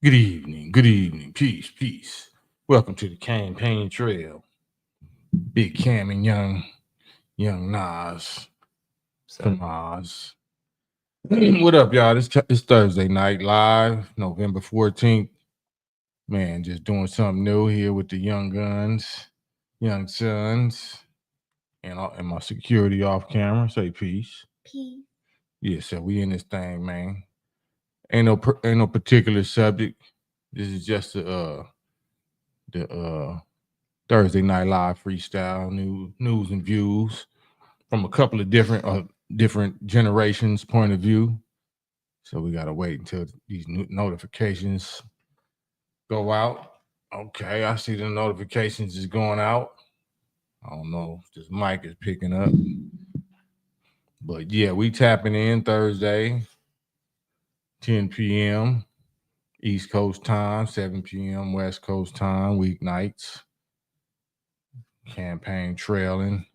Good evening, peace. Welcome to the campaign trail. Big Cam and young Nas So from Oz. What up, y'all? It's Thursday night live, November 14th. Man, just doing something new here with the young guns, young sons, and my security off camera. Say peace. P. Yeah, so we in this thing, man. Ain't no particular subject. This is just the Thursday Night Live freestyle news and views from a couple of different generations' point of view. So we gotta wait until these new notifications go out. Okay, I see the notifications is going out. I don't know if this mic is picking up, but yeah, we tapping in Thursday, 10 p.m. East Coast time, 7 p.m. West Coast time, weeknights. Campaign trailing.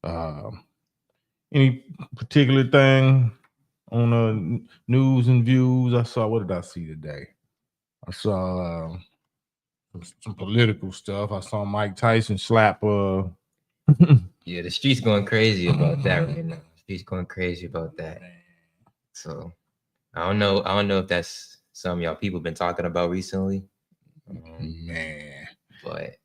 Um, Any particular thing on news and views? I saw. What did I see today? I saw some political stuff. I saw Mike Tyson slap. yeah, the street's going crazy about that right now. The street's going crazy about that. So I don't know. I don't know if that's some y'all people been talking about recently. Man, But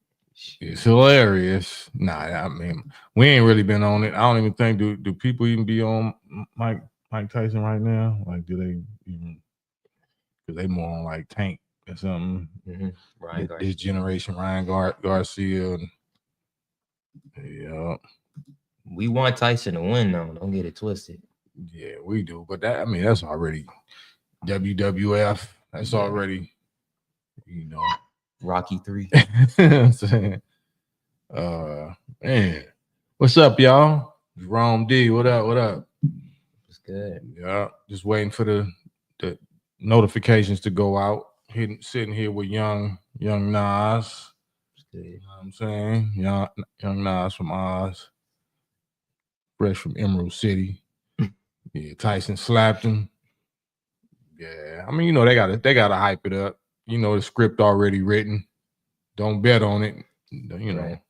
it's hilarious. Nah, I mean, we ain't really been on it. I don't even think do people even be on Mike Tyson right now? Like, do they even? Because they more on like Tank or something. Ryan This generation, Ryan Garcia. Yeah, we want Tyson to win though. Don't get it twisted. yeah, we do. But that's already WWF. That's already, Rocky 3. I'm saying. Man, what's up, y'all? Jerome D. What up? What up? It's good. Yeah, just waiting for the notifications to go out. Sitting here with young Nas. It's good. You know what I'm saying? Young Nas from Oz. Fresh from Emerald City. Yeah, Tyson slapped him. Yeah, I mean, they gotta hype it up. The script already written. Don't bet on it. Right.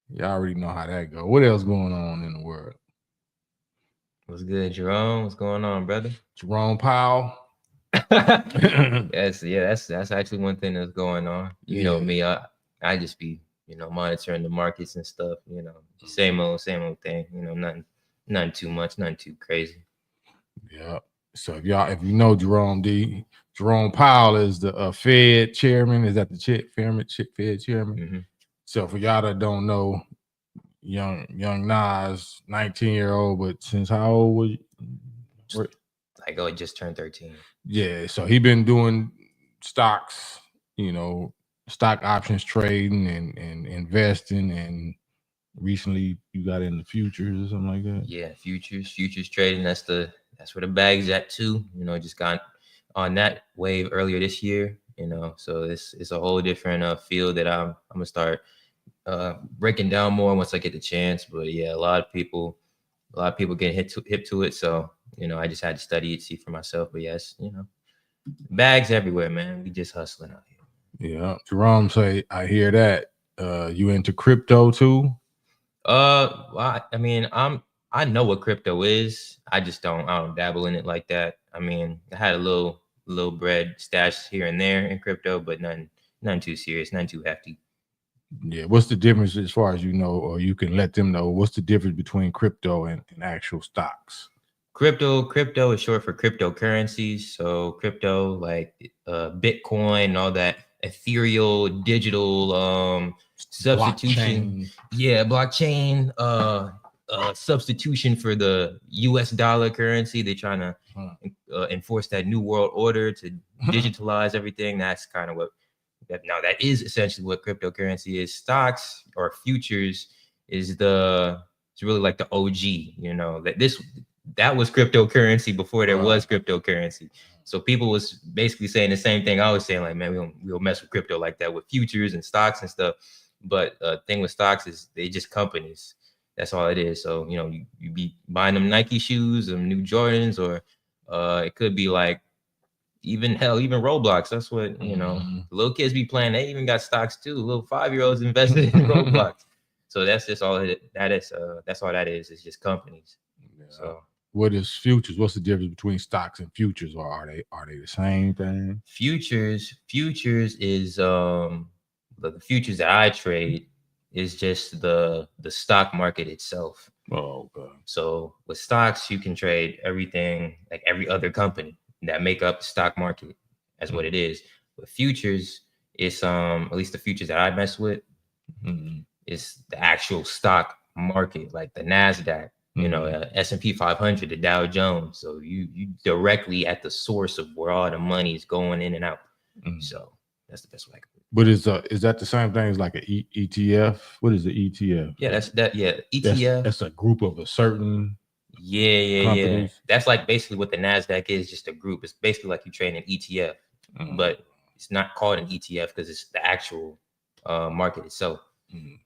You already know how that go. What else going on in the world? What's good, Jerome? What's going on, brother? Jerome Powell. That's actually one thing that's going on. You know me, I just be monitoring the markets and stuff. Same old thing. Nothing too much, nothing too crazy. Yeah. So if you know Jerome Powell is the Fed chairman. Is that the Fed chairman? Mm-hmm. So for y'all that don't know, young Nas, 19-year-old, but since how old was you? Like just turned 13. Yeah, so he been doing stocks, stock options trading and investing, and recently you got into futures or something like that. Yeah, futures trading. That's where the bag's at too. Just got on that wave earlier this year. So it's a whole different field that I'm gonna start breaking down more once I get the chance. But yeah, a lot of people get hip to it. So I just had to study it, see for myself. But yes, bags everywhere, man. We just hustling out here. Yeah, Jerome say I hear that. You into crypto too? Well, I mean, I know what crypto is. I don't dabble in it like that. I mean, I had a little bread stashed here and there in crypto, but nothing too serious, nothing too hefty. Yeah, what's the difference as far as you know, or you can let them know? What's the difference between crypto and actual stocks? Crypto is short for cryptocurrencies. So crypto, like Bitcoin and all that ethereal digital substitution. Blockchain. Yeah, blockchain substitution for the US dollar currency. They're trying to enforce that new world order to digitalize everything. That's kind of that is essentially what cryptocurrency is. Stocks or futures is it's really like the OG, that was cryptocurrency before there was cryptocurrency. So people was basically saying the same thing I was saying, like, man, we don't mess with crypto like that with futures and stocks and stuff. But thing with stocks is they just companies. That's all it is. So, you be buying them Nike shoes, them new Jordans, or it could be like even Roblox. That's what, you know, little kids be playing. They even got stocks too. Little 5-year-olds invested in Roblox. So that's just all that is. That's all that is. It's just companies. Yeah. So what is futures? What's the difference between stocks and futures, or are they the same thing? Futures is the futures that I trade is just the stock market itself. Oh, okay. So with stocks, you can trade everything, like every other company that make up the stock market. That's what it is. With futures, it's at least the futures that I mess with, is the actual stock market, like the NASDAQ, you know, S&P 500, the Dow Jones. So you directly at the source of where all the money is going in and out. So that's the best way I can put it. But is that the same thing as like an ETF? What is the ETF? Yeah, that's that. Yeah, ETF. That's a group of a certain Yeah. That's like basically what the NASDAQ is, just a group. It's basically like you trade an ETF, but it's not called an ETF because it's the actual market itself.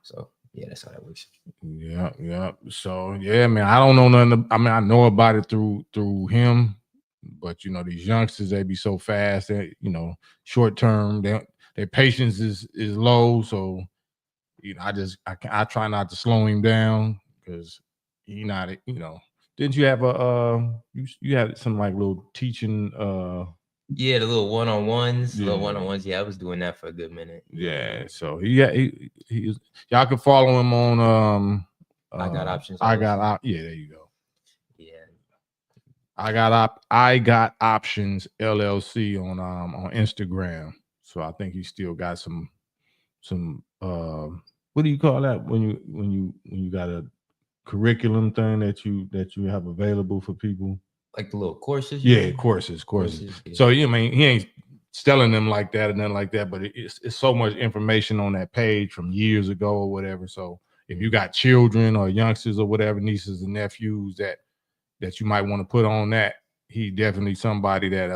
So yeah, that's how that works. Yeah. So yeah, man, I don't know nothing. I mean, I know about it through him, but you know, these youngsters, they be so fast that, you know, short term, their patience is low. So, you know, I try not to slow him down because you know, didn't you have you had some like little teaching Yeah, the little one-on-ones. Yeah, I was doing that for a good minute. Yeah, so he y'all can follow him on I Got Options. Yeah, there you go. Yeah. I got options LLC on Instagram. So I think he still got some what do you call that when you got a curriculum thing that you have available for people? Like the little courses? Yeah, courses. Yeah. So I mean, he ain't selling them like that and nothing like that, but it's so much information on that page from years ago or whatever. So if you got children or youngsters or whatever, nieces and nephews that you might want to put on that, he definitely somebody that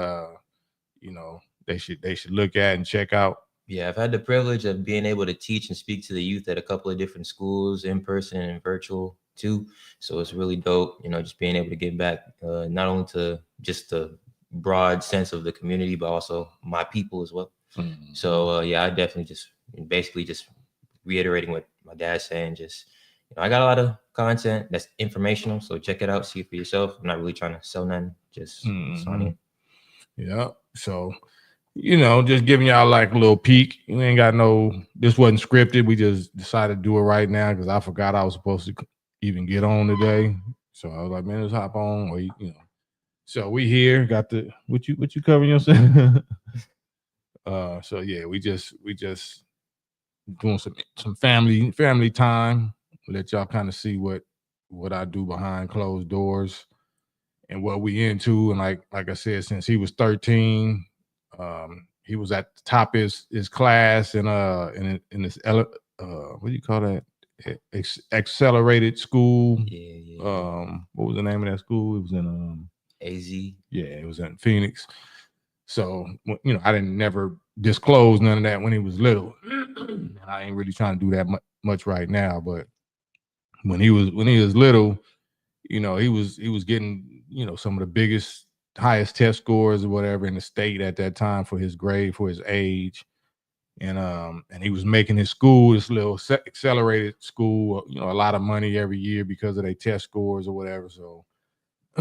you know, they should look at and check out. Yeah, I've had the privilege of being able to teach and speak to the youth at a couple of different schools, in person and virtual too. So it's really dope, you know, just being able to give back, not only to just the broad sense of the community, but also my people as well. So yeah, I definitely just basically just reiterating what my dad's saying. Just, you know, I got a lot of content that's informational, so check it out, see it for yourself. I'm not really trying to sell nothing, just it's on it. Yeah. So, you know, just giving y'all like a little peek. We ain't got this wasn't scripted. We just decided to do it right now because I forgot I was supposed to even get on today. So I was like, man, let's hop on. Or, you know. So we here, got the what you covering yourself? So yeah, we just doing some family time. Let y'all kind of see what I do behind closed doors and what we into. And like I said, since he was 13, he was at the top of his class in this what do you call that? Accelerated school. Yeah. What was the name of that school? It was in AZ. Yeah, it was in Phoenix. So, you know, I didn't never disclose none of that when he was little. I ain't really trying to do that much right now, but when he was little, you know, he was getting, you know, some of the highest test scores or whatever in the state at that time for his grade, for his age. And he was making his school, this little accelerated school, you know, a lot of money every year because of their test scores or whatever. So,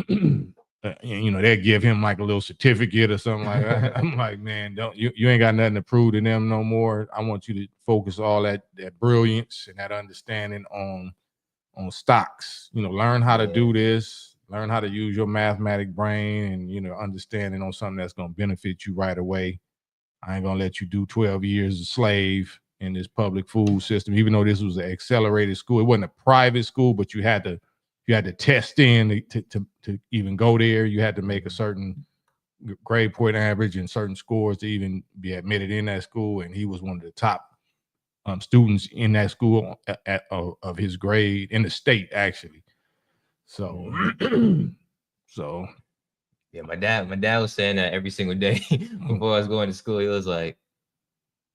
you know, they'd give him like a little certificate or something like that. I'm like, man, you ain't got nothing to prove to them no more. I want you to focus all that brilliance and that understanding on stocks. You know, learn how to do this, learn how to use your mathematic brain, and, you know, understanding on something that's going to benefit you right away. I ain't gonna let you do 12 years of slave in this public food system, even though this was an accelerated school. It wasn't a private school, but you had to test in to even go there. You had to make a certain grade point average and certain scores to even be admitted in that school. And he was one of the top students in that school of his grade in the state, actually. So, so. Yeah, my dad was saying that every single day before I was going to school. He was like,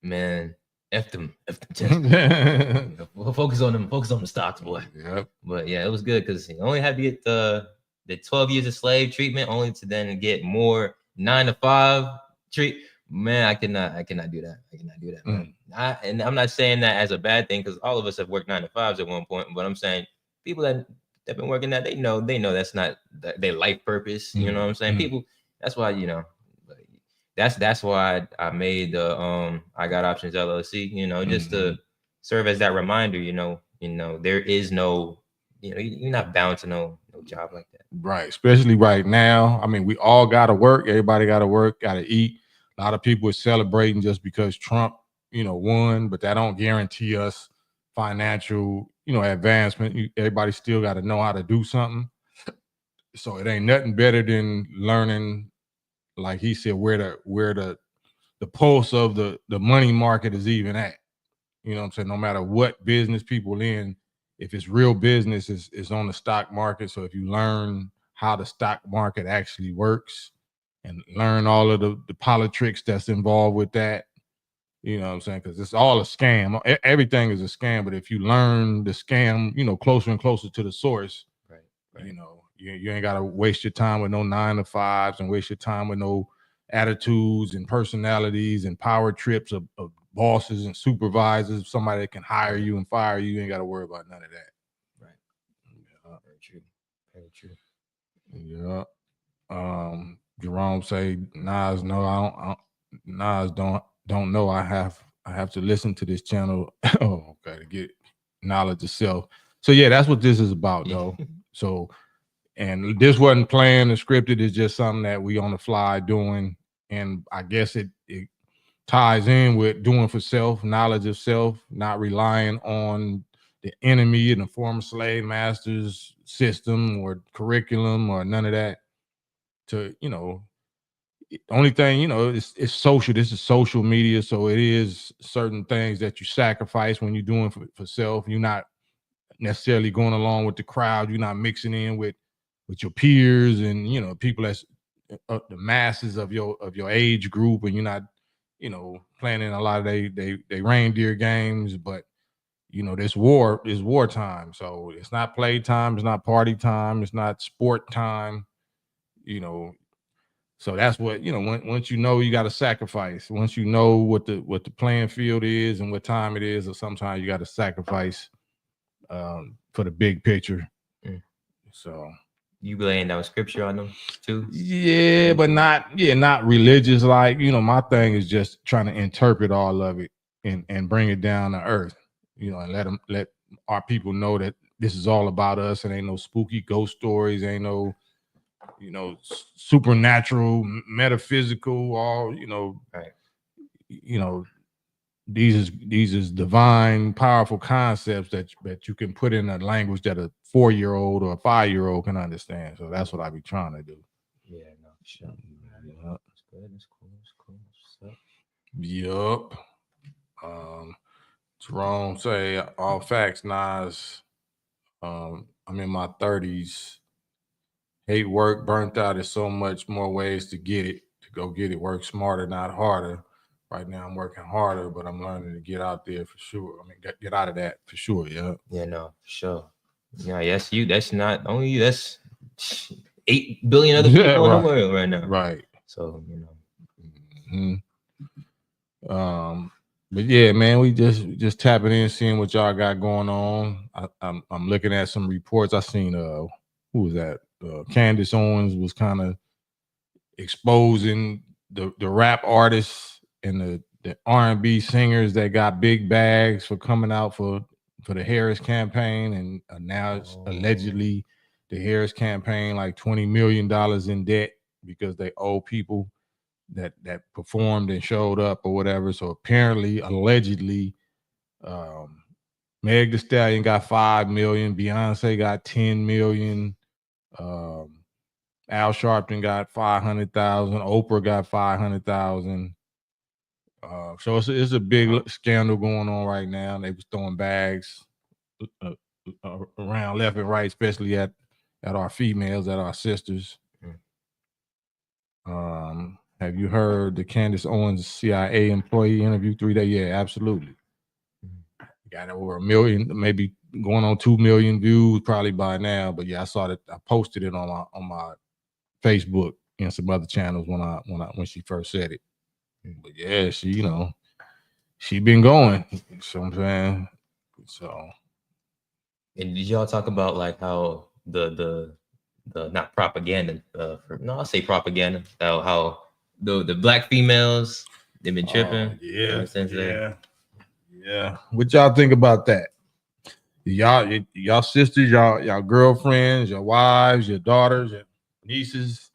man, F them tests. Focus on the stocks, boy. Yep. But yeah, it was good because he only had to get the 12 years of slave treatment, only to then get more 9 to 5 Man, I cannot do that. I cannot do that, man. And I'm not saying that as a bad thing, because all of us have worked 9 to 5s at one point. But I'm saying people that have been working that, they know that's not their life purpose. You know what I'm saying? People. That's why, you know. That's why I made the I Got Options LLC. You know, just to serve as that reminder. You know, there is no, you know, you're not bound to no job like that. Right, especially right now. I mean, we all got to work. Everybody got to work, got to eat. A lot of people are celebrating just because Trump, you know, won, but that don't guarantee us financial, you know, advancement. Everybody still got to know how to do something. So it ain't nothing better than learning, like he said, where the pulse of the money market is even at. You know what I'm saying? No matter what business people in, if it's real business, it's on the stock market. So if you learn how the stock market actually works and learn all of the politics that's involved with that, you know what I'm saying? Because it's all a scam. Everything is a scam. But if you learn the scam, you know, closer and closer to the source, right. You know, you ain't got to waste your time with no 9 to 5s and waste your time with no attitudes and personalities and power trips of bosses and supervisors, somebody that can hire you and fire you. You ain't got to worry about none of that. Right. Yeah. Very true. Very true. Yeah. Jerome say, Nas, no, I don't know. I have to listen to this channel. Oh, okay, to get knowledge of self. So yeah, that's what this is about, though. So, and this wasn't planned and scripted. It's just something that we on the fly doing, and I guess it ties in with doing for self, knowledge of self, not relying on the enemy and the former slave masters system or curriculum or none of that. To, you know, the only thing, you know, it's social. This is social media, so it is certain things that you sacrifice when you're doing for self. You're not necessarily going along with the crowd. You're not mixing in with your peers and, you know, people that's the masses of your age group, and you're not, you know, playing in a lot of they reindeer games. But you know, this war is wartime, so it's not play time, it's not party time, it's not sport time, you know. So that's what, you know, once you know, you got to sacrifice. Once you know what the playing field is and what time it is, or sometimes you got to sacrifice for the big picture. So you laying down scripture on them too? Yeah, but not religious. Like, you know, my thing is just trying to interpret all of it and bring it down to earth, you know, and let our people know that this is all about us. And ain't no spooky ghost stories, ain't no, you know, supernatural, metaphysical, all, you know, right. You know, these is divine, powerful concepts that you can put in a language that a 4-year-old or a 5-year-old can understand. So that's what I be trying to do. Yeah, no, sure. Yeah. That's good. That's cool. That's cool. That's Yup. Jerome say all facts, Nas. I'm in my 30s. Hate work, burnt out. There's so much more ways to get it, to go get it. Work smarter, not harder. Right now I'm working harder, but I'm learning to get out there for sure. I mean, get out of that for sure. Yeah. Yeah, no, for sure. Yeah, yes, you. That's not only you. That's 8 billion other people in the world right now. Right. So, you know. But yeah, man, we just tapping in, seeing what y'all got going on. I'm looking at some reports. I seen who was that? Candace Owens was kind of exposing the rap artists and the R&B singers that got big bags for coming out for the Harris campaign, and now it's allegedly the Harris campaign like $20 million in debt because they owe people that performed and showed up or whatever. So apparently, allegedly, Meg Thee Stallion got $5 million, Beyonce got $10 million, Al Sharpton got 500,000, Oprah got 500,000. So it's a big scandal going on right now. They was throwing bags around left and right, especially at our females, at our sisters. Have you heard the Candace Owens CIA employee interview 3 days? Yeah, absolutely. Got over 1 million, maybe going on 2 million views probably by now. But yeah, I saw that. I posted it on my Facebook and some other channels when she first said it. But yeah, she been going. So I'm saying, so. And did y'all talk about like how the not propaganda? I'll say propaganda. How the black females they've been tripping Yeah, since then. yeah. What y'all think about that? Y'all sisters, y'all girlfriends, your wives, your daughters, your nieces.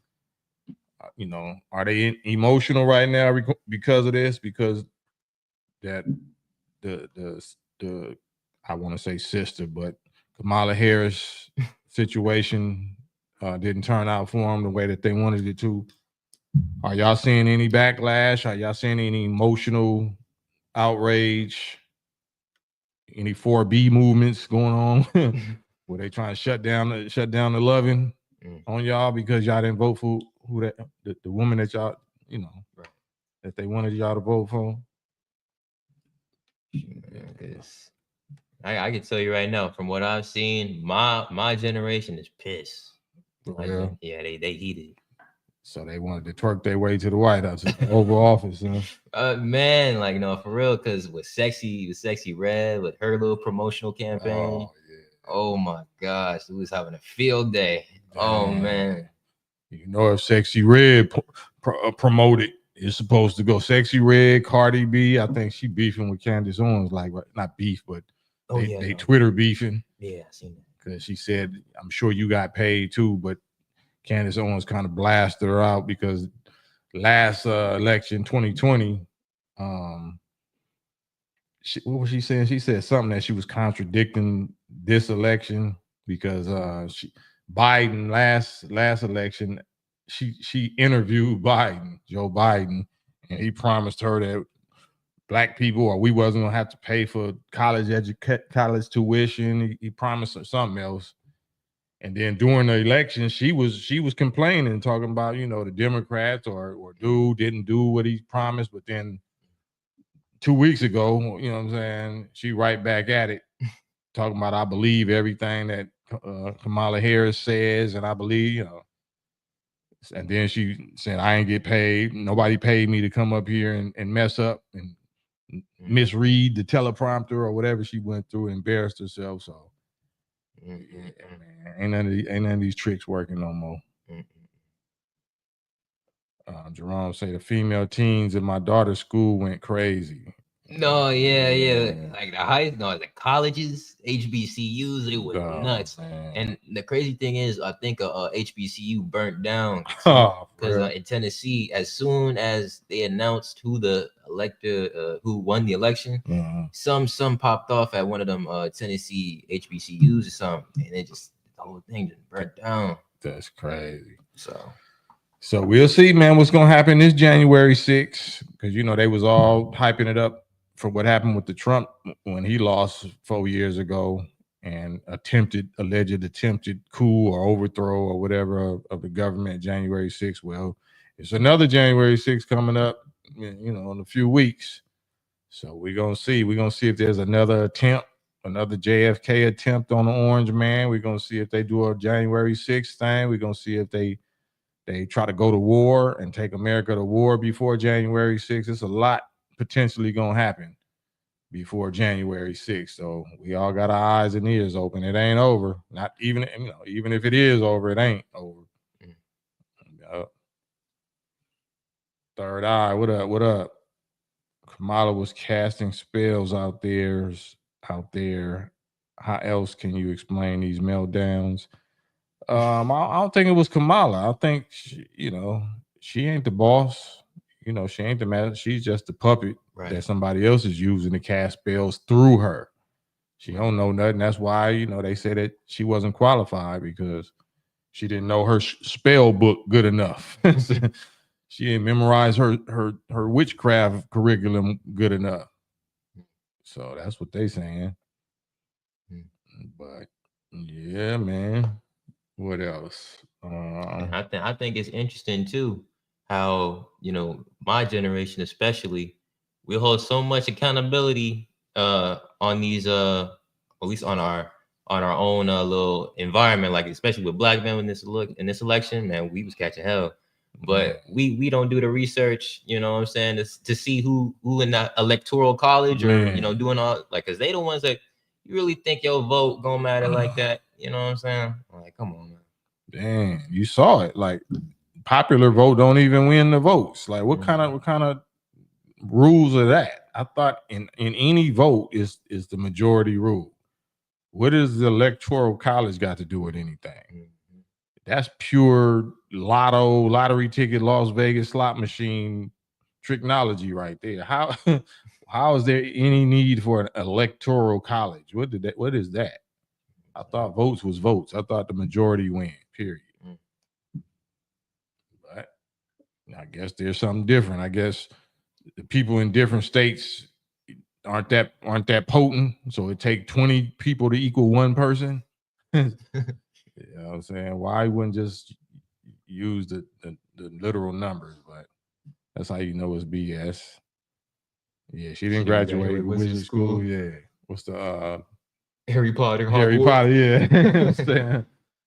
Are they emotional right now because of this? Because that the I want to say sister, but Kamala Harris situation didn't turn out for them the way that they wanted it to. Are y'all seeing any backlash? Are y'all seeing any emotional outrage? Any 4B movements going on? Were they trying to shut down the loving on y'all because y'all didn't vote for who the woman that y'all Right. that they wanted y'all to vote for? I can tell you right now, from what I've seen, my generation is pissed. Yeah. Yeah, they heated. So they wanted to twerk their way to the White House, Oval Office. Man, like no, for real, because with sexy red with her little promotional campaign. Oh my gosh, we was having a field day. Damn. Oh man. If Sexy Red promoted, it's supposed to go Sexy Red, Cardi B. I think she beefing with Candace Owens, like not beef, but they Twitter beefing. Yeah, I seen that. Because she said, I'm sure you got paid too, but Candace Owens kind of blasted her out because last election, 2020, what was she saying? She said something that she was contradicting this election because Biden last election, she interviewed Joe Biden, and he promised her that black people or we wasn't gonna have to pay for college tuition. He promised her something else. And then during the election, she was complaining, talking about, the Democrats or dude didn't do what he promised, but then 2 weeks ago, you know what I'm saying, she right back at it, talking about I believe everything that Kamala Harris says, and I believe, and then she said, I ain't get paid. Nobody paid me to come up here and mess up and misread the teleprompter or whatever she went through and embarrassed herself. So yeah, man, ain't none of these tricks working no more. Jerome say the female teens in my daughter's school went crazy. No, yeah. Like the colleges, HBCUs, it was nuts. Man. And the crazy thing is, I think HBCU burnt down because in Tennessee, as soon as they announced who the who won the election, some popped off at one of them Tennessee HBCUs or something, and the whole thing just burnt down. That's crazy. So we'll see, man, what's gonna happen this January 6th, because they was all hyping it up for what happened with the Trump when he lost 4 years ago and alleged attempted coup or overthrow or whatever of the government January 6th. Well, it's another January 6th coming up, in a few weeks. So we're gonna see. We're gonna see if there's another attempt, another JFK attempt on the Orange Man. We're gonna see if they do a January 6th thing. We're gonna see if they try to go to war and take America to war before January 6th. It's a lot potentially going to happen before January 6th. So we all got our eyes and ears open. It ain't over. Not even, even if it is over, it ain't over. Third Eye, what up? What up? Kamala was casting spells out there. How else can you explain these meltdowns? I don't think it was Kamala. I think she ain't the boss. She ain't the master. She's just the puppet that somebody else is using to cast spells through her. She don't know nothing. That's why they said that she wasn't qualified because she didn't know her spell book good enough. She didn't memorize her witchcraft curriculum good enough. So that's what they saying. But yeah, man. What else? I think it's interesting too how my generation especially we hold so much accountability on these at least on our own little environment, like especially with black men in this election, man, we was catching hell. But we don't do the research, you know what I'm saying, to see who in the electoral college or, you know, doing all, like, because they the ones that you really think your vote gonna matter like that. You know what I'm saying? Like, come on, man. Damn, you saw it. Like, popular vote don't even win the votes. Like, what kind of rules are that? I thought in any vote is the majority rule. What does the electoral college got to do with anything? That's pure lottery ticket, Las Vegas slot machine technology right there. How is there any need for an electoral college? What is that? I thought votes was votes. I thought the majority win, period. But I guess there's something different. I guess the people in different states aren't that potent. So it take 20 people to equal one person. You know what I'm saying? Why wouldn't just use the literal numbers? But that's how you know it's BS. Yeah, she didn't graduate wizard school. Yeah. What's the Harry Potter? Harry Potter, yeah.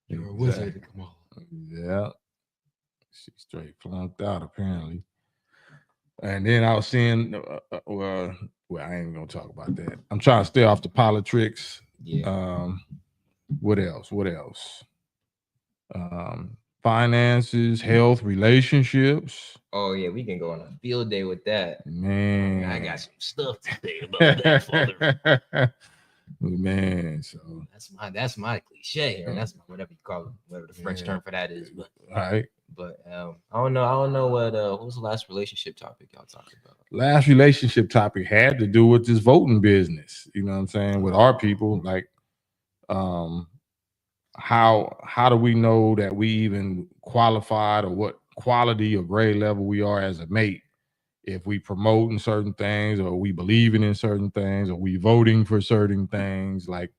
You're a wizard. Come on. Yeah. She straight flunked out apparently. And then I was seeing, well, I ain't gonna talk about that. I'm trying to stay off the politics. Yeah. What else? Finances, health, relationships. Oh yeah, we can go on a field day with that. Man, I got some stuff to say about that, father. Man, so that's my cliche here. That's my, whatever you call it, whatever the French term for that is. But right. But I don't know what was the last relationship topic y'all talked about? Last relationship topic had to do with this voting business. You know what I'm saying? With our people, like, how do we know that we even qualified, or what quality or grade level we are as a mate if we promoting certain things, or we believing in certain things, or we voting for certain things, like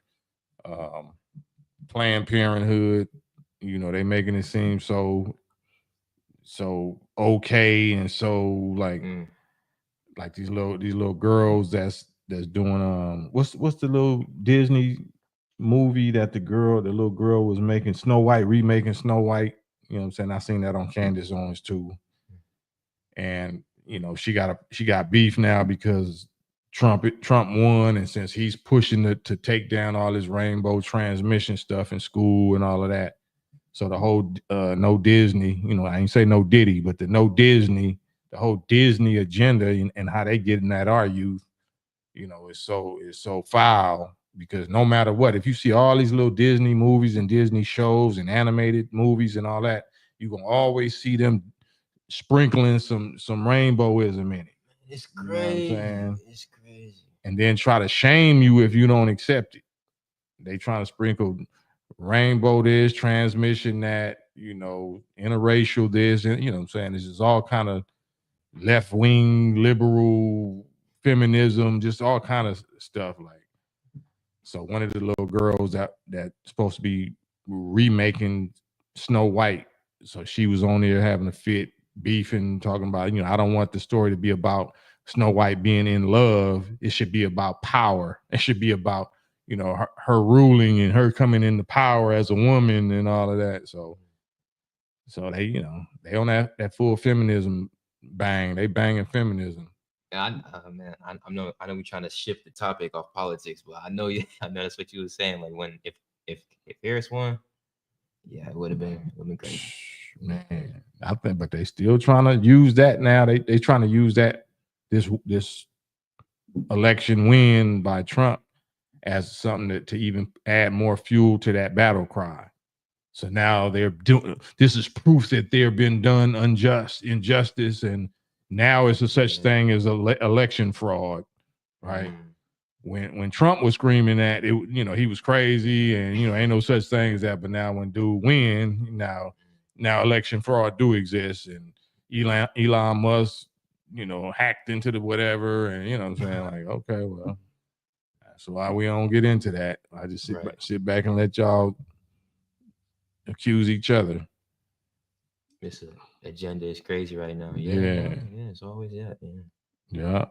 Planned Parenthood. You know, they making it seem so okay, and so like these little girls that's doing what's the little Disney movie that the little girl was making, Snow White, remaking Snow White. You know what I'm saying? I seen that on Candace Owens too. And you know, she got beef now because Trump won, and since he's pushing to take down all this rainbow transmission stuff in school and all of that. So the whole no Disney, you know, I ain't say no Diddy, but the no Disney, the whole Disney agenda and how they getting at our youth, you know, is so foul, because no matter what, if you see all these little Disney movies and Disney shows and animated movies and all that, you're gonna always see them sprinkling some rainbowism in it. It's crazy. You know what I'm saying? It's crazy. And then try to shame you if you don't accept it. They trying to sprinkle rainbow this, transmission that, you know, interracial this, and you know what I'm saying? This is all kind of left-wing, liberal feminism, just all kind of stuff. Like, so one of the little girls that's supposed to be remaking Snow White, so she was on there having a fit, beefing, talking about, you know, I don't want the story to be about Snow White being in love. It should be about power. It should be about, you know, her ruling and her coming into power as a woman and all of that. So they, you know, they on that full feminism bang. They banging feminism. Man, I know we're trying to shift the topic off politics, but I know that's what you were saying. Like, when if Harris won, yeah, it would have been crazy. Man, I think, but they still trying to use that now. They trying to use that this election win by Trump as something to even add more fuel to that battle cry. So now they're doing, this is proof that they're been done injustice, and now it's a such thing as election fraud, right? When Trump was screaming that, it, you know, he was crazy, and you know, ain't no such thing as that. But now when dude win, now election fraud do exist, and Elon Musk, you know, hacked into the whatever, and you know what I'm saying, like, okay, well, that's why we don't get into that. I just sit back and let y'all accuse each other. This agenda is crazy right now. Yeah, it's always that. Yeah.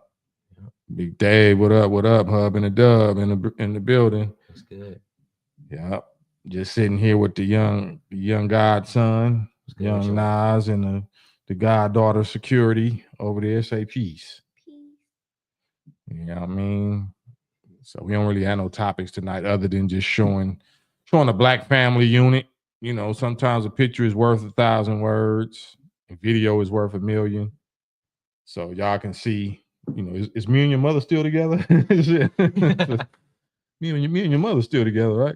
Big Dave, what up? What up? Hub and a Dub in the building. That's good. Yeah. Just sitting here with the young godson, young Nas, and the goddaughter security over there. Say peace. You know what I mean? So we don't really have no topics tonight other than just showing a black family unit. You know, sometimes a picture is worth 1,000 words. A video is worth 1,000,000. So y'all can see, you know, is me and your mother still together? me and your mother still together, right?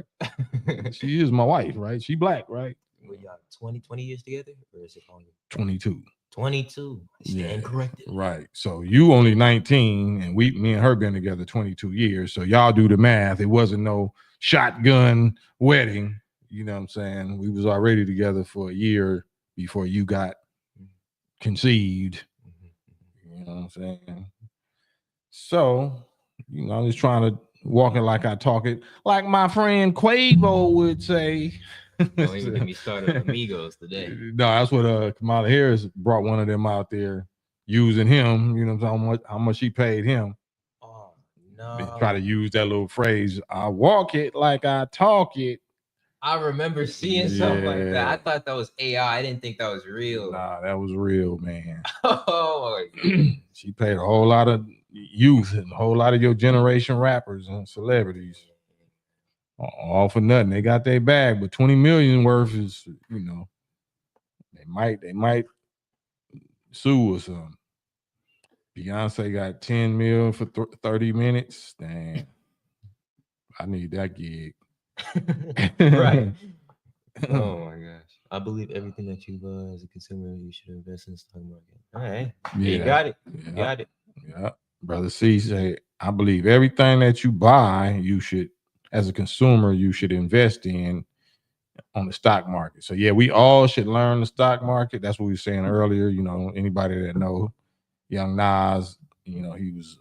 She is my wife, right? She black, right? What y'all 20 years together? Or is it longer? 22. 22. Stand corrected. Right. So you only 19 and me and her been together 22 years. So y'all do the math. It wasn't no shotgun wedding. You know what I'm saying? We was already together for a year before you got conceived. You know what I'm saying? So, you know, I'm just trying to walk it like I talk it. Like my friend Quavo would say. Don't even get me started on Amigos today. No, that's what Kamala Harris brought one of them out there using him. You know how much she paid him. Oh no! Try to use that little phrase. I walk it like I talk it. I remember seeing something like that. I thought that was AI. I didn't think that was real. Nah, that was real, man. Oh, she paid a whole lot of youth and a whole lot of your generation rappers and celebrities. All for nothing. They got their bag, but 20 million worth is, you know, they might sue or something. Beyonce got 10 mil for 30 minutes. Damn. I need that gig. Right. Oh my gosh. I believe everything that you as a consumer, you should invest in the stock market. All right. Yeah, you got it. You got it. Yeah. Brother C say, I believe everything that you buy, you should, as a consumer, you should invest in on the stock market. So yeah, we all should learn the stock market. That's what we were saying earlier. You know, anybody that know Young Nas, you know, he was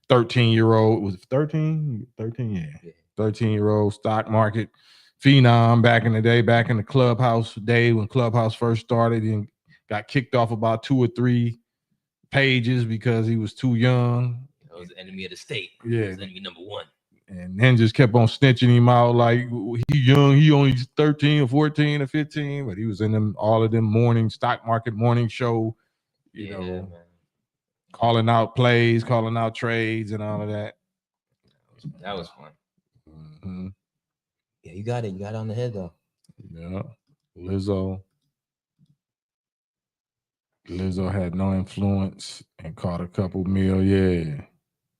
13-year-old. Was it 13? 13, yeah. 13-year-old stock market phenom back in the day, back in the Clubhouse day when Clubhouse first started, and got kicked off about 2 or 3 pages because he was too young. That was the enemy of the state. Yeah. He was enemy number 1. And then just kept on snitching him out like he young, he only 13 or 14 or 15, but he was in them all of them morning stock market morning show, you know, man. Calling out plays, calling out trades and all of that. That was fun. Mm-hmm. Yeah, you got it. You got it on the head though. Yeah. Lizzo had no influence and caught a couple mil. Yeah.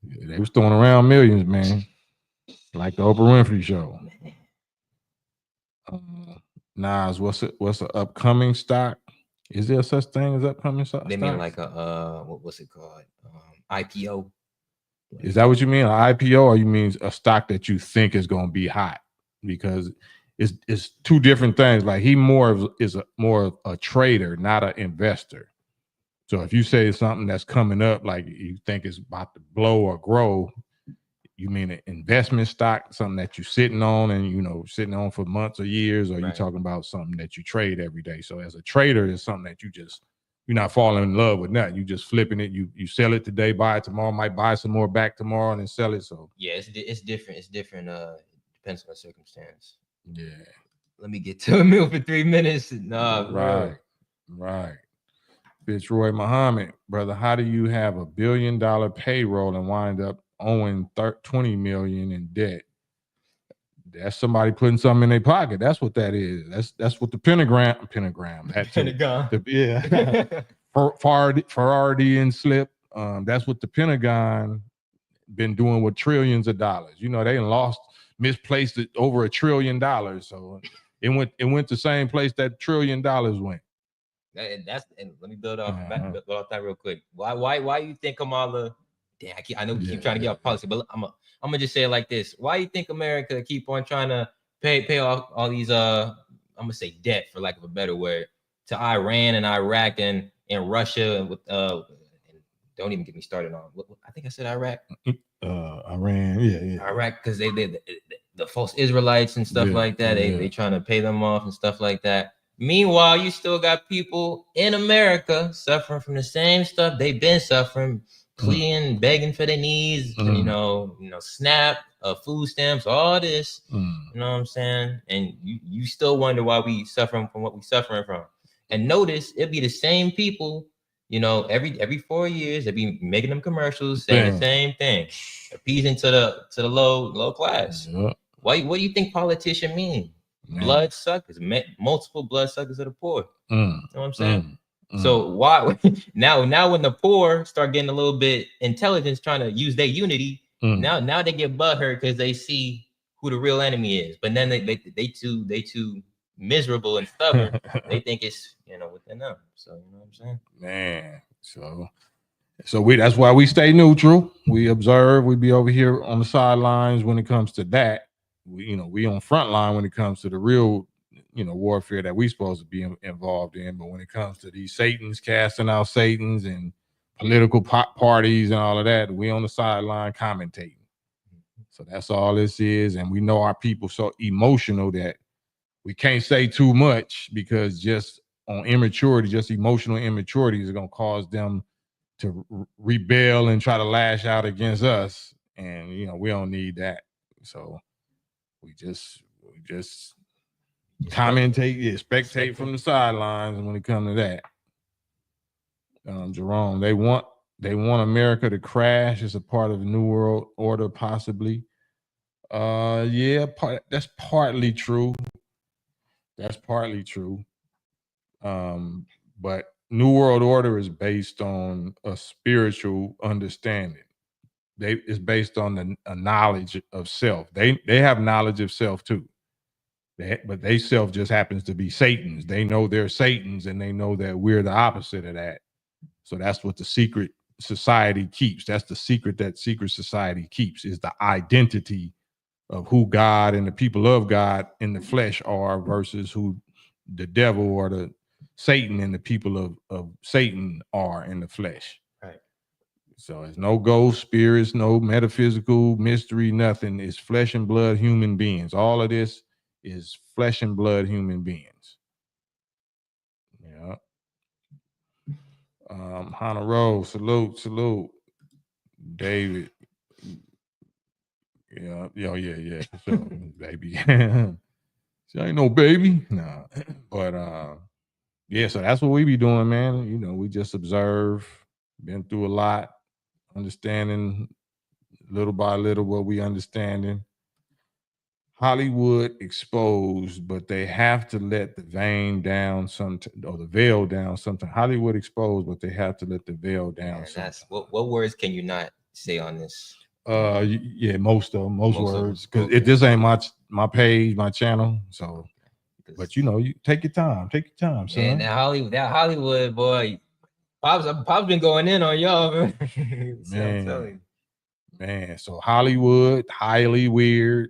They was throwing around millions, man. Like the Oprah Winfrey show. Nas, what's an upcoming stock? Is there such thing as upcoming stock? They mean like a what's it called? IPO. Is that what you mean? An IPO, or you mean a stock that you think is going to be hot? Because it's two different things. Like he is more of a trader, not an investor. So if you say something that's coming up, like you think it's about to blow or grow, you mean an investment stock, something that you're sitting on and, you know, sitting on for months or years, or you're talking about something that you trade every day. So as a trader, it's something that you're not falling in love with nothing. You just flipping it. You sell it today, buy it tomorrow, might buy some more back tomorrow and then sell it. So yeah, it's different. It's different. Depends on the circumstance. Yeah. Let me get to a meal for 3 minutes. Nah, right. Fitzroy Muhammad, brother, how do you have $1 billion payroll and wind up owing 20 million in debt? That's somebody putting something in their pocket. That's what that is. That's what the pentagram. That Pentagon. Yeah. Ferrari and slip. That's what the Pentagon been doing with trillions of dollars. You know, they misplaced it over $1 trillion. So it went the same place that $1 trillion went. And let me build off that real quick. Why you think Kamala? Damn, I know we keep trying to get off policy, but I'm gonna just say it like this. Why you think America keep on trying to pay off all these I'm gonna say debt, for lack of a better word, to Iran and Iraq and Russia with don't even get me started on. I think I said Iraq. Iran, yeah. Iraq, because they the false Israelites and stuff like that. They trying to pay them off and stuff like that. Meanwhile, you still got people in America suffering from the same stuff they've been suffering, pleading, begging for their needs, you know, SNAP, food stamps, all this. You know what I'm saying? And you still wonder why we suffering from what we suffering from. And notice it'll be the same people, you know, every 4 years, they'll be making them commercials saying the same thing, appeasing to the low class. Yeah. What do you think politician mean? Man. Blood suckers, multiple blood suckers of the poor. You know what I'm saying? Mm. So why now when the poor start getting a little bit intelligence, trying to use their unity, now they get butthurt because they see who the real enemy is. But then they too miserable and stubborn. They think it's, you know, within them. So you know what I'm saying? Man. So that's why we stay neutral. We observe. We be over here on the sidelines when it comes to that. We on front line when it comes to the real, warfare that we supposed to be involved in. But when it comes to these Satans, casting out Satans and political parties and all of that, we on the sideline commentating. So that's all this is. And we know our people so emotional that we can't say too much, because just on immaturity, just emotional immaturity is going to cause them to rebel and try to lash out against us. And, we don't need that. So we just commentate, spectate from the sidelines when it comes to that. Jerome, they want America to crash as a part of the New World Order, possibly. That's partly true. But New World Order is based on a spiritual understanding. It's based on a knowledge of self. They have knowledge of self too. But they self just happens to be Satans. They know they're Satans, and they know that we're the opposite of that. So that's what the secret society keeps. That's the secret that secret society keeps, is the identity of who God and the people of God in the flesh are versus who the devil or the Satan and the people of Satan are in the flesh. Right. So it's no ghost spirits, no metaphysical mystery, nothing. It's flesh and blood human beings. All of this is flesh and blood human beings. Yeah. Hannah Rose, salute. David. Yeah, sure, baby. She ain't no baby. Nah. But so that's what we be doing, man. We just observe, been through a lot, understanding little by little what we understanding. Hollywood exposed, but they have to let the veil down sometime. Hollywood exposed, but they have to let the veil down. Man, that's what words can you not say on this? Most words, because this ain't my page, my channel. So, but you take your time, son. And that Hollywood boy, Pop's been going in on y'all, man. I'm telling you. Man, so Hollywood, highly weird.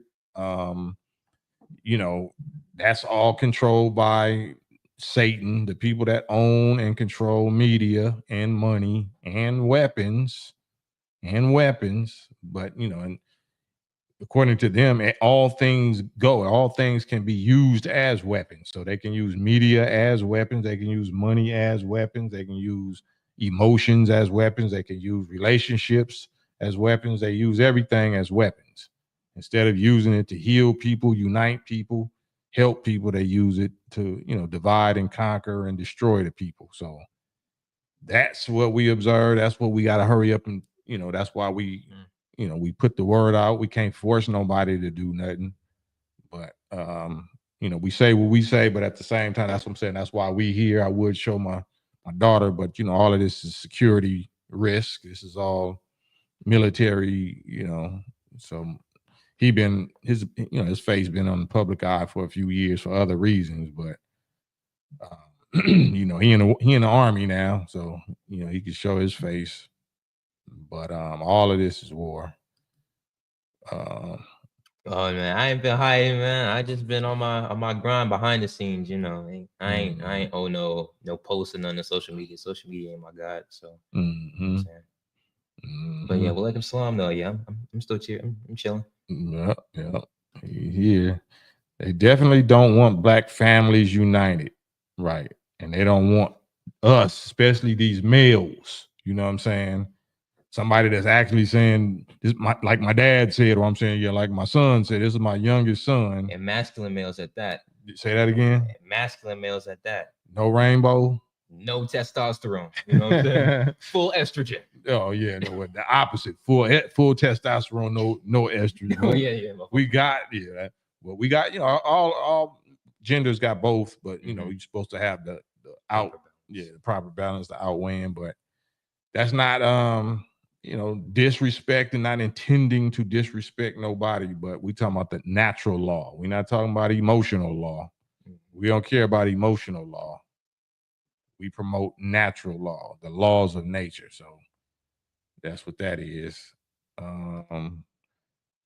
That's all controlled by Satan, the people that own and control media and money and weapons. But and according to them, all things can be used as weapons. So they can use media as weapons, they can use money as weapons, they can use emotions as weapons, they can use relationships as weapons. They use everything as weapons. Instead of using it to heal people, unite people, help people, they use it to, divide and conquer and destroy the people. So that's what we observe. That's what we got to hurry up and, that's why we, we put the word out. We can't force nobody to do nothing. But, we say what we say, but at the same time, that's what I'm saying. That's why we here. I would show my daughter, but, all of this is security risk. This is all military, so his face been on the public eye for a few years for other reasons, but he in the army now, so he can show his face. But all of this is war. Oh man, I ain't been hiding, man. I just been on my grind behind the scenes, I ain't owe no posting on the social media. Social media ain't my god, so. But yeah, Walaikum Salam though. Yeah, I'm still cheering. I'm chilling. Yeah. Here, they definitely don't want black families united, right? And they don't want us, especially these males. You know what I'm saying? Somebody that's actually saying this, like my dad said, or I'm saying, like my son said, this is my youngest son. And masculine males at that. Say that again. And masculine males at that. No rainbow. No testosterone. You know what I'm saying? Full estrogen. Oh yeah, no, the opposite. Full testosterone, no estrogen. Oh yeah. We got well, we got all genders got both, but you're supposed to have the proper balance, the outweighing, but that's not disrespect and not intending to disrespect nobody, but we talking about the natural law. We're not talking about emotional law. We don't care about emotional law. We promote natural law, the laws of nature. So that's what that is.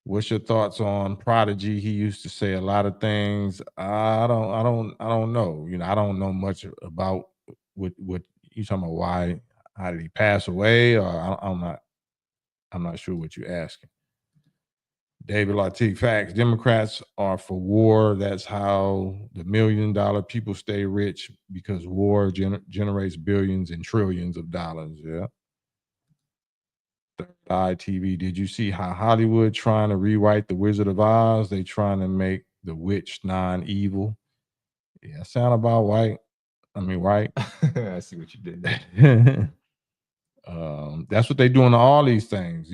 What's your thoughts on Prodigy? He used to say a lot of things. I don't know. I don't know much about what you talking about. Why? How did he pass away? Or I'm not sure what you're asking. David Latif, facts. Democrats are for war. That's how the $1 million people stay rich, because war generates billions and trillions of dollars. Yeah. Third Eye TV. Did you see how Hollywood trying to rewrite the Wizard of Oz? They trying to make the witch non-evil. Yeah, sound about right. Right. I see what you did there. That's what they doing to all these things.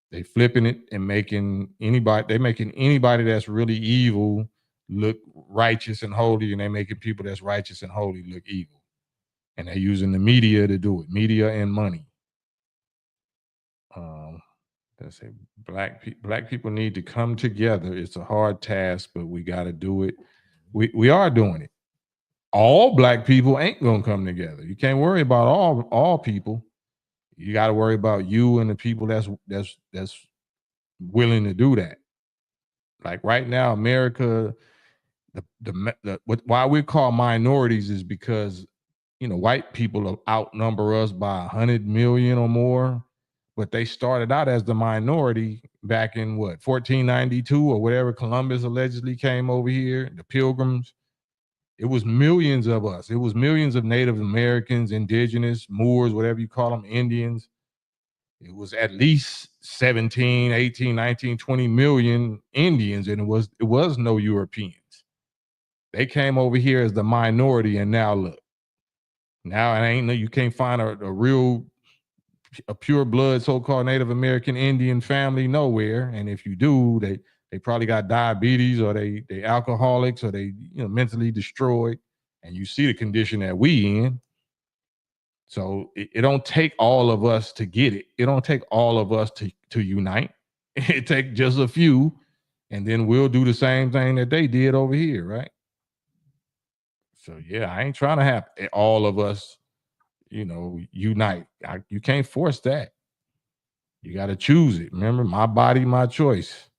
They flipping it and making anybody that's really evil look righteous and holy, and they making people that's righteous and holy look evil. And they're using the media to do it. Media and money. Let's say black people need to come together. It's a hard task, but we got to do it. We are doing it. All black people ain't gonna come together. You can't worry about all people. You got to worry about you and the people that's willing to do that. Like right now, America, why we call minorities is because white people outnumber us by 100 million or more, but they started out as the minority back in 1492 or whatever. Columbus allegedly came over here, the Pilgrims. It was millions of us. It was millions of Native Americans, indigenous, Moors, whatever you call them, Indians. It was at least 17, 18, 19, 20 million Indians, and it was no Europeans. They came over here as the minority, and now look. Now you can't find a pure blood so-called Native American Indian family nowhere. And if you do, they probably got diabetes, or they alcoholics, or they mentally destroyed. And you see the condition that we in. So it don't take all of us to get it. It don't take all of us to unite. It take just a few, and then we'll do the same thing that they did over here, right? So yeah, I ain't trying to have all of us, unite. You can't force that. You got to choose it. Remember, my body, my choice.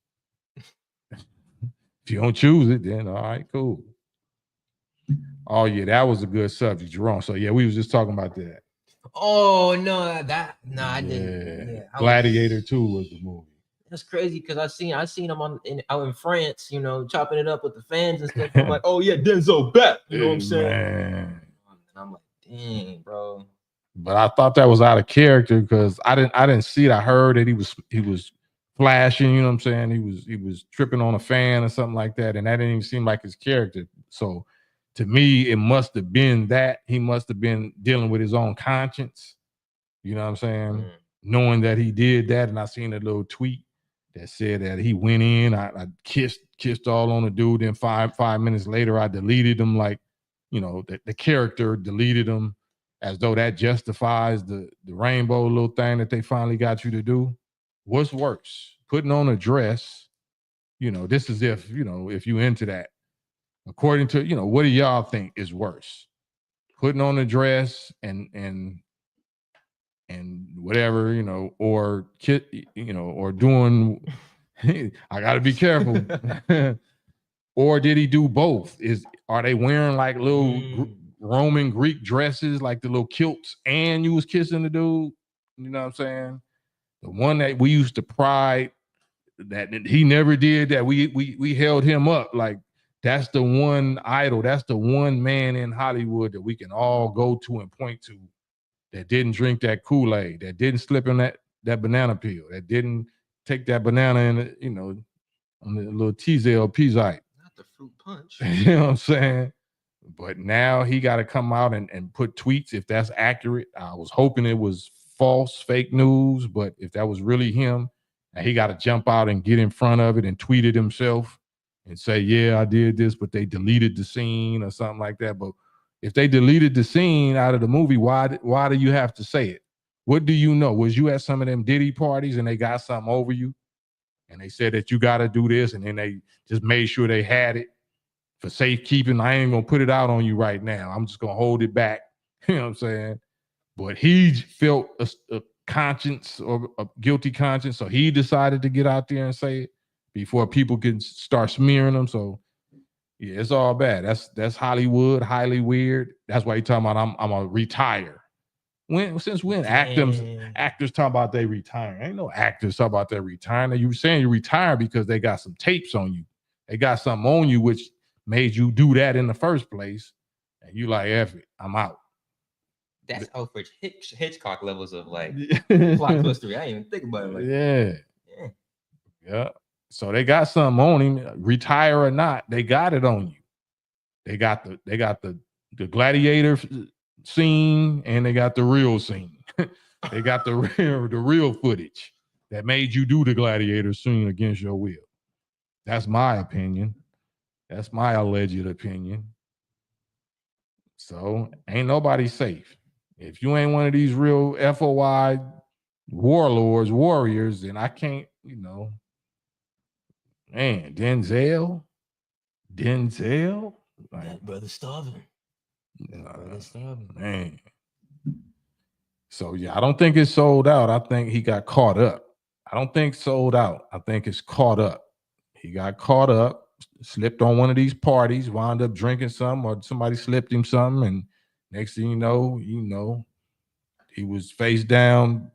If you don't choose it, then all right, cool. Oh yeah, that was a good subject, Jerome. So yeah, we was just talking about that. Oh no, I didn't. Yeah, Gladiator 2 was the movie. That's crazy, because I seen him out in France, chopping it up with the fans and stuff. I'm like, oh yeah, Denzel back. You know what I'm saying? Man. And I'm like, dang, bro. But I thought that was out of character, because I didn't see it. I heard that he was flashing. You know what I'm saying? He was tripping on a fan or something like that, and that didn't even seem like his character. So to me, it must have been that he must have been dealing with his own conscience. You know what I'm saying? Knowing that he did that, and I seen a little tweet that said that he went in. I kissed all on the dude. Then five minutes later, I deleted him. Like, the character deleted him, as though that justifies the rainbow little thing that they finally got you to do. What's worse, putting on a dress? This is if you into that. According to what do y'all think is worse, putting on a dress and whatever, or or doing. I got to be careful. Or did he do both? Are they wearing like little Roman Greek dresses, like the little kilts, and you was kissing the dude? You know what I'm saying? The one that we used to pride that he never did, that we held him up like. That's the one idol. That's the one man in Hollywood that we can all go to and point to, that didn't drink that Kool-Aid, that didn't slip in that banana peel, that didn't take that banana in, on the little Teasdale Pizzite. Not the fruit punch. You know what I'm saying? But now he got to come out and put tweets if that's accurate. I was hoping it was false, fake news, but if that was really him, and he got to jump out and get in front of it and tweet it himself and say, yeah, I did this, but they deleted the scene or something like that. But if they deleted the scene out of the movie, why do you have to say it? What do you know? Was you at some of them Diddy parties and they got something over you? And they said that you got to do this, and then they just made sure they had it for safekeeping. I ain't gonna put it out on you right now. I'm just gonna hold it back. You know what I'm saying? But he felt a conscience or a guilty conscience, so he decided to get out there and say it before people can start smearing him. So yeah, it's all bad. That's Hollywood, highly weird. That's why he talking about I'm a retire. Since when actors talk about they retiring? Ain't no actors talk about they retiring. You saying you retire because they got some tapes on you. They got something on you which made you do that in the first place. And you like, F it, I'm out. That's Alfred Hitchcock levels of like plot twistery. I didn't even think about it like that. Yeah. So they got something on him, retire or not, they got it on you. They got the gladiator scene and they got the real scene. They got the real footage that made you do the gladiator scene against your will. That's my opinion. That's my alleged opinion. So ain't nobody safe. If you ain't one of these real FOI warriors, then I can't, man, Denzel, like, that brother starving. Man. So yeah, I don't think it's sold out. I think he got caught up. I don't think sold out. I think it's caught up. He got caught up, slipped on one of these parties, wound up drinking some, or somebody slipped him something, and next thing you know, he was face down,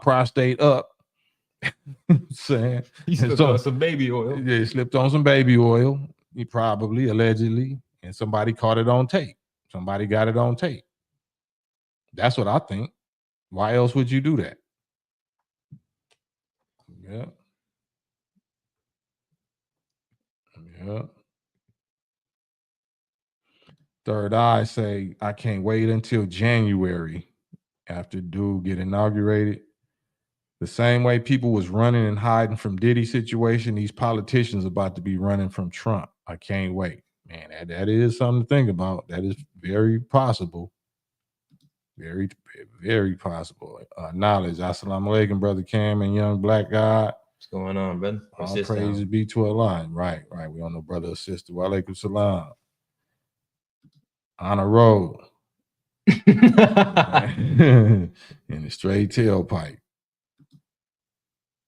prostate up. Saying he slipped on some baby oil. Yeah, he slipped on some baby oil. He probably, allegedly, and somebody caught it on tape. Somebody got it on tape. That's what I think. Why else would you do that? Yeah. Yeah. Third Eye say, I can't wait until January after dude get inaugurated. The same way people was running and hiding from Diddy situation, these politicians about to be running from Trump. I can't wait. Man, that is something to think about. That is very possible. Very, very possible. Knowledge. Assalamu alaikum, brother Cam and young black God. What's going on, brother? All praises be to Allah. Right. We don't know brother or sister. Wa alaikum salam. On a road. In a straight tailpipe.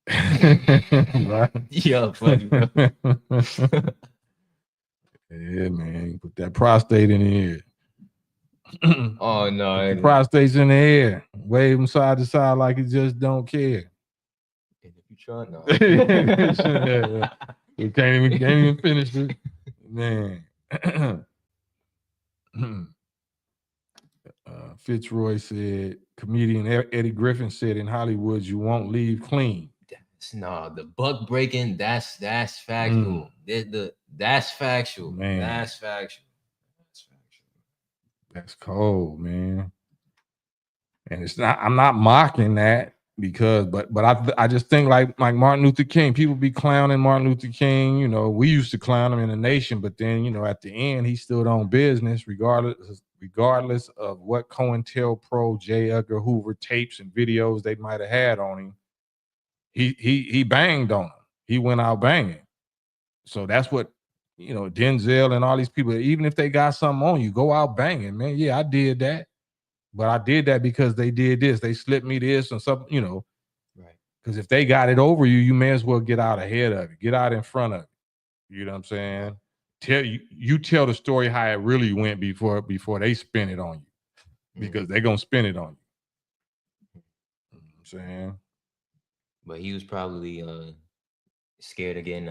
Right? Yeah, funny, bro. Yeah, man. Put that prostate in the air. Oh no, the prostate's in the air. Wave them side to side like it just don't care. And if you try now, you can't even finish it, man. Fitzroy said, comedian Eddie Griffin said, in Hollywood, you won't leave clean. The buck breaking, that's factual. That's factual. Man. That's factual. That's cold, man. And it's not, I'm not mocking that because, but I just think like Martin Luther King, people be clowning Martin Luther King. We used to clown him in the nation, but then, at the end, he stood on business regardless of what COINTELPRO, J. Edgar Hoover tapes and videos they might have had on him. He banged on him. He went out banging. So that's what, Denzel and all these people, even if they got something on you, go out banging, man. Yeah, I did that. But I did that because they did this. They slipped me this and something, Right. Because if they got it over you, you may as well get out ahead of it. Get out in front of it. You know what I'm saying? Tell the story how it really went before they spin it on you. Because they're gonna spin it on you. You know what I'm saying? But he was probably scared again.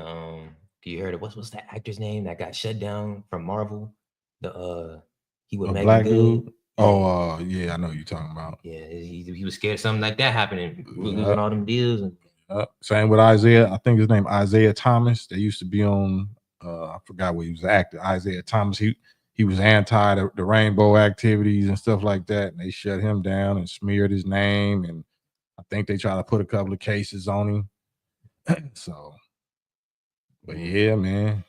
You heard it? What's that actor's name that got shut down from Marvel? He was Megan black Good. Dude. Oh, yeah, I know what you're talking about. Yeah, he was scared of something like that happening, losing all them deals. Same with Isaiah. I think his name Isaiah Thomas. They used to be on. I forgot what he was acting. Isaiah Thomas. He he was anti the rainbow activities and stuff like that, and they shut him down and smeared his name, and I think they try to put a couple of cases on him. So, but yeah, man.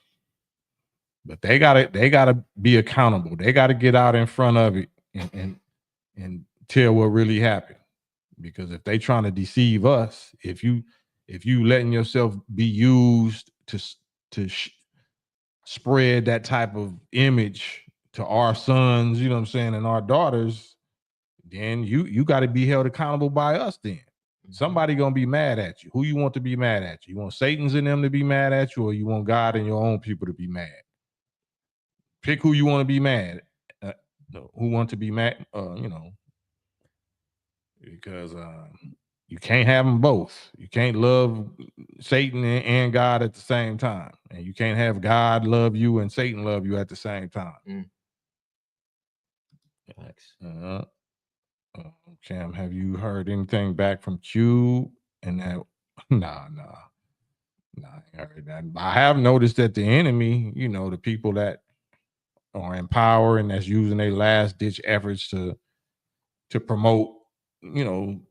But they gotta be accountable. They gotta get out in front of it and tell what really happened. Because if they trying to deceive us, if you letting yourself be used to spread that type of image to our sons, you know what I'm saying, and our daughters, then you got to be held accountable by us. Then somebody gonna be mad at you. Who you want to be mad at you? You want Satan's in them to be mad at you, or you want God and your own people to be mad? Pick who you want to be mad. Who want to be mad? Because you can't have them both. You can't love Satan and God at the same time, and you can't have God love you and Satan love you at the same time. Cam, have you heard anything back from Q? And that, nah, I heard that. I have noticed that the enemy, the people that are in power and that's using their last ditch efforts to promote, the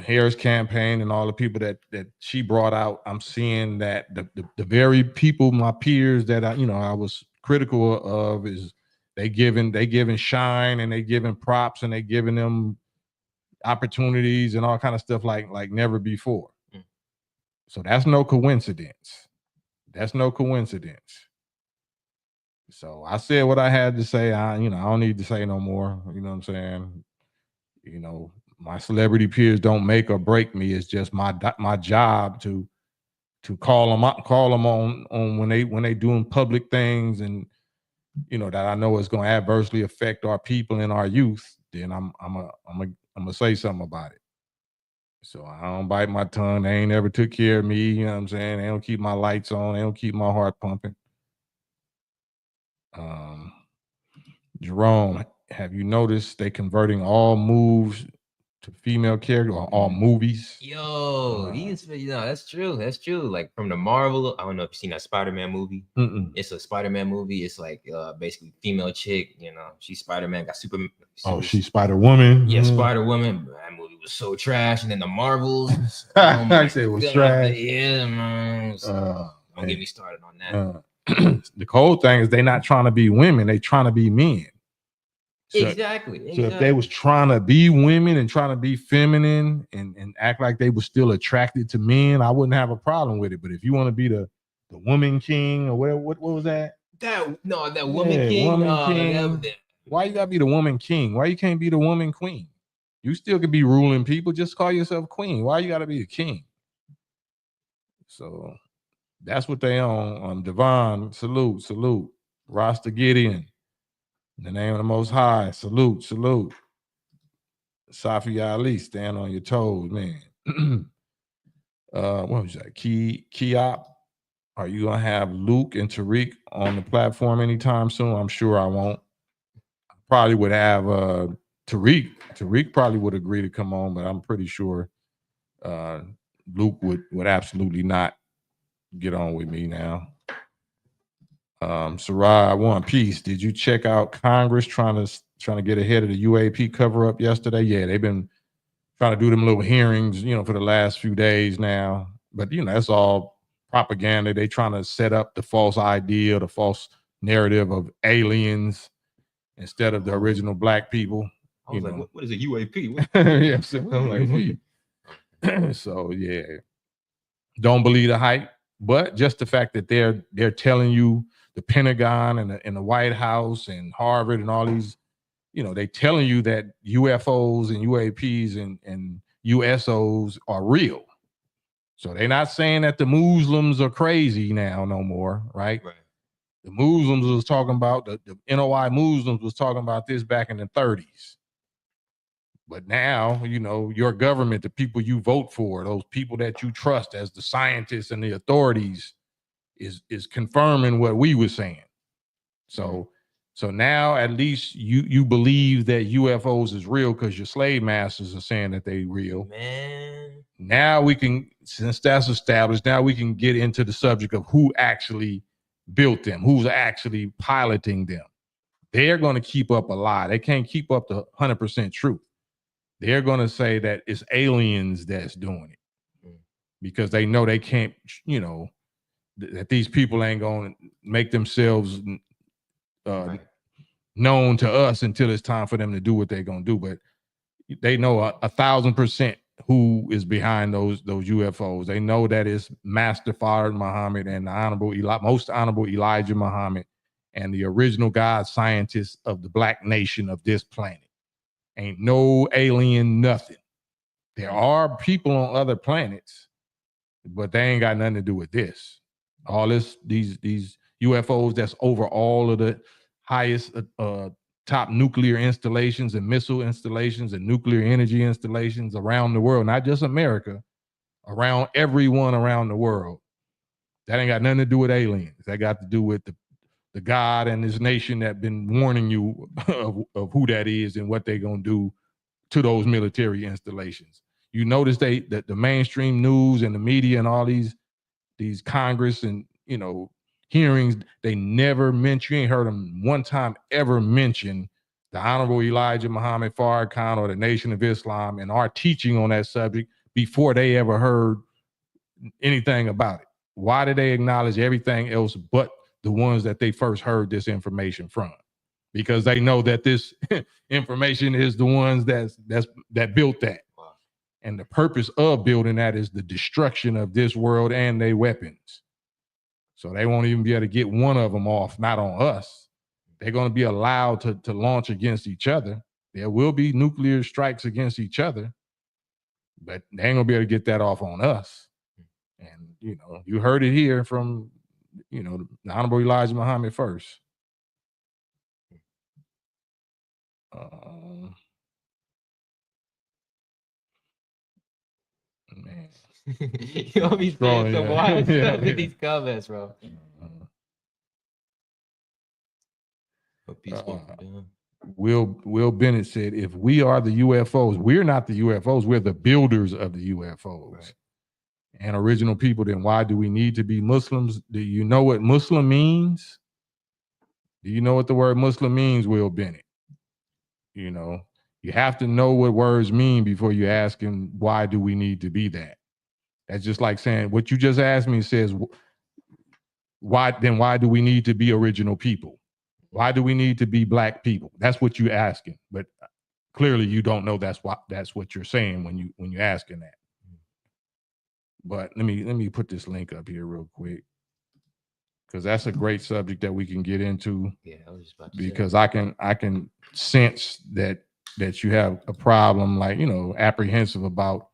Harris campaign and all the people that she brought out. I'm seeing that the very people, my peers that I was critical of, is they giving shine and they giving props and they giving them opportunities and all kind of stuff like never before. So that's no coincidence. So I said what I had to say. I don't need to say no more. You know what I'm saying? My celebrity peers don't make or break me. It's just my job to call them on when they doing public things, and that I know is going to adversely affect our people and our youth. Then I'm gonna say something about it. So I don't bite my tongue. They ain't ever took care of me. You know what I'm saying? They don't keep my lights on. They don't keep my heart pumping. Jerome, have you noticed they converting all moves to female character or all movies? Yo, that's true. That's true. Like from the Marvel, I don't know if you've seen that Spider-Man movie. It's a Spider-Man movie. It's like basically female chick, she's Spider-Man, got super. She's Spider-Woman. Yeah, Spider-Woman. That movie was so trash. And then the Marvels. I said it was trash. Yeah, man. Don't get me started on that. The cold thing is they're not trying to be women, they trying to be men. So, exactly. So if they was trying to be women and trying to be feminine and act like they were still attracted to men, I wouldn't have a problem with it. But if you want to be the woman king or what was that? That woman king. Woman king. Why you gotta be the woman king? Why you can't be the woman queen? You still could be ruling people. Just call yourself queen. Why you gotta be a king? So that's what they on. Devon, salute. Rasta Gideon. In the name of the Most High, salute. Safi Ali, stand on your toes, man. What was that? Kiop, are you gonna have Luke and Tariq on the platform anytime soon? I'm sure I won't. I probably would have Tariq. Tariq probably would agree to come on, but I'm pretty sure Luke would absolutely not get on with me now. Sarai, One Piece. Did you check out Congress trying to get ahead of the UAP cover up yesterday? Yeah, they've been trying to do them little hearings, for the last few days now. But that's all propaganda. They trying to set up the false idea, the false narrative of aliens instead of the original black people. I was like, what is a UAP? Yeah, so yeah, don't believe the hype. But just the fact that they're telling you, the Pentagon and the White House and Harvard and all these, they telling you that UFOs and UAPs and USOs are real. So they're not saying that the Muslims are crazy now no more, right? The Muslims was talking about, the NOI Muslims was talking about this back in the 30s. But now, your government, the people you vote for, those people that you trust as the scientists and the authorities is confirming what we were saying. So now at least you believe that UFOs is real because your slave masters are saying that they real. Man. Now we can, since that's established, now we can get into the subject of who actually built them, who's actually piloting them. they're going to keep up a lie. They can't keep up the 100% truth. They're going to say that it's aliens that's doing it because they know they can't, you know, that these people ain't going to make themselves known to us until it's time for them to do what they're going to do. But they know 1,000% who is behind those UFOs. They know that it's Master Fard Muhammad and the most honorable Elijah Muhammad and the original God scientists of the black nation of this planet. Ain't no alien nothing. There are people on other planets, but they ain't got nothing to do with this. All these UFOs that's over all of the highest top nuclear installations and missile installations and nuclear energy installations around the world, not just America, around everyone around the world. That ain't got nothing to do with aliens. That got to do with the God and his nation that been warning you of who that is and what they're going to do to those military installations. You notice that the mainstream news and the media and all these Congress and, you know, hearings, they never mention, you ain't heard them one time ever mention the Honorable Elijah Muhammad Farrakhan Khan or the Nation of Islam and our teaching on that subject before they ever heard anything about it. Why did they acknowledge everything else but the ones that they first heard this information from? Because they know that this information is the ones that built that. Wow. And the purpose of building that is the destruction of this world and their weapons. So they won't even be able to get one of them off, not on us. They're going to be allowed to launch against each other. There will be nuclear strikes against each other, but they ain't going to be able to get that off on us. And, you know, you heard it here from, you know, the Honorable Elijah Muhammad first. Man. You know me saying some wild stuff in these comments, bro. Will Bennett said, if we are the UFOs, we're not the UFOs, we're the builders of the UFOs. Right. And original people, then why do we need to be Muslims? Do you know what Muslim means? Do you know what the word Muslim means, Will Bennett? You know, you have to know what words mean before you ask him, why do we need to be that? That's just like saying, what you just asked me says, why do we need to be original people? Why do we need to be black people? That's what you're asking. But clearly you don't know that's what you're saying when you're asking that. But let me put this link up here real quick, because that's a great subject that we can get into. Yeah, I was just about to because say. I can sense that you have a problem, like, you know, apprehensive about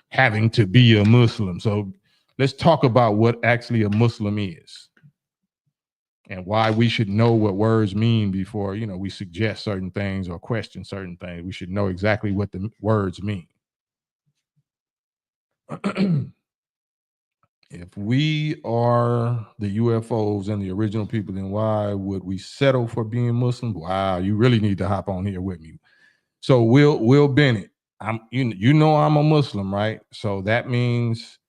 having to be a Muslim. So let's talk about what actually a Muslim is and why we should know what words mean before, you know, we suggest certain things or question certain things. We should know exactly what the words mean. If we are the UFOs and the original people, then why would we settle for being Muslim? Wow, you really need to hop on here with me. So Will Bennett, you know I'm a Muslim, right? So that means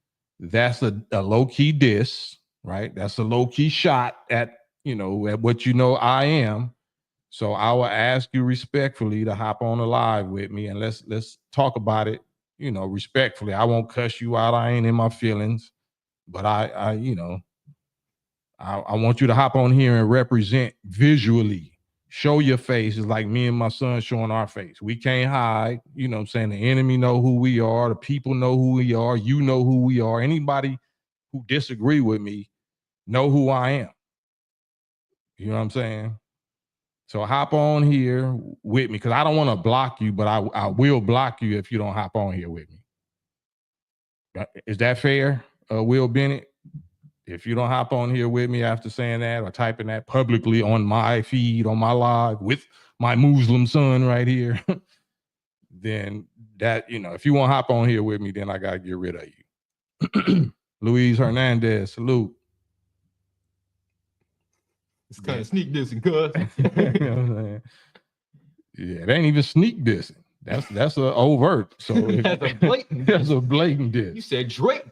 that's a low-key diss, right? That's a low-key shot at, you know, at what you know I am. So I will ask you respectfully to hop on the live with me and let's talk about it, you know, respectfully. I won't cuss you out. I ain't in my feelings. But I you know, I want you to hop on here and represent visually. Show your face. It's like me and my son showing our face. We can't hide. You know what I'm saying? The enemy know who we are. The people know who we are. You know who we are. Anybody who disagree with me know who I am. You know what I'm saying? So hop on here with me, because I don't want to block you, but I will block you if you don't hop on here with me. Is that fair, Will Bennett? If you don't hop on here with me after saying that or typing that publicly on my feed, on my live with my Muslim son right here, then that, you know, if you want to hop on here with me, then I got to get rid of you. Luis Hernandez, salute. It's kind of sneak dissing, cuz. You know what I'm saying? Yeah, it ain't even sneak dissing. That's an overt. So that's a blatant. That's a blatant diss. You said Drake.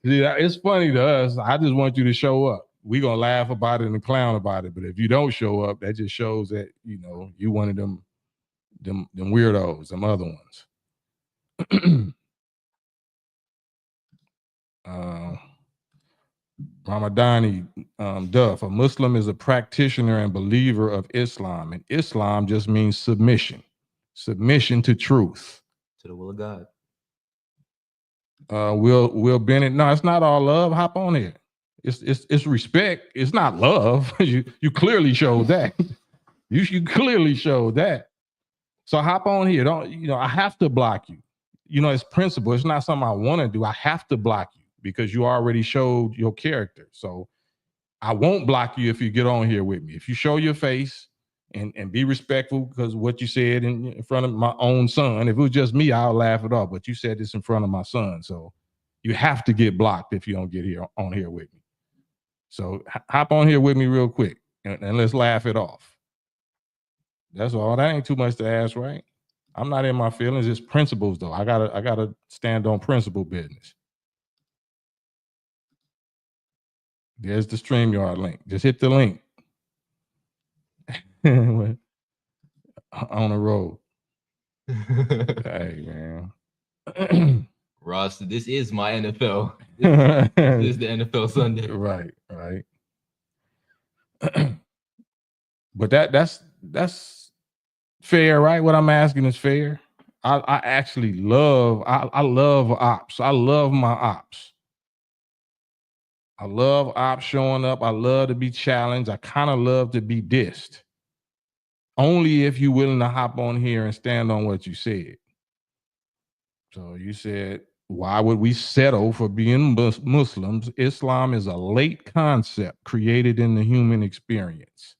Yeah, it's funny to us. I just want you to show up. we gonna laugh about it and clown about it. But if you don't show up, that just shows that you one of them weirdos, them other ones. Ramadani Duff, a Muslim is a practitioner and believer of Islam, and Islam just means submission to truth, to the will of God. Will Bennett, no, it's not all love. Hop on here. It's respect. It's not love. you clearly showed that. you clearly showed that. So hop on here. Don't I have to block you. It's principle. It's not something I want to do. I have to block you because you already showed your character. So I won't block you if you get on here with me. If you show your face and be respectful, because what you said in front of my own son, if it was just me, I'll laugh it off. But you said this in front of my son. So you have to get blocked if you don't get on here with me. So hop on here with me real quick and let's laugh it off. That's all. That ain't too much to ask, right? I'm not in my feelings. It's principles, though. I gotta stand on principle business. There's the StreamYard link. Just hit the link. On the road. Hey, man. Ross, this is my NFL. This is the NFL Sunday. Right. But that's fair, right? What I'm asking is fair. I actually love ops. I love my ops. I love ops showing up. I love to be challenged. I kind of love to be dissed. Only if you're willing to hop on here and stand on what you said. So you said, why would we settle for being Muslims? Islam is a late concept created in the human experience.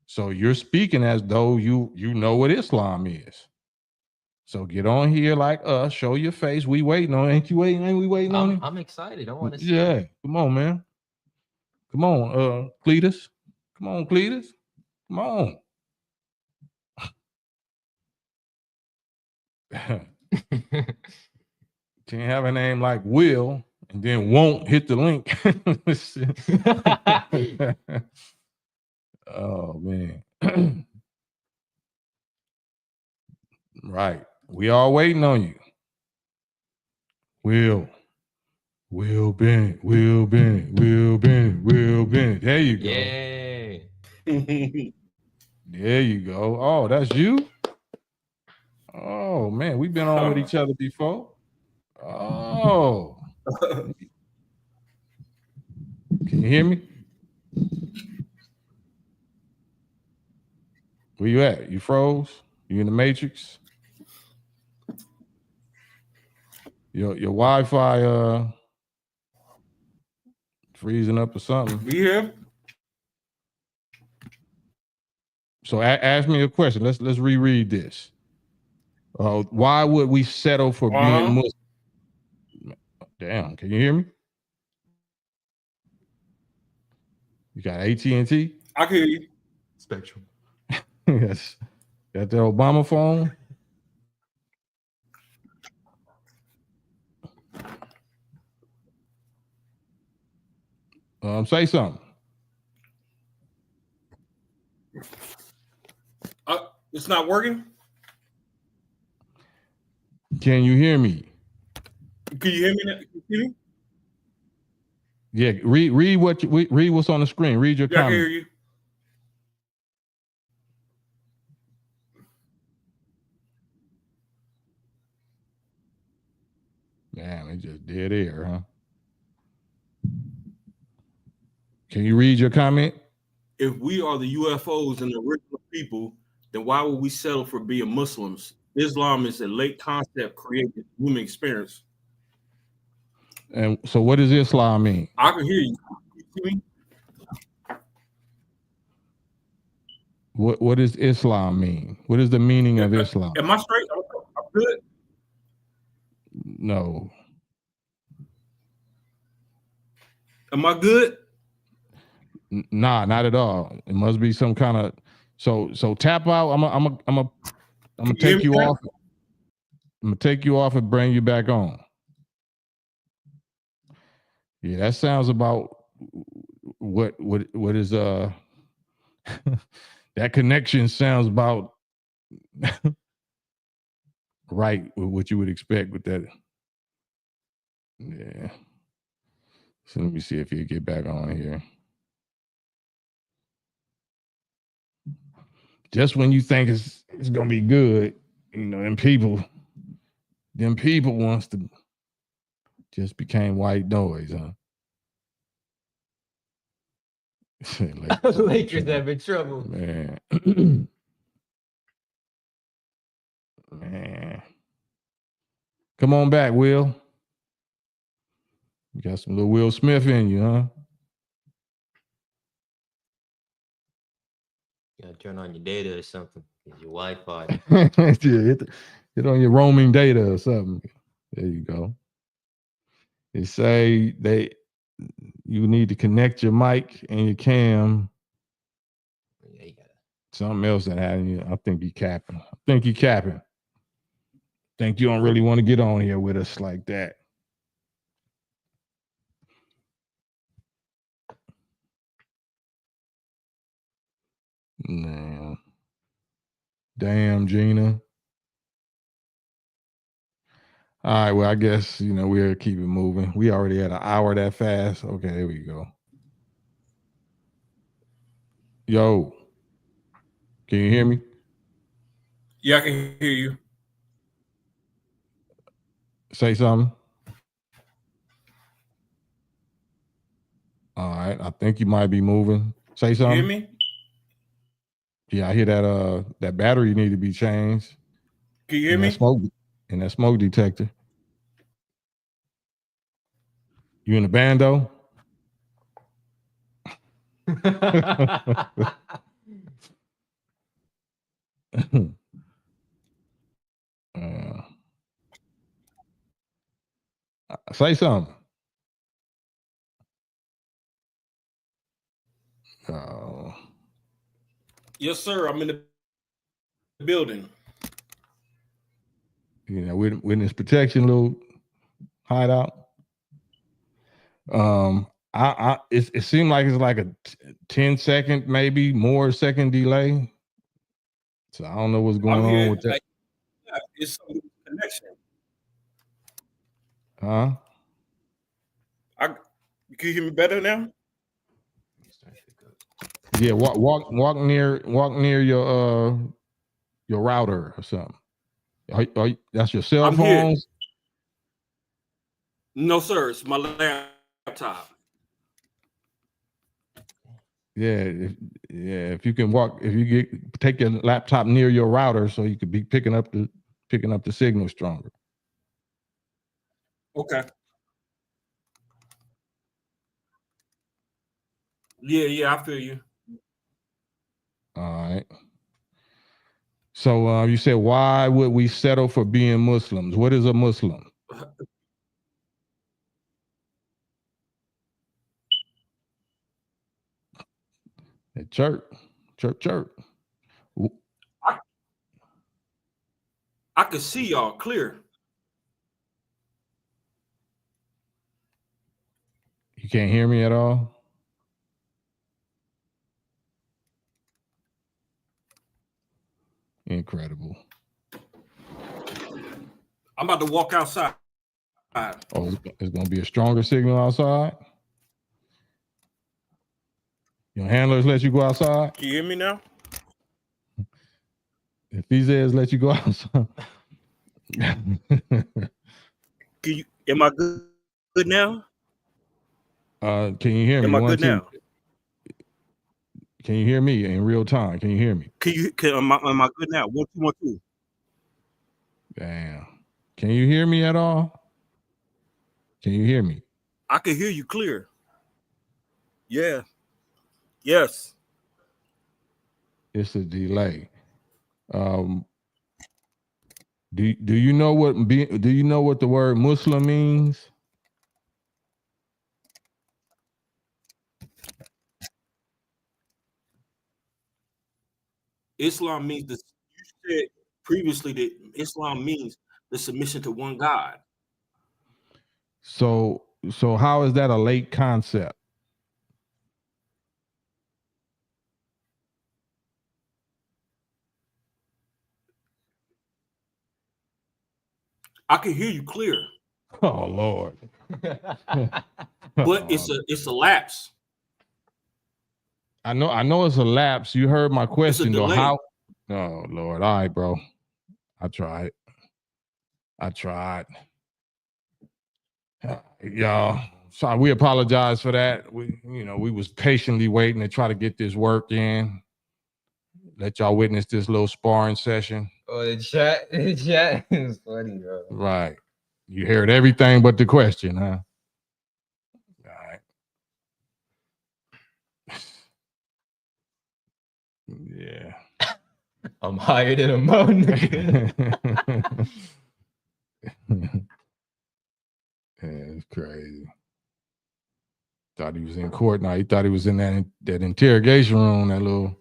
So you're speaking as though you know what Islam is. So get on here like us, show your face. We waiting on, ain't you waiting? Ain't we waiting on it? I'm excited. I want to see. Yeah, come on, man. Come on, Cletus. Come on, Cletus. Come on. Can't have a name like Will and then won't hit the link. Oh, man. Right. We all waiting on you. Will Bennett. There you go. Yay. There you go. Oh, that's you? Oh, man. We've been on with each other before. Oh. Can you hear me? Where you at? You froze? You in the Matrix? Your Wi-Fi freezing up or something? Yeah. So ask me a question. Let's reread this. Why would we settle for being Muslim? Damn, can you hear me? You got AT&T? I can hear you. Spectrum. Yes. Got the Obama phone? Say something. It's not working? Can you hear me? Can you hear me now? Can you hear me? Yeah, read what's on the screen. Read your comment. I can hear you. Damn, it just dead air, huh? Can you read your comment? If we are the UFOs and the original people, then why would we settle for being Muslims? Islam is a late concept created in human experience. And so what does Islam mean? I can hear you. You see me? What does Islam mean? What is the meaning of Islam? Am I straight? I'm good? No. Am I good? Nah, not at all. It must be some kind of so tap out. I'm gonna take you off. I'm gonna take you off and bring you back on. Yeah, that sounds about what is that connection sounds about right with what you would expect with that. Yeah. So let me see if you get back on here. Just when you think it's gonna be good, you know, them people wants to just became white noise, huh? Lakers have in trouble. Man. Man. Come on back, Will. You got some little Will Smith in you, huh? You gotta turn on your data or something. Your Wi-Fi. Yeah, hit on your roaming data or something. There you go. They say you need to connect your mic and your cam. Yeah, you gotta. Something else that happened. You. I think you capping. Think you don't really want to get on here with us like that. Nah. Damn, Gina. All right, well, I guess, we'll keep it moving. We already had an hour that fast. Okay, there we go. Yo, can you hear me? Yeah, I can hear you. Say something. All right, I think you might be moving. Say something. You hear me? Yeah, I hear that battery need to be changed. Can you hear me? And that smoke detector. You in the bando? Say something. Yes, sir. I'm in the building. Witness protection, little hideout. It seemed like it's like a 10-second, maybe more second delay. So I don't know what's going on with that. It's a connection. Huh? Can you hear me better now? Yeah, walk near your router or something. That's your cell phone? No, sir. It's my laptop. Yeah, if you can take your laptop near your router so you could be picking up the signal stronger. Okay. Yeah, I feel you. All right. So you said, why would we settle for being Muslims? What is a Muslim? At church. I can see y'all clear. You can't hear me at all? Incredible. I'm about to walk outside. Oh, it's going to be a stronger signal outside? Your handlers let you go outside? Can you hear me now? If these ads let you go outside. Am I good now? Can you hear me? Am I good now? Can you hear me in real time? Can you hear me? Am I good now? 1 2 1 2. Damn. Can you hear me at all? Can you hear me? I can hear you clear. Yeah. Yes. It's a delay. Do you know what the word Muslim means? Islam means you said previously that Islam means the submission to one God. So how is that a late concept? I can hear you clear, Oh Lord. but it's a lapse. I know it's a lapse. You heard my question though. delay. How? Oh Lord. All right, bro. I tried. Y'all. Sorry, we apologize for that. We was patiently waiting to try to get this work in. Let y'all witness this little sparring session. Oh, the chat is funny, bro. Right. You heard everything but the question, huh? All right. Yeah. I'm higher than a mountain. Yeah, it's crazy. Thought he was in court. Now he thought he was in that interrogation room, that little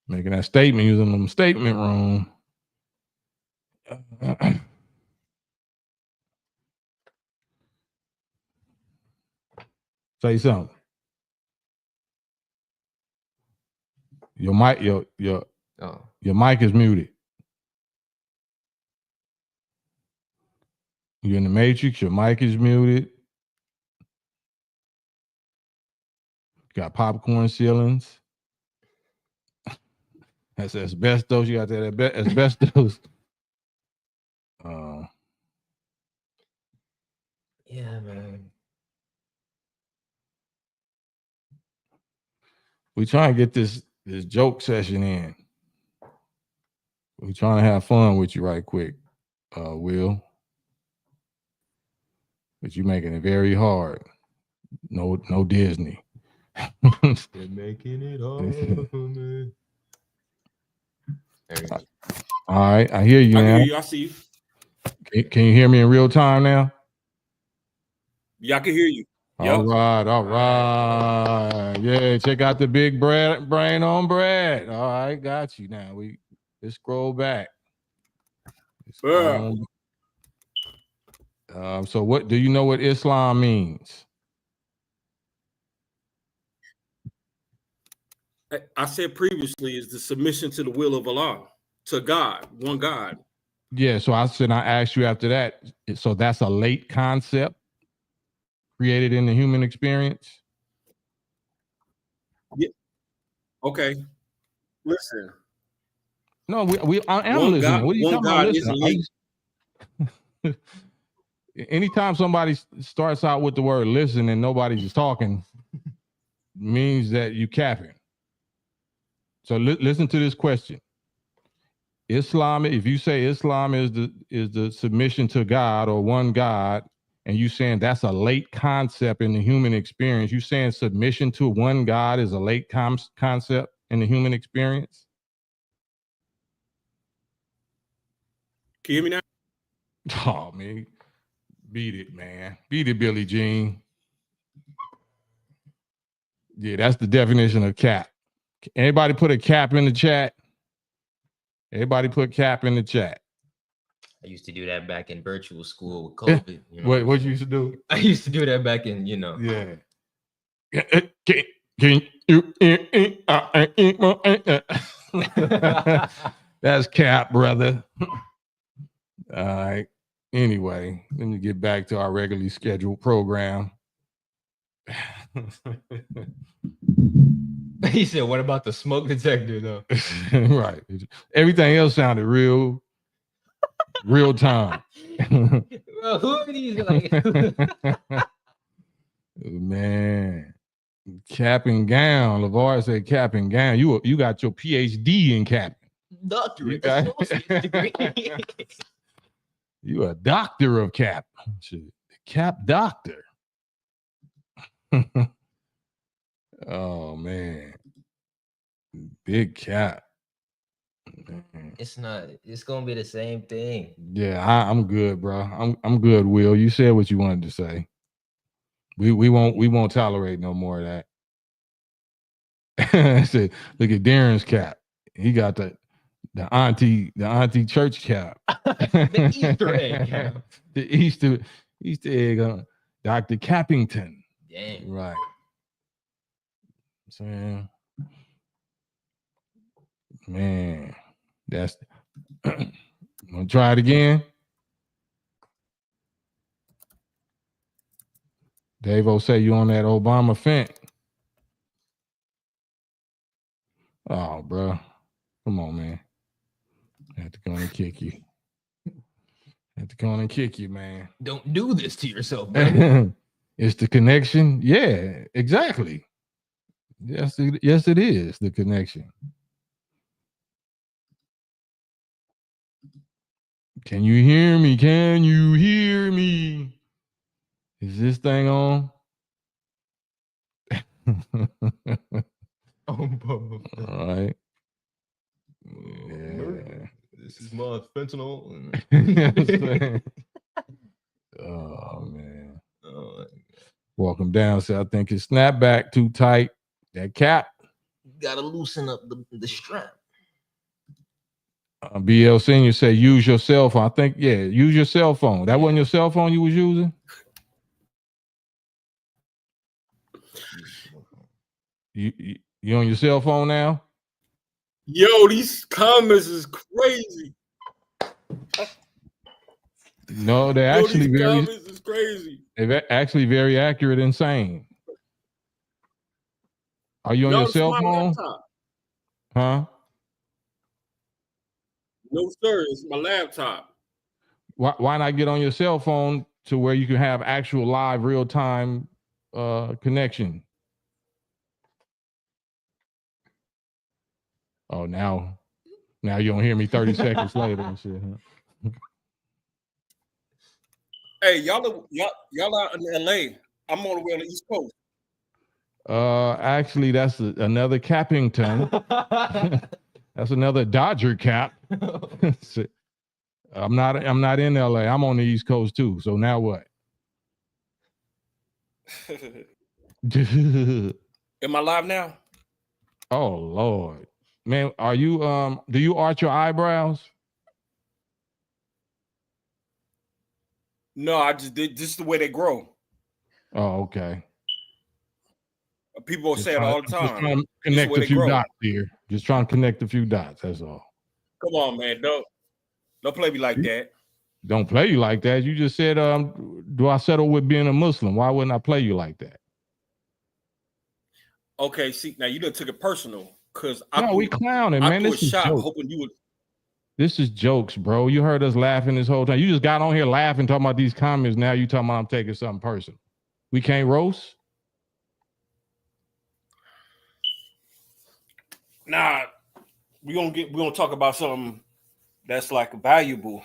making that statement. He was in the statement room. Say something. Your mic, your mic is muted. You're in the matrix. Your mic is muted. Got popcorn ceilings. That's asbestos. You got that asbestos. Yeah, man. We trying to get this joke session in. We trying to have fun with you right quick, Will. But you making it very hard. No Disney. They're making it hard for me. All right, I hear you I now. hear you. I see you. Can you hear me in real time now? Yeah, I can hear you. All right. Yeah, check out the big brain on Brad. All right, got you now. Let's scroll back. So what do you know what Islam means? I said previously is the submission to the will of Allah, to God, one God. Yeah, so I asked you after that. So that's a late concept created in the human experience? Yeah. Okay. Listen. No, I'm one listening. God, What are you one talking God about? is Listen. Anytime somebody starts out with the word listen and nobody's talking, means that you capping. So listen to this question. Islam, if you say Islam is the submission to God or one God, and you saying that's a late concept in the human experience, you saying submission to one God is a late concept in the human experience? Can you hear me now? Oh man, beat it, man. Beat it, Billie Jean. Yeah, that's the definition of cap. Anybody put a cap in the chat? Everybody put cap in the chat. I used to do that back in virtual school with COVID. You know what you used to do? I used to do that back in, Yeah. Can you that's cap, brother. All right. Anyway, let me get back to our regularly scheduled program. He said, "What about the smoke detector, though?" Right. Everything else sounded real time. Well, who are these? Like, man, cap and gown. LeVar said cap and gown. You got your PhD in cap. Doctorate, associate's degree. You a doctor of cap. Cap doctor. Oh man. Big cap. It's not. It's gonna be the same thing. Yeah, I'm good, bro. I'm good, Will. You said what you wanted to say. We won't tolerate no more of that. Said, look at Darren's cap. He got the auntie church cap. The Easter egg cap. The Easter egg on Dr. Cappington. Dang. Right. So, man, that's. Want to try it again? Davo say you on that Obama fence. Oh, bro. Come on, man. I have to go and kick you. Man. Don't do this to yourself, brother. It's the connection. Yeah, exactly. Yes, it is the connection. Can you hear me? Is this thing on? All right. Yeah. This is my fentanyl. Oh, man. Welcome down. So I think his snapback too tight. That cap. Gotta loosen up the strap. BL Senior say use your cell phone. I think, use your cell phone. That wasn't your cell phone you was using? You on your cell phone now? Yo, these comments is crazy. No, they're actually these very. comments is crazy. They're actually very accurate and sane. Are you on your cell phone? Laptop. Huh? No, sir. It's my laptop. Why not get on your cell phone to where you can have actual live real time connection? Oh, now you don't hear me 30 seconds later and shit. Huh? Hey, y'all out in LA. I'm all the way on the East Coast. Actually, that's another Cappington. That's another Dodger cap. I'm not in LA. I'm on the East Coast too. So now what? Am I live now? Oh Lord. Man, are you do you arch your eyebrows? No, I just did. This is the way they grow. Oh, okay. People say it all the time. Just trying to connect a few dots here. Just trying to connect a few dots. That's all. Come on, man. Don't play me like that. Don't play you like that. You just said, do I settle with being a Muslim? Why wouldn't I play you like that? Okay, see, now you done took it personal because we clowning, man. This is shot hoping you would. This is jokes, bro. You heard us laughing this whole time. You just got on here laughing, talking about these comments. Now you talking about I'm taking something personal. We can't roast. Nah, we're gonna talk about something that's like valuable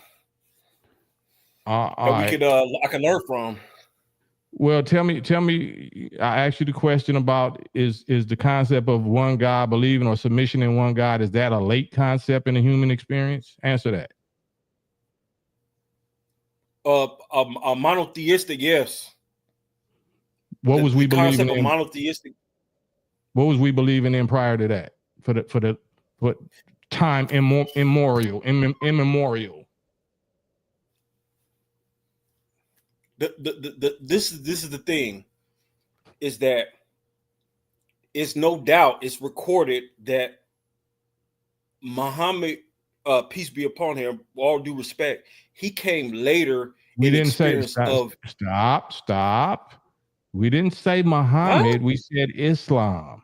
that I can learn from. Well, tell me. I asked you the question about is the concept of one God, believing or submission in one God, is that a late concept in the human experience? Answer that. A monotheistic, yes. What was we believing in? Monotheistic. What was we believing in prior to that? For time immemorial. This is the thing, is that it's no doubt it's recorded that Muhammad, peace be upon him, with all due respect, he came later. We didn't say stop. We didn't say Muhammad. Huh? We said Islam.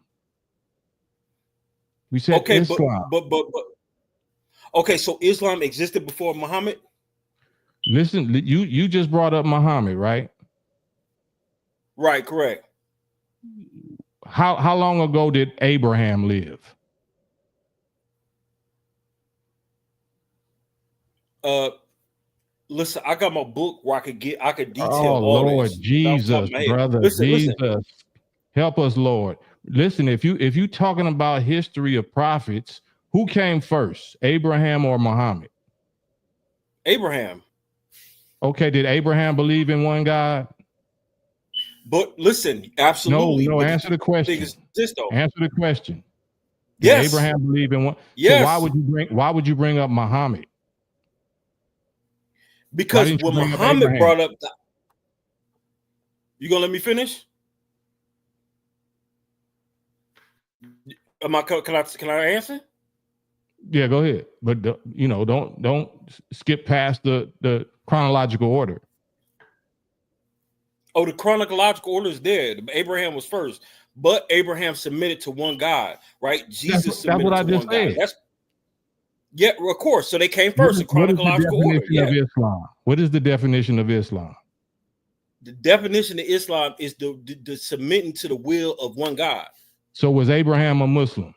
We said Islam. But okay, so Islam existed before Muhammad? Listen, you just brought up Muhammad, right? Right, correct. How long ago did Abraham live? Listen, I got my book where I could detail all Lord this. Jesus, brother. Listen. Help us, Lord. Listen, if you talking about history of prophets, who came first, Abraham or Muhammad? Abraham. Okay, did Abraham believe in one God? But listen, absolutely. No. Answer the question. Answer the question. Did Yes. Abraham believe in one? Yes. So why would you bring up Muhammad? Because when Muhammad brought up, you gonna let me finish? Can I answer? Yeah, go ahead. But don't skip past the chronological order. Oh, the chronological order is there. Abraham was first, but Abraham submitted to one God, right? Jesus That's what I submitted to just one God. said. That's yeah, of course. So they came What first is in chronological order. definition Yeah. of Islam? What is the definition of Islam? The definition of Islam is the submitting to the will of one God. So was Abraham a Muslim?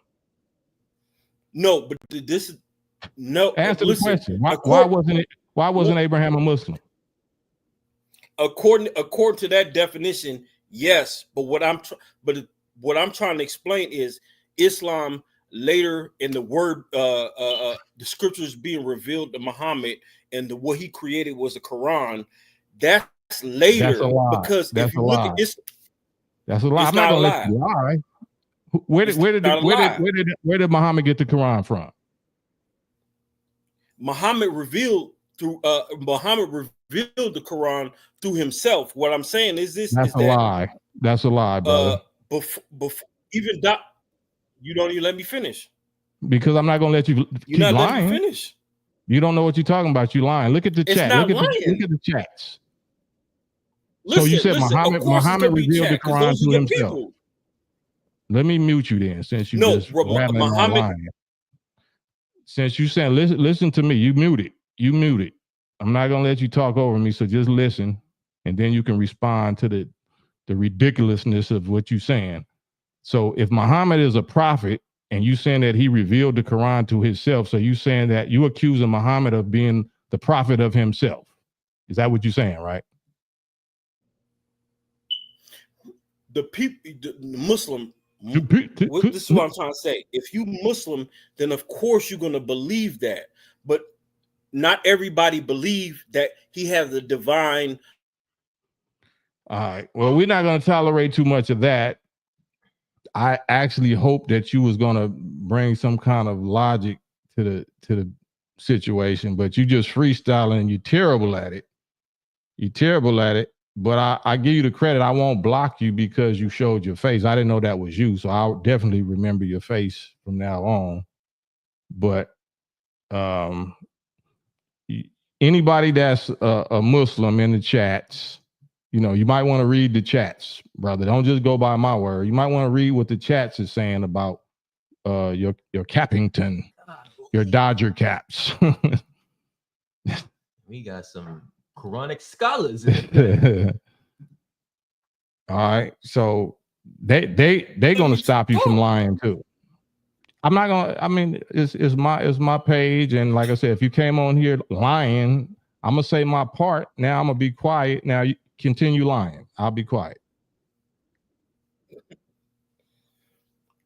No, but this is no. Answer the Listen, question. Why wasn't Abraham a Muslim? According to that definition, yes. But what I'm trying to explain is Islam later in the word the scriptures being revealed to Muhammad and what he created was the Quran. That's later. That's a lie. Because That's if you a look lie. at this, That's a lie. I'm not gonna let you lie. Where did Muhammad get the Quran from? Muhammad revealed the Quran through himself. What I'm saying is this: That's a lie. That's a lie, brother. Before even that, you don't even let me finish. Because I'm not gonna let you keep lying. Let me finish. You don't know what you're talking about. You lying. Look at the chat. Look at the chats. Listen, so you said Muhammad revealed the Quran to himself. People. Let me mute you then, since you just Muhammad. Since you said listen to me, you muted. You muted. I'm not gonna let you talk over me. So just listen, and then you can respond to the ridiculousness of what you're saying. So if Muhammad is a prophet and you saying that he revealed the Quran to himself, so you saying that you accusing Muhammad of being the prophet of himself. Is that what you're saying, right? The people, the Muslim, this is what I'm trying to say. If you Muslim, then of course you're going to believe that. But not everybody believe that he has the divine. All right. Well, we're not going to tolerate too much of that. I actually hope that you was going to bring some kind of logic to the situation, but you just freestyling. You're terrible at it. You're terrible at it. But I give you the credit. I won't block you because you showed your face. I didn't know that was you, so I'll definitely remember your face from now on. But anybody that's a Muslim in the chats, you know, you might want to read the chats, brother. Don't just go by my word. You might want to read what the chats is saying about your Cappington, your Dodger caps. We got some Quranic scholars. All right, so they gonna stop you from lying too. I'm not gonna. I mean, it's my page, and like I said, if you came on here lying, I'm gonna say my part. Now I'm gonna be quiet. Now you continue lying. I'll be quiet.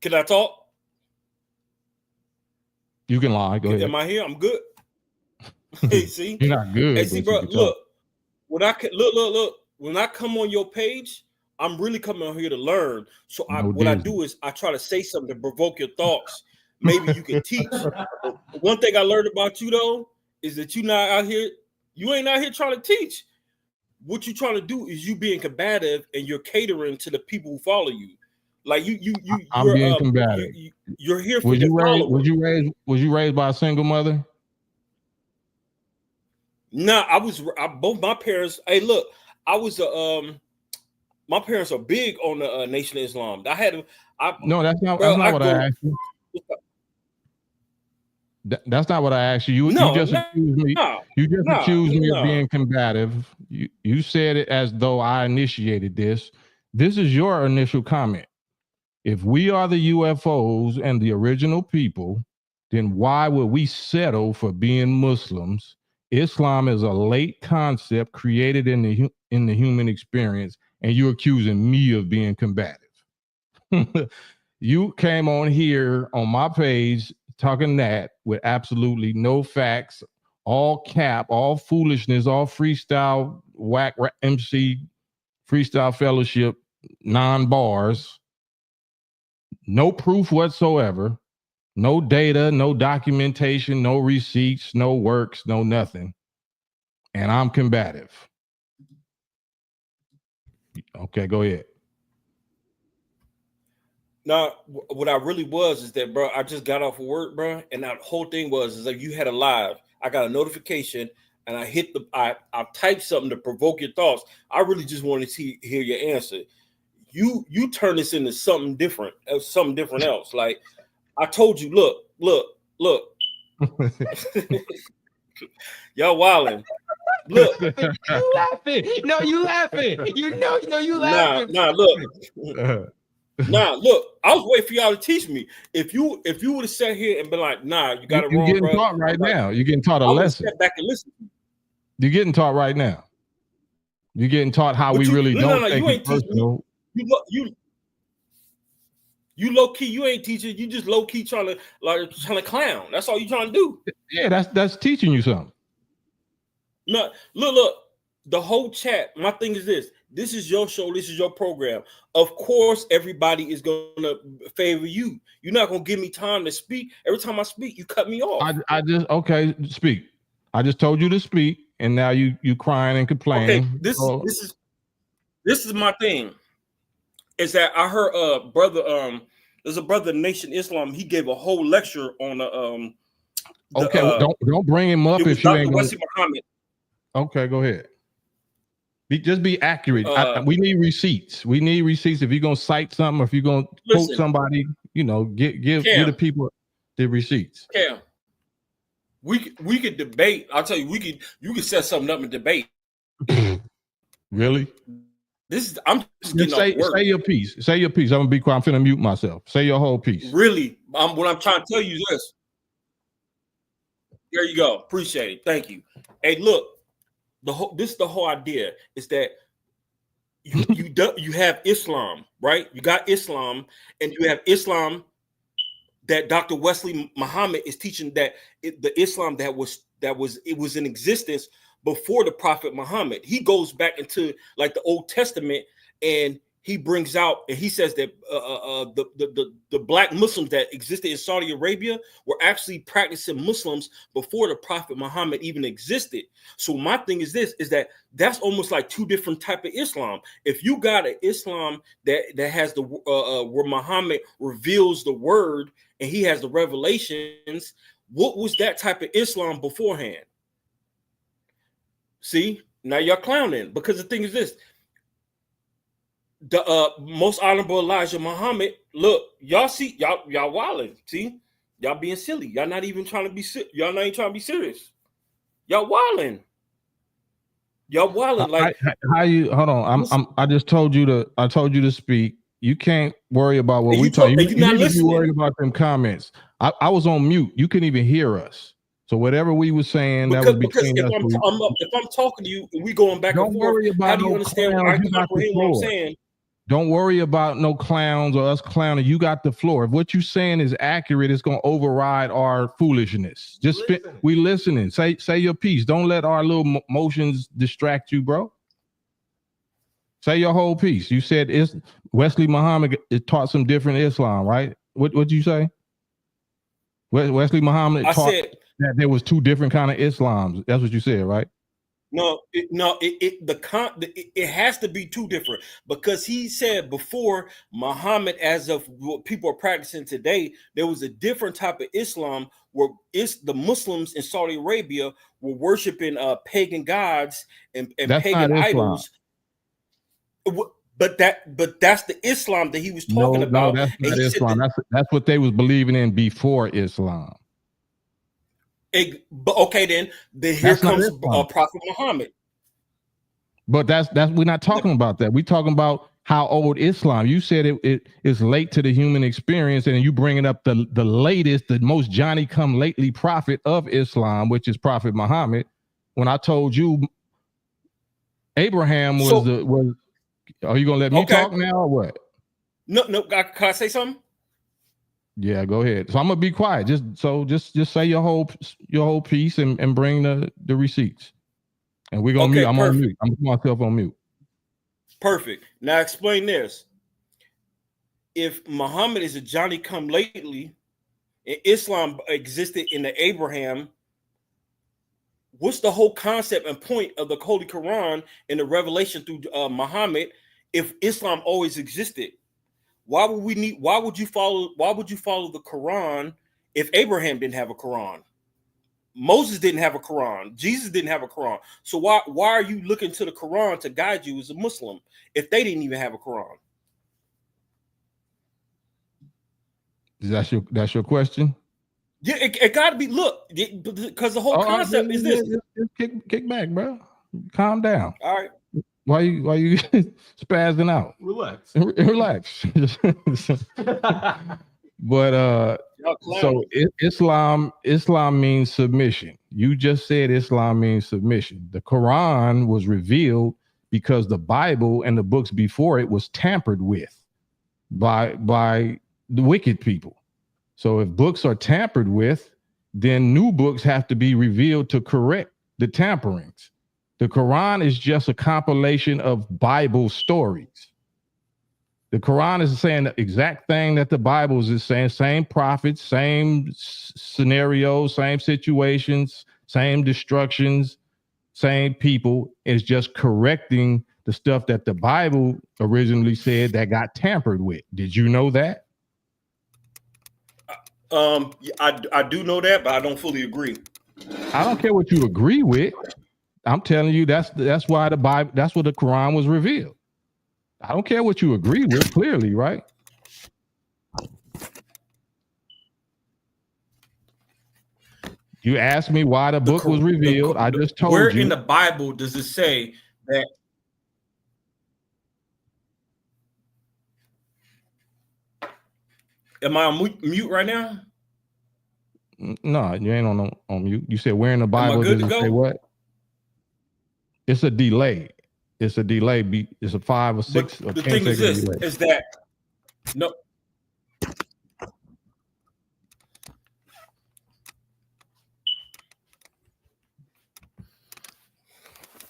Can I talk? You can lie. Go ahead. Am I here? I'm good. Hey, see, you're not good. Hey, see, bro, look. When I look. When I come on your page, I'm really coming on here to learn. So what I do is I try to say something to provoke your thoughts. Maybe you can teach. One thing I learned about you though is that you not out here. You ain't out here trying to teach. What you're trying to do is you being combative and you're catering to the people who follow you. Like I'm being combative. You're here for your followers. Was you raised by a single mother? No, both my parents. Hey, look, I was my parents are big on the Nation of Islam. No, that's not what I asked you. That's not what I asked you. You just accused me. You just accused me of being combative. You said it as though I initiated this. This is your initial comment. If we are the UFOs and the original people, then why would we settle for being Muslims? Islam is a late concept created in the human experience, and you're accusing me of being combative. You came on here on my page talking that with absolutely no facts, all cap, all foolishness, all freestyle, whack MC, freestyle fellowship, non-bars, no proof whatsoever, no data, no documentation, no receipts, no works, no nothing. And I'm combative. Okay, go ahead. Now, what I really was is that, bro, I just got off of work, bro, and that whole thing was like you had a live. I got a notification. and I typed something to provoke your thoughts. I really just wanted to hear your answer. You turn this into something different else. Like I told you, look. Y'all wilding. Look. You laughing. No, you laughing. You laughing. Look. Look, I was waiting for y'all to teach me. If you would have sat here and been like, nah, you got it wrong, getting bro. taught right now. You're getting taught a lesson. Step back and listen. You're getting taught right now. You're getting taught how we really don't take it personal. You low key, you ain't teaching. You just low key trying to clown. That's all you trying to do. Yeah, that's teaching you something. No, look. The whole chat. My thing is this. This is your show. This is your program. Of course, everybody is gonna favor you. You're not gonna give me time to speak. Every time I speak, you cut me off. I just speak. I just told you to speak, and now you crying and complaining. Okay, this is my thing. Is that I heard brother there's a brother Nation Islam. He gave a whole lecture on don't bring him up if you Dr. ain't Wesley Muhammad. Okay, go ahead. Just be accurate. We need receipts. We need receipts. If you're gonna cite something, or if you're gonna quote somebody, give the people the receipts. Yeah, we could debate. I'll tell you, you could set something up and debate. Really? I'm just getting off work. Say your piece. Say your piece. I'm gonna be quiet. I'm finna mute myself. Say your whole piece. Really? What I'm trying to tell you is this. There you go. Appreciate it. Thank you. Hey, look. This is the whole idea is that you have Islam, right? You got Islam, and you have Islam that Dr. Wesley Muhammad is teaching that the Islam that was in existence before the Prophet Muhammad. He goes back into like the Old Testament, and he brings out and he says that the black Muslims that existed in Saudi Arabia were actually practicing Muslims before the Prophet Muhammad even existed. So my thing is this: is that's almost like two different type of Islam. If you got an Islam that has the where Muhammad reveals the word and he has the revelations, what was that type of Islam beforehand? See, now you're clowning, because the thing is this. The most honorable Elijah Muhammad, look, y'all see, y'all wilding. See, y'all being silly. Y'all not even trying to be y'all not even trying to be serious. Y'all wilding. Y'all wilding. Like how you hold on. I just told you to speak. You can't worry about what we talk. You need to be worried about them comments. I was on mute. You couldn't even hear us. So whatever we were saying, that was between us. If I'm talking to you and we going back and forth, how do you understand what I comprehend what I'm saying? Don't worry about no clowns or us clowning. You got the floor. If what you're saying is accurate, it's gonna override our foolishness. We listening. Say your piece. Don't let our little motions distract you, bro. Say your whole piece. You said Wesley Muhammad taught some different Islam, right? What'd you say? Wesley Muhammad taught that there was two different kind of Islams. That's what you said, right? No, it has to be two different, because he said before Muhammad, as of what people are practicing today, there was a different type of Islam where the Muslims in Saudi Arabia were worshiping pagan gods and pagan idols. But that's the Islam that he was talking about. No, that's not Islam. That's what they was believing in before Islam. Okay, then here comes Prophet Muhammad. But that's we're not talking about that. We're talking about how old Islam. You said it is late to the human experience, and you bringing up the latest, the most Johnny come lately prophet of Islam, which is Prophet Muhammad. When I told you Abraham was are you gonna let me talk now or what? No. Can I say something? Yeah, go ahead. So I'm gonna be quiet. Just say your whole piece and bring the receipts. And we're gonna mute. I'm on mute. I'm putting myself on mute. Perfect. Now explain this. If Muhammad is a Johnny come lately, and Islam existed in the Abraham, what's the whole concept and point of the Holy Quran and the revelation through Muhammad if Islam always existed? Why would you follow the Quran if Abraham didn't have a Quran? Moses didn't have a Quran. Jesus didn't have a Quran. So why are you looking to the Quran to guide you as a Muslim if they didn't even have a Quran? That's your question? Yeah, it got to be. Look, because the whole concept is this. Kick back, bro. Calm down. All right. Why you spazzing out? Relax. But so Islam means submission. You just said Islam means submission. The Quran was revealed because the Bible and the books before it was tampered with by the wicked people. So if books are tampered with, then new books have to be revealed to correct the tamperings. The Quran is just a compilation of Bible stories. The Quran is saying the exact thing that the Bible is saying, same prophets, same scenarios, same situations, same destructions, same people. It's just correcting the stuff that the Bible originally said that got tampered with. Did you know that? I do know that, but I don't fully agree. I don't care what you agree with. I'm telling you that's why the Bible, that's what the Quran was revealed. I don't care what you agree with, clearly, right? You asked me why the book was revealed. I just told you. Where in the Bible does it say that? Am I on mute right now? No, you ain't on mute. You said where in the Bible does it say what? It's a delay. It's a delay. It's a 5 or 6 or 10 second delay. The thing is that no.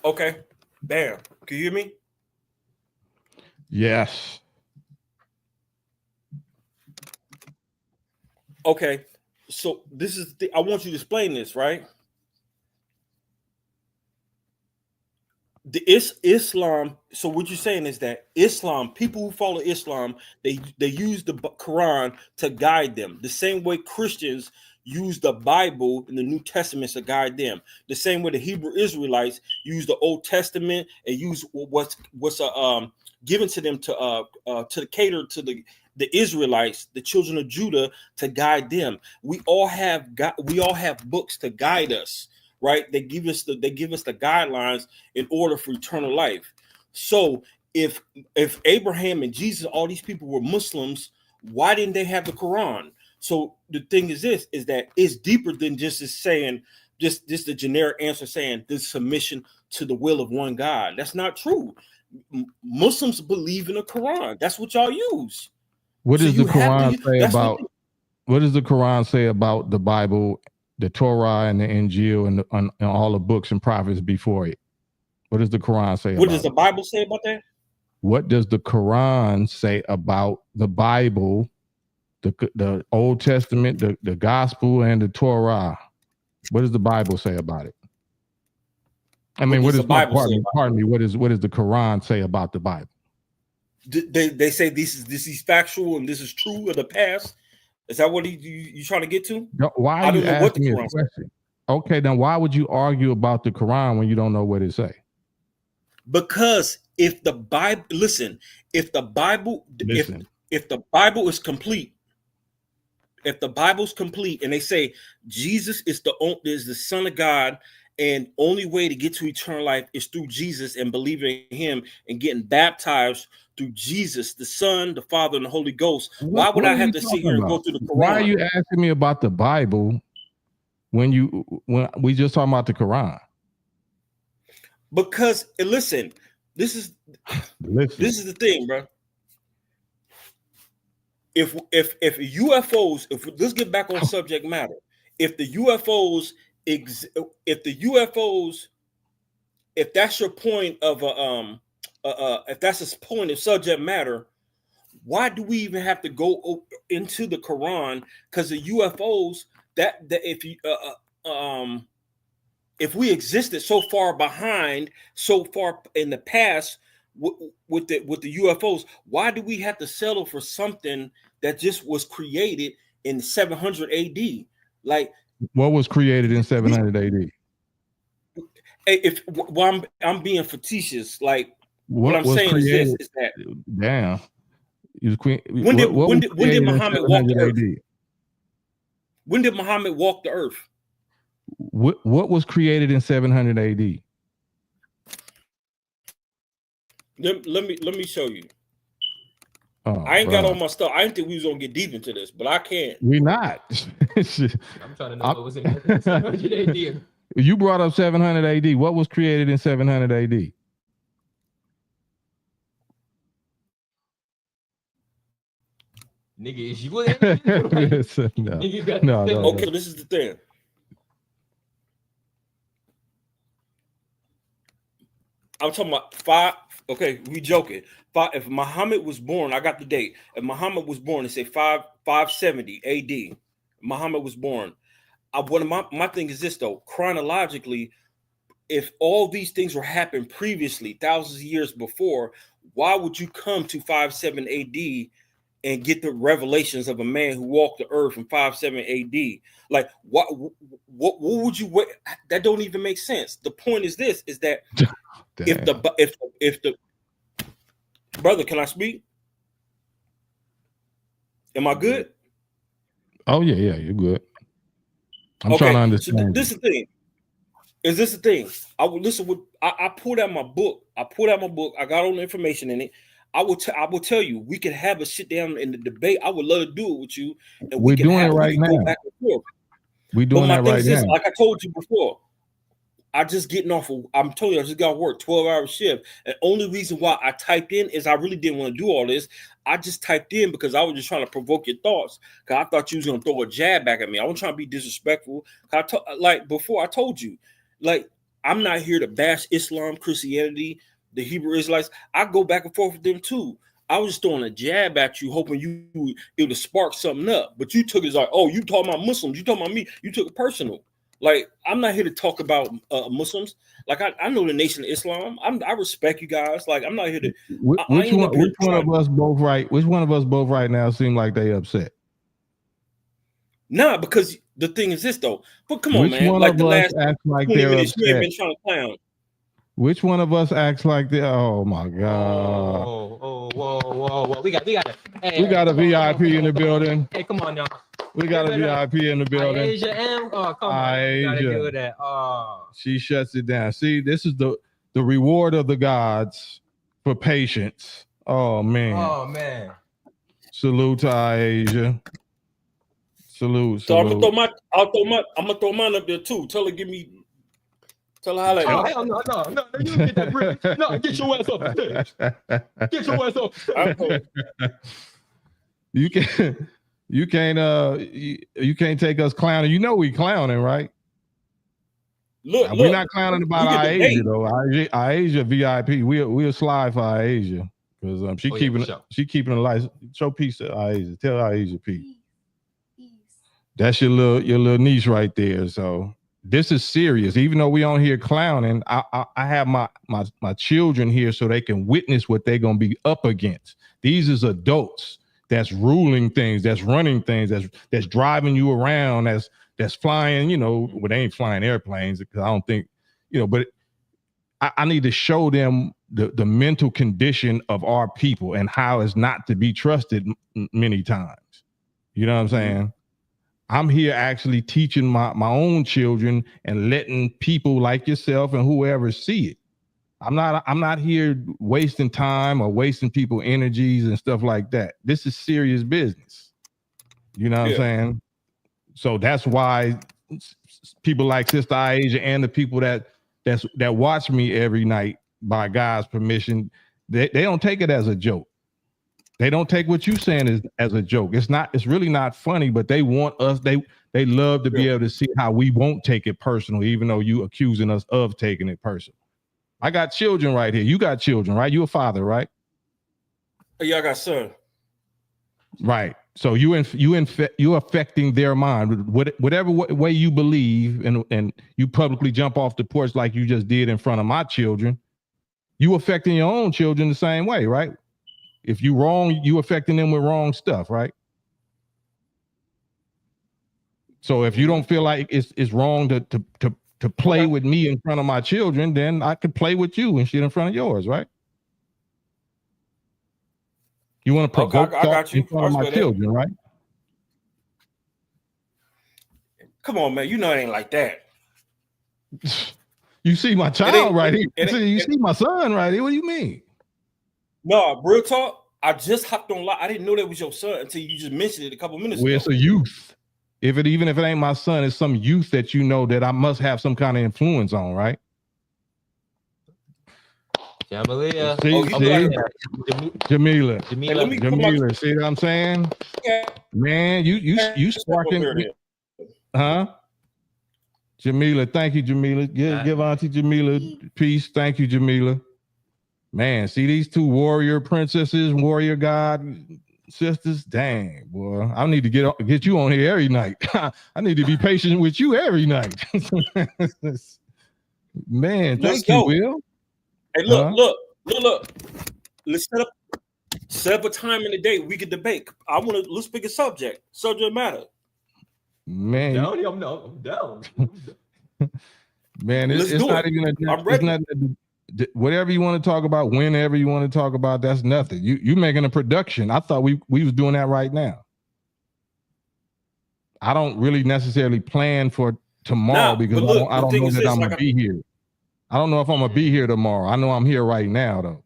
Okay. Bam. Can you hear me? Yes. Okay. So this is I want you to explain this, right? The Islam. So what you're saying is that Islam, people who follow Islam, they use the Quran to guide them. The same way Christians use the Bible and the New Testament to guide them. The same way the Hebrew Israelites use the Old Testament and use what's given to them to cater to the Israelites, the children of Judah, to guide them. We all have books to guide us, right? They give us the guidelines in order for eternal life. So if Abraham and Jesus, all these people were Muslims, why didn't they have the Quran? So the thing is this, is that it's deeper than just saying, just the generic answer saying this submission to the will of one God. That's not true. Muslims believe in the Quran. That's what y'all use. What does the Quran say about? What does the Quran say about the Bible, the Torah, and the Injil, and all the books and prophets before it? What does the Quran say? What does the Bible say about that? What does the Quran say about the Bible, the Old Testament, the Gospel, and the Torah? What does the Bible say about it? I mean, what does the Bible say? Pardon me. What does the Quran say about the Bible? They say this is factual and this is true of the past. Is that what you trying to get to? No, why are you asking me a question? Okay, then why would you argue about the Quran when you don't know what it say? Because if the Bible, listen, if the Bible is complete, if the Bible's complete, and they say Jesus is the Son of God, and only way to get to eternal life is through Jesus and believing in Him and getting baptized through Jesus, the Son, the Father, and the Holy Ghost. Why would I have to sit here and go through the Quran? Why are you asking me about the Bible when we just talking about the Quran? Because listen, this is the thing, bro. If UFOs, let's get back on subject matter. If that's your point of if that's a point of subject matter, why do we even have to go into the Quran? Because the UFOs, that if we existed so far behind, so far in the past with the UFOs, why do we have to settle for something that just was created in 700 AD? Like, What was created in 700 AD? Hey, I'm being facetious, like what What I'm was saying is created? this: is that Damn. when did What was when did created in Muhammad walk the 700 earth? AD? When did Muhammad walk the earth? What was created in 700 AD? Let me show you. Oh, I ain't got bro. all my stuff. I didn't think we was gonna get deep into this, but I can. We're not. I'm trying to know what was in 700 AD. You brought up 700 AD. What was created in 700 AD? Nigga, is you no, Nigga got no. Okay, so this is the thing. I'm talking about 5. Okay, we joking. 5. If Muhammad was born, I got the date. If Muhammad was born, it say 570 AD. Muhammad was born. One of my thing is this though. Chronologically, if all these things were happening previously, thousands of years before, why would you come to 57 AD and get the revelations of a man who walked the earth in 57 AD? Like, what would you? That don't even make sense. The point is this: is that if the brother, can I speak? Am I good? Oh yeah, you're good. I'm trying to understand. So this is the thing. Is this the thing? I would listen with. I pulled out my book. I got all the information in it. I will tell you, we could have a sit down in the debate. I would love to do it with you, and we're doing it right now. Go back and forth. We're doing that right now. Like I told you before, I just getting off of. I'm telling you, I just got to work 12-hour shift. And only reason why I typed in is I really didn't want to do all this. I just typed in because I was just trying to provoke your thoughts. Because I thought you was gonna throw a jab back at me. I wasn't trying to be disrespectful. Like before, I told you, like I'm not here to bash Islam, Christianity, the Hebrew Israelites. I go back and forth with them too. I was just throwing a jab at you, hoping it would spark something up. But you took it as like, oh, you talking about Muslims? You talking about me? You took it personal. Like, I'm not here to talk about Muslims. Like, I know the Nation of Islam. I respect you guys. Like, I'm not here to. Which one of us both right? Which one of us both right now seem like they upset? Nah, because the thing is this though. But come on, man. One like of the us last acts like 20 they're minutes, upset. you ain't been trying to clown. Which one of us acts like they? Oh my god! Whoa! We got a VIP in the building. Hey, come on, y'all. We got a VIP in the building. Asia M. Oh, come on. You gotta do that. Oh. She shuts it down. See, this is the reward of the gods for patience. Oh man. Salute to Asia. Salute. So I'm gonna throw mine up there too. Tell her how like. Oh hell no! You don't get that brick. No, get your ass off the stage. Get your ass off the stage. You can't take us clowning. You know we clowning, right? Look, we're not clowning about Asia though. Asia VIP. We'll slide for Asia because she keeping a license. Show peace to Asia. Tell Asia peace. That's your little niche right there. So this is serious. Even though we on here clowning, I have my children here so they can witness what they're gonna be up against. These is adults that's ruling things, that's running things, that's driving you around, that's flying. Well, they ain't flying airplanes because I don't think, but I need to show them the mental condition of our people and how it's not to be trusted many times. You know what I'm saying? I'm here actually teaching my own children and letting people like yourself and whoever see it. I'm not here wasting time or wasting people energies and stuff like that. This is serious business. You know what I'm saying? So that's why people like Sister Asia and the people that watch me every night by God's permission, they don't take it as a joke. They don't take what you're saying as a joke. It's really not funny, but they want us, they love to be able to see how we won't take it personal, even though you accusing us of taking it personal. I got children right here. You got children, right? You a father, right? Yeah, I got son. Right. So you affecting their mind. Whatever way you believe, and you publicly jump off the porch like you just did in front of my children, you affecting your own children the same way, right? If you wrong, you affecting them with wrong stuff, right? So if you don't feel like it's wrong to play with me in front of my children, then I could play with you and shit in front of yours, right? You want to provoke I got you. in front of my children, right? Come on, man. You know it ain't like that. You see my child right here. You see my son right here. What do you mean? No, real talk. I just hopped on live. I didn't know that was your son until you just mentioned it a couple minutes ago. It's a youth. Even if it ain't my son, it's some youth that you know that I must have some kind of influence on, right? Jamalia. Jamila. Jamila. See what I'm saying? Yeah. Man, you sparking. Huh? Jamila, thank you, Jamila. Give Auntie Jamila peace. Thank you, Jamila. Man, see these two warrior princesses, warrior god sisters. Dang, boy, I need to get you on here every night. I need to be patient with you every night. Man, thank you, Will. Hey, look. Let's set up a time in the day we can debate. Let's pick a subject matter. Man, I'm down. Man, it's not even it's not whatever you want to talk about, whenever you want to talk about, that's nothing. You making a production. I thought we was doing that right now. I don't really necessarily plan for tomorrow because I don't know that I'm gonna be here. I don't know if I'm gonna be here tomorrow. I know I'm here right now though.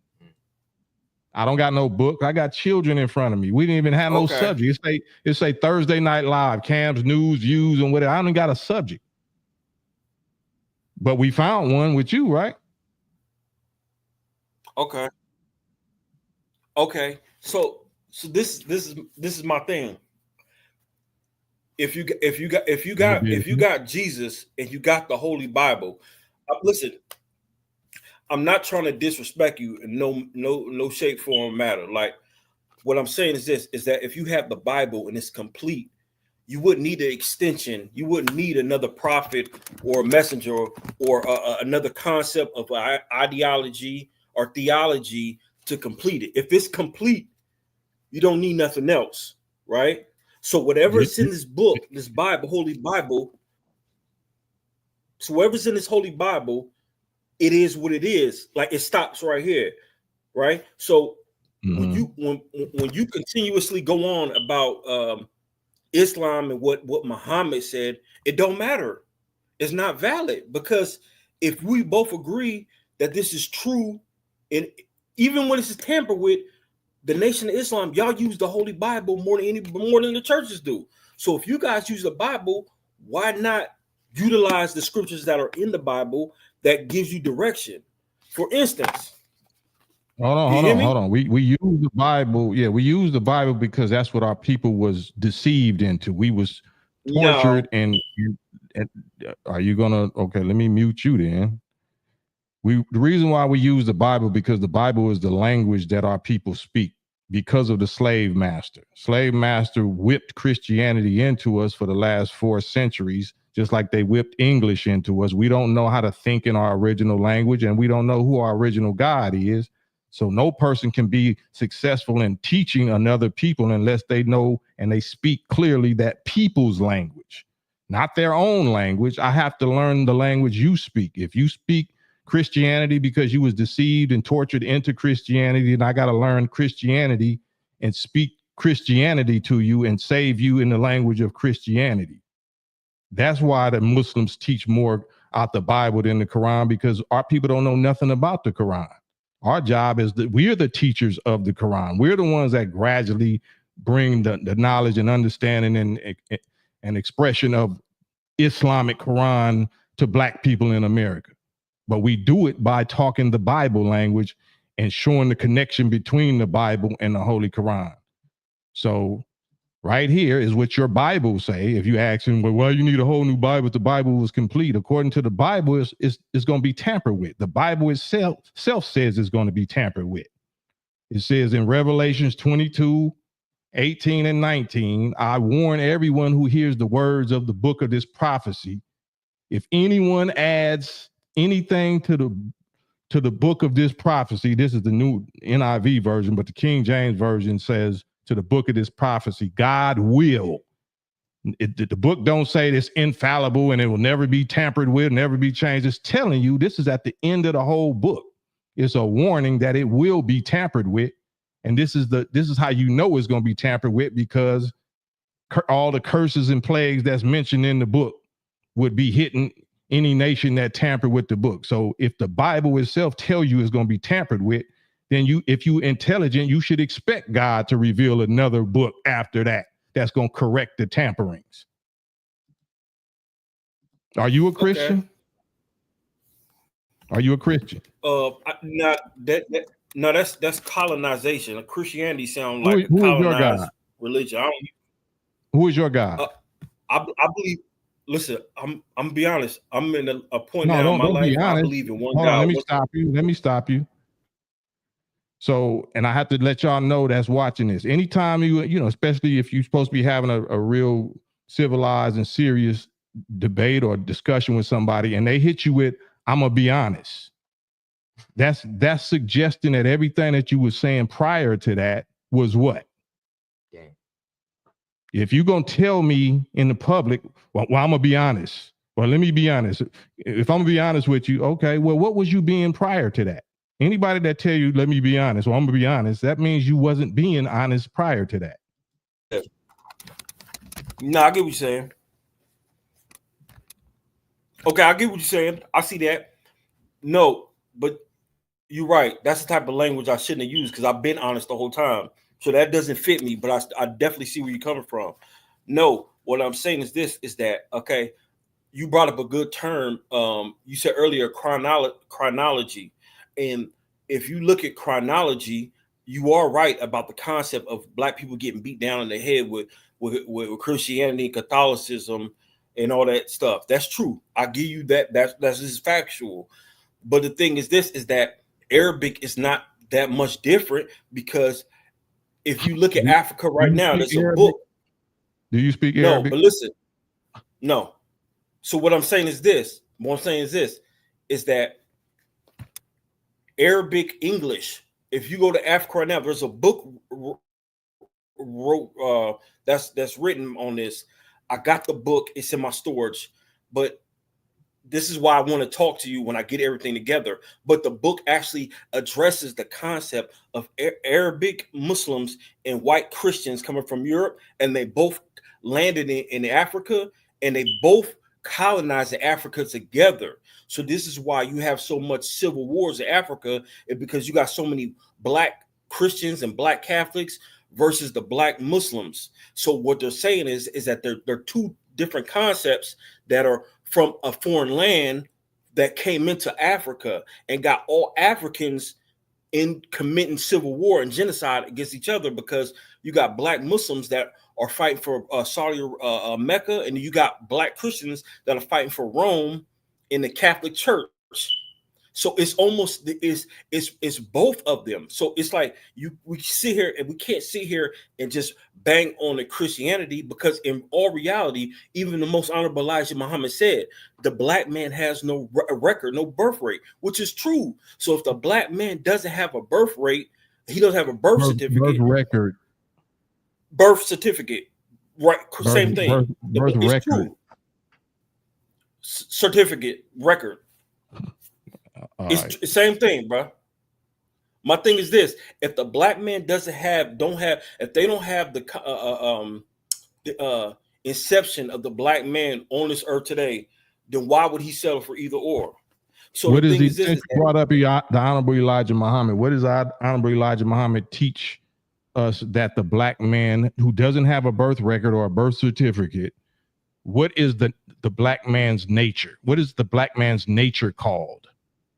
I don't got no book. I got children in front of me. We didn't even have no subject. It say Thursday Night Live, KAM's news, views, and whatever. I don't got a subject. But we found one with you, right? Okay. So this is my thing. If you got Jesus and you got the Holy Bible, listen. I'm not trying to disrespect you in no shape, form, or matter. Like what I'm saying is this: is that if you have the Bible and it's complete, you wouldn't need an extension. You wouldn't need another prophet or a messenger or another concept of ideology or theology to complete it. If it's complete, you don't need nothing else, right? So whatever is in this book, this Bible, Holy Bible, so whatever's in this Holy Bible, it is what it is. Like it stops right here, right? So when you continuously go on about Islam and what Muhammad said, it don't matter. It's not valid because if we both agree that this is true, and even when this is tampered with, the Nation of Islam, y'all use the Holy Bible more than the churches do. So if you guys use the Bible, why not utilize the scriptures that are in the Bible that gives you direction? For instance, hold on. We use the Bible. Yeah, we use the Bible because that's what our people was deceived into. We was tortured and are you gonna let me mute you then. The reason why we use the Bible because the Bible is the language that our people speak because of the slave master. Slave master whipped Christianity into us for the last 4 centuries, just like they whipped English into us. We don't know how to think in our original language, and we don't know who our original God is. So no person can be successful in teaching another people unless they know and they speak clearly that people's language, not their own language. I have to learn the language you speak. If you speak Christianity because you was deceived and tortured into Christianity, and I got to learn Christianity and speak Christianity to you and save you in the language of Christianity. That's why the Muslims teach more out the Bible than the Quran, because our people don't know nothing about the Quran. Our job is that we're the teachers of the Quran. We're the ones that gradually bring the knowledge and understanding and expression of Islamic Quran to Black people in America. But we do it by talking the Bible language and showing the connection between the Bible and the Holy Quran. So right here is what your Bible say. If you ask him, well, why you need a whole new Bible if the Bible was complete? According to the Bible, it's going to be tampered with. The Bible itself says it's going to be tampered with. It says in Revelations 22, 18 and 19, I warn everyone who hears the words of the book of this prophecy. If anyone adds anything to the book of this prophecy, this is the new NIV version, but the King James version says to the book of this prophecy, God will The book don't say it's infallible and it will never be tampered with, never be changed. It's telling you this is at the end of the whole book. It's a warning that it will be tampered with. And this is how you know it's going to be tampered with, because all the curses and plagues that's mentioned in the book would be hitting any nation that tampered with the book. So if the Bible itself tells you it's going to be tampered with, then if you're intelligent, you should expect God to reveal another book after that's going to correct the tamperings. Are you a Christian? Okay. Are you a Christian? That's colonization. Christianity sounds like who is your God? Religion. Who is your God? I believe. Listen, I'm be honest. I'm in a point now in my life where I honest. believe in one Hold God. on, let me stop you. So, and I have to let y'all know that's watching this. Anytime you know, especially if you're supposed to be having a real civilized and serious debate or discussion with somebody, and they hit you with, "I'm gonna be honest," that's suggesting that everything that you were saying prior to that was what? Yeah. If you're going to tell me in the public, well, I'm going to be honest. Well, let me be honest. If I'm going to be honest with you, okay, well, what was you being prior to that? Anybody that tell you, let me be honest, well, I'm going to be honest, that means you wasn't being honest prior to that. No, I get what you're saying. Okay, I get what you're saying. I see that. No, but you're right. That's the type of language I shouldn't have used, because I've been honest the whole time. So that doesn't fit me, but I definitely see where you're coming from. No, what I'm saying is this, is that, okay, you brought up a good term. You said earlier chronology. And if you look at chronology, you are right about the concept of Black people getting beat down in the head with Christianity, Catholicism, and all that stuff. That's true. I give you that. That's just factual. But the thing is this, is that Arabic is not that much different, because if you look at Africa right now, there's a book. Do you speak Arabic? No, but listen. No. So what I'm saying is this. Is that Arabic English. If you go to Africa right now, there's a book that's written on this. I got the book. It's in my storage. But this is why I want to talk to you when I get everything together. But the book actually addresses the concept of Arabic Muslims and white Christians coming from Europe, and they both landed in Africa, and they both colonized Africa together. So this is why you have so much civil wars in Africa, because you got so many Black Christians and Black Catholics versus the Black Muslims. So what they're saying is that they're two different concepts that are from a foreign land that came into Africa and got all Africans in committing civil war and genocide against each other, because you got Black Muslims that are fighting for Saudi Mecca, and you got Black Christians that are fighting for Rome in the Catholic Church. So it's almost it's both of them. So it's like we sit here and we can't sit here and just bang on the Christianity, because in all reality, even the most honorable Elijah Muhammad said the Black man has no record, no birth rate, which is true. So if the Black man doesn't have a birth rate, he doesn't have a birth certificate. Birth certificate, right? Same thing. Birth record. True. Certificate, record. It's same thing, bro. My thing is this: if the Black man if they don't have the inception of the Black man on this earth today, then why would he settle for either or? So what is he? Since you brought up the Honorable Elijah Muhammad, what does Honorable Elijah Muhammad teach us that the Black man who doesn't have a birth record or a birth certificate, what is the Black man's nature? What is the Black man's nature called?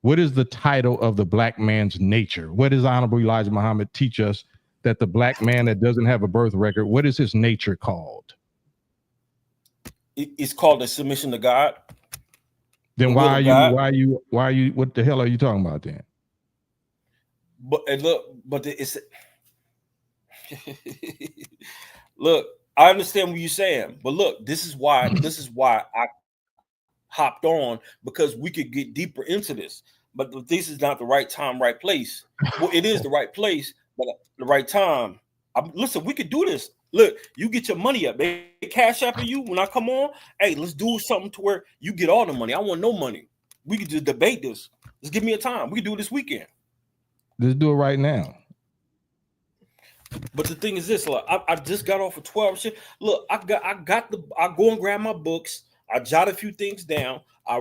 What is the title of the Black man's nature? What does Honorable Elijah Muhammad teach us that the Black man that doesn't have a birth record, what is his nature called? It's called a submission to God. Then why are you, what the hell are you talking about then? Look, I understand what you're saying, but look, this is why I hopped on, because we could get deeper into this, but this is not the right time, right place. Well, it is the right place, but the right time. Listen, we could do this Look, you get your money up. They cash after you when I come on. Hey, let's do something to where you get all the money. I want no money. We could just debate this. Just give me a time. We can do it this weekend. Let's do it right now. But the thing is this, look, I just got off of 12 shit. Look, I go and grab my books. I jot a few things down. I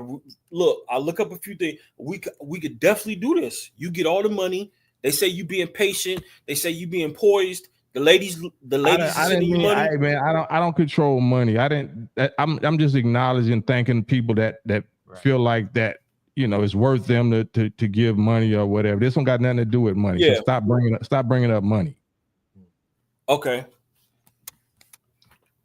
look up a few things. We could definitely do this. You get all the money. They say you being patient. They say you being poised. The ladies I don't control money. I'm just acknowledging, thanking people that feel like that, it's worth them to give money or whatever. This don't got nothing to do with money. Yeah. So stop bringing up money. Okay.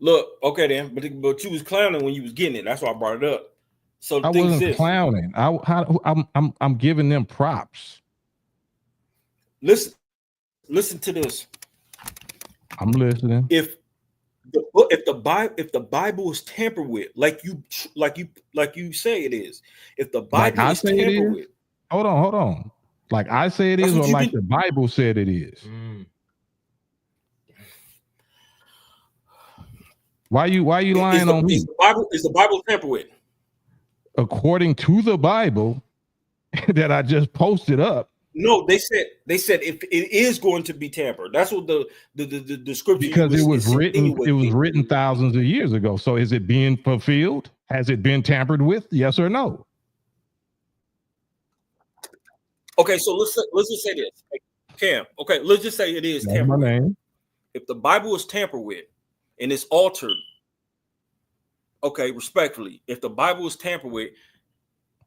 Look, okay then, but you was clowning when you was getting it. That's why I brought it up. So I wasn't clowning. I'm giving them props. Listen to this. I'm listening. If the Bible is tampered with, like you say it is, if the Bible is tampered with, hold on. Like I say it is, or like the Bible said it is. Why you lying on me? Is the Bible tampered with? According to the Bible that I just posted up. No, they said if it is going to be tampered. That's what the scripture, because it was written thousands of years ago. So is it being fulfilled? Has it been tampered with? Yes or no? Okay, so let's just say this, Cam. Okay, let's just say it is tampered with. If the Bible is tampered with and it's altered, okay, respectfully, if the Bible is tampered with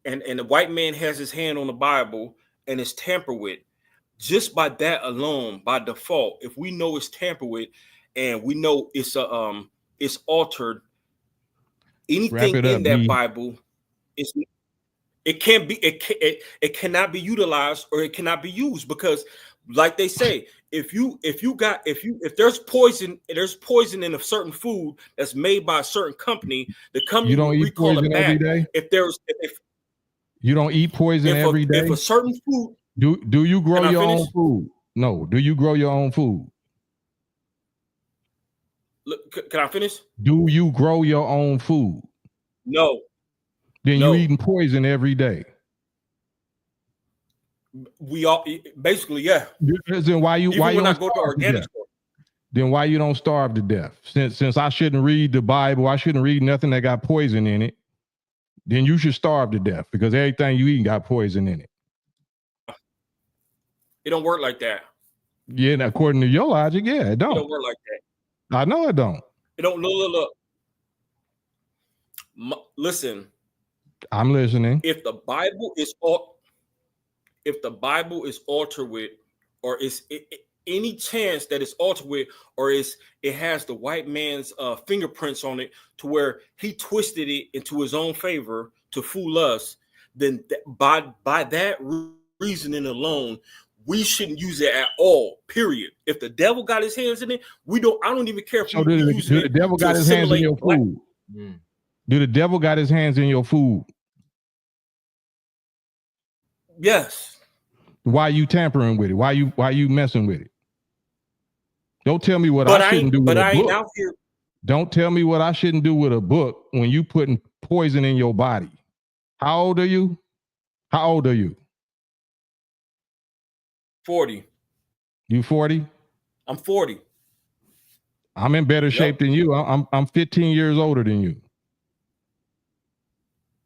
and the white man has his hand on the Bible and it's tampered with, just by that alone, by default, if we know it's tampered with and we know it's altered, anything in that Bible it cannot be utilized or it cannot be used, because like they say, if there's poison in a certain food that's made by a certain company, the company you don't eat poison every day. If you don't eat poison every day, if a certain food, do you grow your own food? No. Do you grow your own food? Look, can I finish? Do you grow your own food? No. Then you're eating poison every day. We all basically, yeah. Then why you don't go to organic store? Then why you don't starve to death? Since I shouldn't read the Bible, I shouldn't read nothing that got poison in it. Then you should starve to death because everything you eat got poison in it. It don't work like that. Yeah, and according to your logic, yeah, it don't. It don't work like that. I know it don't. It don't. Look. Listen. I'm listening. If the Bible is altered with, or is any chance that it's altered with, or it has the white man's fingerprints on it to where he twisted it into his own favor to fool us, then by that reasoning alone, we shouldn't use it at all. Period. If the devil got his hands in it, I don't even care if do the devil got his hands in your food. Do the devil got his hands in your food? Yes. Why are you tampering with it? Why you messing with it? Don't tell me what I shouldn't do with a book. Out here. Don't tell me what I shouldn't do with a book when you putting poison in your body. How old are you? 40. You 40? I'm 40. I'm in better shape than you. I'm 15 years older than you.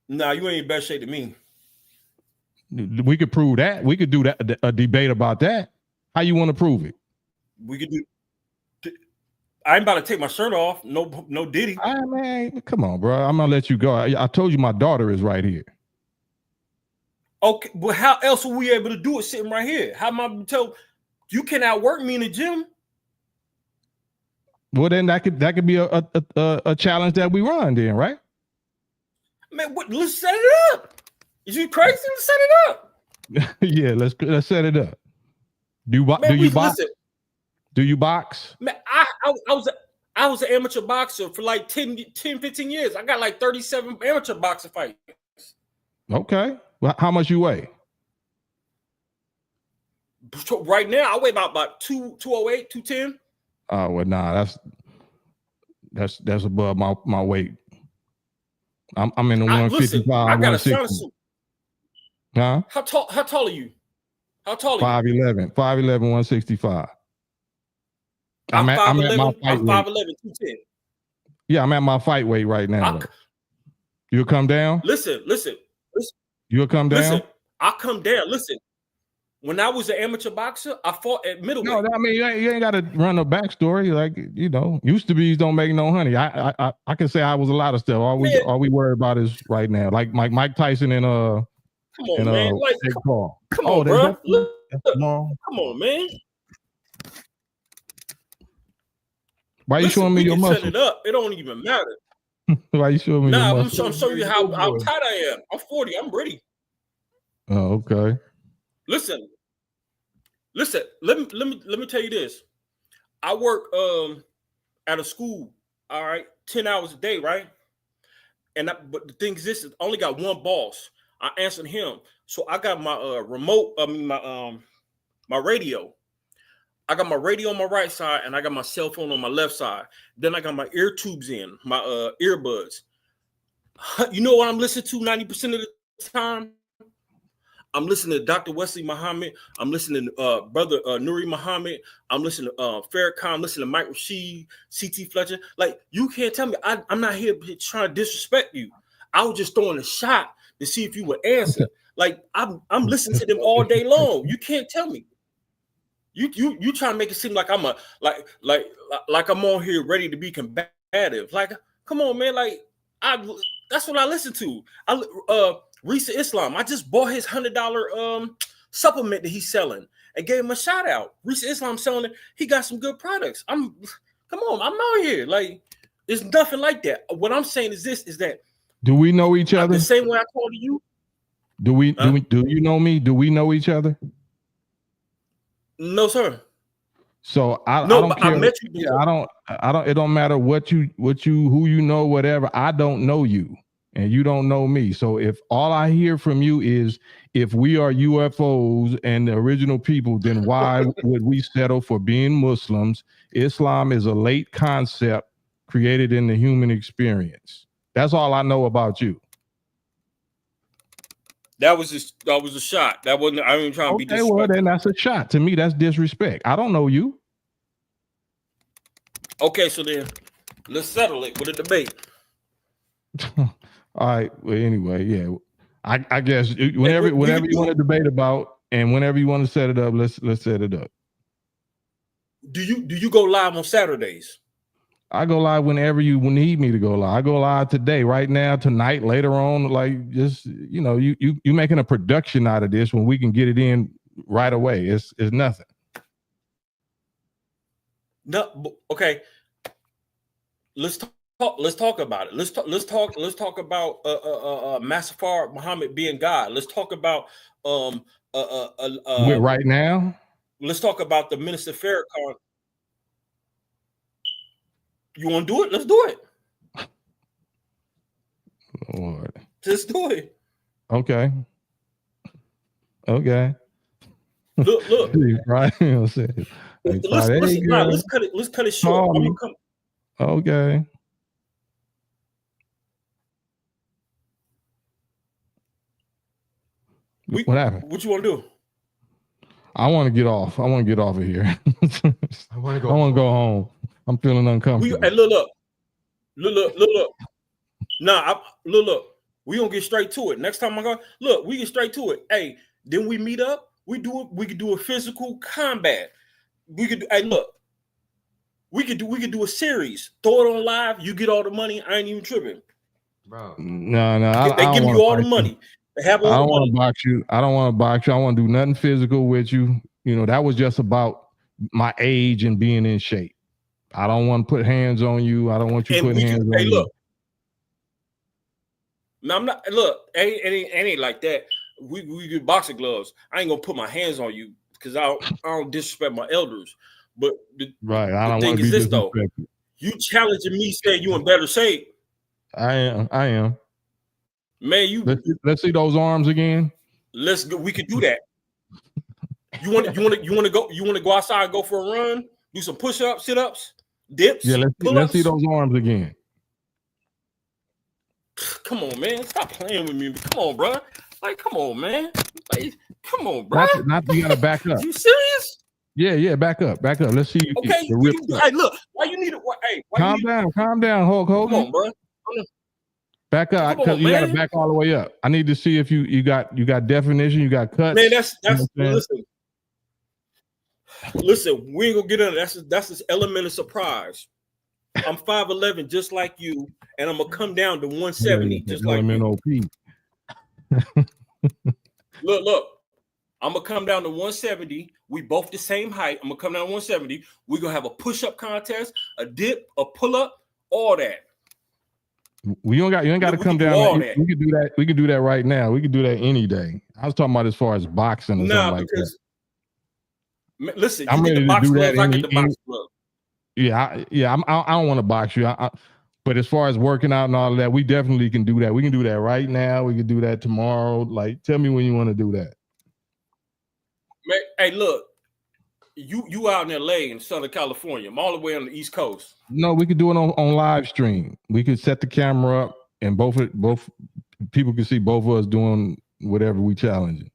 Nah, you ain't in better shape than me. We could prove that. We could do that, a debate about that. How you want to prove it? We could do. I ain't about to take my shirt off. No Diddy. Man, come on, bro. I'm gonna let you go. I told you my daughter is right here. Okay, but how else are we able to do it sitting right here? How am I to tell you can outwork me in the gym? Well, then that could be a challenge that we run then, right? Man, let's set it up. Is you crazy? Let's set it up. Yeah, let's set it up. Do you box? Do you box? Man, I was an amateur boxer for like 10, 15 years. I got like 37 amateur boxer fights. Okay. Well, how much you weigh? Right now, I weigh about 208, 210. Oh, well, nah, That's above my weight. I'm in the 155, listen, I got a 160. suit. Huh? How tall are you? How tall are 5'11", 165. I'm at my 5'11", fight I'm weight. 5'11", 210. Yeah, I'm at my fight weight right now. You'll come down? Listen. You'll come down? Listen, I'll come down. Listen, when I was an amateur boxer, I fought at middleweight. No, I mean, you ain't got to run a backstory. Like, used to be don't make no honey. I can say I was a lot of stuff. All we worry about is right now. Like Mike Tyson and come on, man. Like, come on, bro. Come on, man. Why you showing me your muscle? Set it up. It don't even matter. Why you showing me your muscle? I'm showing you how tight I am. I'm 40. I'm ready. Oh, okay. Listen. Let me tell you this. I work at a school. All right, 10 hours a day, right? But the thing is, this is I only got one boss. I answered him, so I got my remote. I mean my radio. I got my radio on my right side, and I got my cell phone on my left side. Then I got my ear tubes in, my earbuds. You know what I'm listening to 90% of the time? I'm listening to Dr. Wesley Muhammad. I'm listening to Brother Nuri Muhammad. I'm listening to Farrakhan. I'm listening to Mike Rashid, C.T. Fletcher. Like, you can't tell me. I'm not here trying to disrespect you. I was just throwing a shot to see if you would answer. Like, I'm listening to them all day long. You can't tell me. You trying to make it seem like I'm like I'm on here ready to be combative. Like, come on, man. Like, that's what I listen to. Risa Islam. I just bought his $100 supplement that he's selling and gave him a shout out. Risa Islam selling it. He got some good products. Come on, I'm out here. Like, there's nothing like that. What I'm saying is that do we know each other? The same way I called you. Do you know me? Do we know each other? No, sir. So I don't care. I met you. Yeah, I don't. It don't matter who you know, whatever. I don't know you, and you don't know me. So if all I hear from you is if we are UFOs and the original people, then why would we settle for being Muslims? Islam is a late concept created in the human experience. That's all I know about you. That was a shot. That wasn't. I ain't trying to be disrespectful. Well, then that's a shot. To me, that's disrespect. I don't know you. Okay, so then let's settle it with a debate. All right. Well, anyway, yeah. I guess whenever you want to debate about and whenever you want to set it up, let's set it up. Do you go live on Saturdays? I go live whenever you need me to go live. I go live today, right now, tonight, later on. Like, just you making a production out of this when we can get it in right away. It's nothing. No, okay. Let's talk about it. Let's talk about Masafar Muhammad being God. Let's talk about right now. Let's talk about the Minister Farrakhan. You want to do it? Let's do it. Lord. Just do it. Okay. Look. Right. Let's cut it short. Okay. What happened? What you want to do? I want to get off. I want to get off of here. I want to go home. I'm feeling uncomfortable. Look. Look. We gonna get straight to it. Next time I go, look, we get straight to it. Hey, then we meet up. We could do a physical combat. We could do a series. Throw it on live. You get all the money. I ain't even tripping. Bro. No. They give you all the money. They have all the money. I don't want to box you. I don't want to do nothing physical with you. That was just about my age and being in shape. I don't want to put hands on you. I don't want you putting hands on me. No, I'm not. Look, ain't like that. We get boxing gloves. I ain't gonna put my hands on you because I don't disrespect my elders. But the thing is this though, you challenging me, saying you in better shape. I am. Man, let's see those arms again. Let's go. We could do that. You want to go outside and go for a run? Do some push-ups, sit-ups. dips, Yeah, let's see pull-ups. those arms again. Come on, man. Stop playing with me. Come on, bro. Like, come on, man. Like, come on, bro. Not you gotta back up. You serious? Yeah, back up. Let's see you Okay, the rip. hey, look, why you need it? Hey, calm down, Hulk Hogan. Come on, bro. Back up, because you gotta back all the way up. I need to see if you got definition, you got cuts. Man, that's listen, we ain't gonna get into that's this element of surprise. I'm 5'11", just like you, and I'm gonna come down to 170, just like you. Look, I'm gonna come down to 170. We both the same height. I'm gonna come down to 170. We're gonna have a push-up contest, a dip, a pull-up, all that. You ain't got to come down. We can do that. We can do that right now. We can do that any day. I was talking about as far as boxing or something like that. Listen, I'm ready to do that. I get the box glove. Yeah. I don't want to box you. But as far as working out and all of that, we definitely can do that. We can do that right now. We can do that tomorrow. Like, tell me when you want to do that. Man, hey, look, you out in LA in Southern California. I'm all the way on the East Coast. No, we could do it on live stream. We could set the camera up, and both people can see both of us doing whatever we challenging.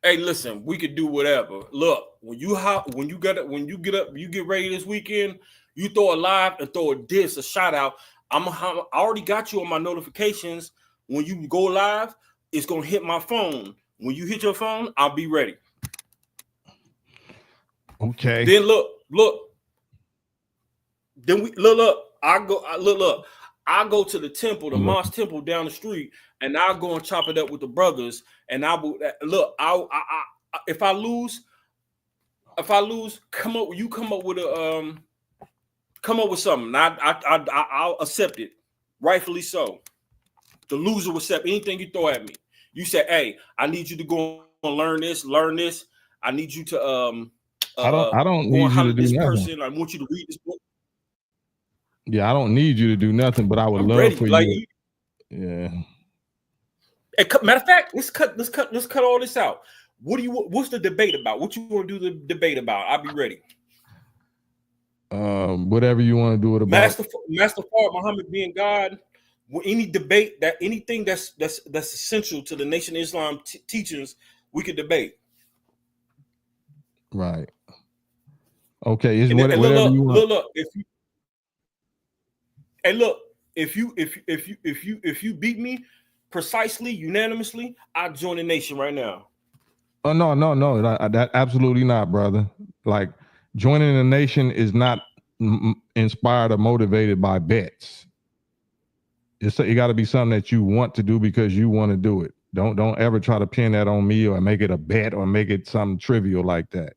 Hey, listen, we could do whatever. Look, when you get up, you get ready this weekend. You throw a live and throw a diss, a shout out. I already got you on my notifications. When you go live, it's gonna hit my phone. When you hit your phone, I'll be ready. Okay. Then look. Then we look. I go to the temple, the mosque temple down the street, and I'll go and chop it up with the brothers. And I will look. If I lose, come up with something. I'll accept it, rightfully so. The loser will accept anything you throw at me. You say, "Hey, I need you to go and learn this. I need you to I don't need you to do nothing. Person. I want you to read this book." Yeah, I don't need you to do nothing, but I would love for you. Yeah. Hey, matter of fact, let's cut all this out. What's the debate about? What you want to do the debate about? I'll be ready. Whatever you want to do it about. Master Fard, Muhammad being God. Any debate that anything that's essential to the Nation of Islam teachings, we could debate. Right. Okay. It's whatever you want. If you beat me precisely, unanimously, I'll join the nation right now. Oh no, that absolutely not, brother. Like, joining the nation is not inspired or motivated by bets. It got to be something that you want to do because you want to do it. Don't ever try to pin that on me or make it a bet or make it something trivial like that.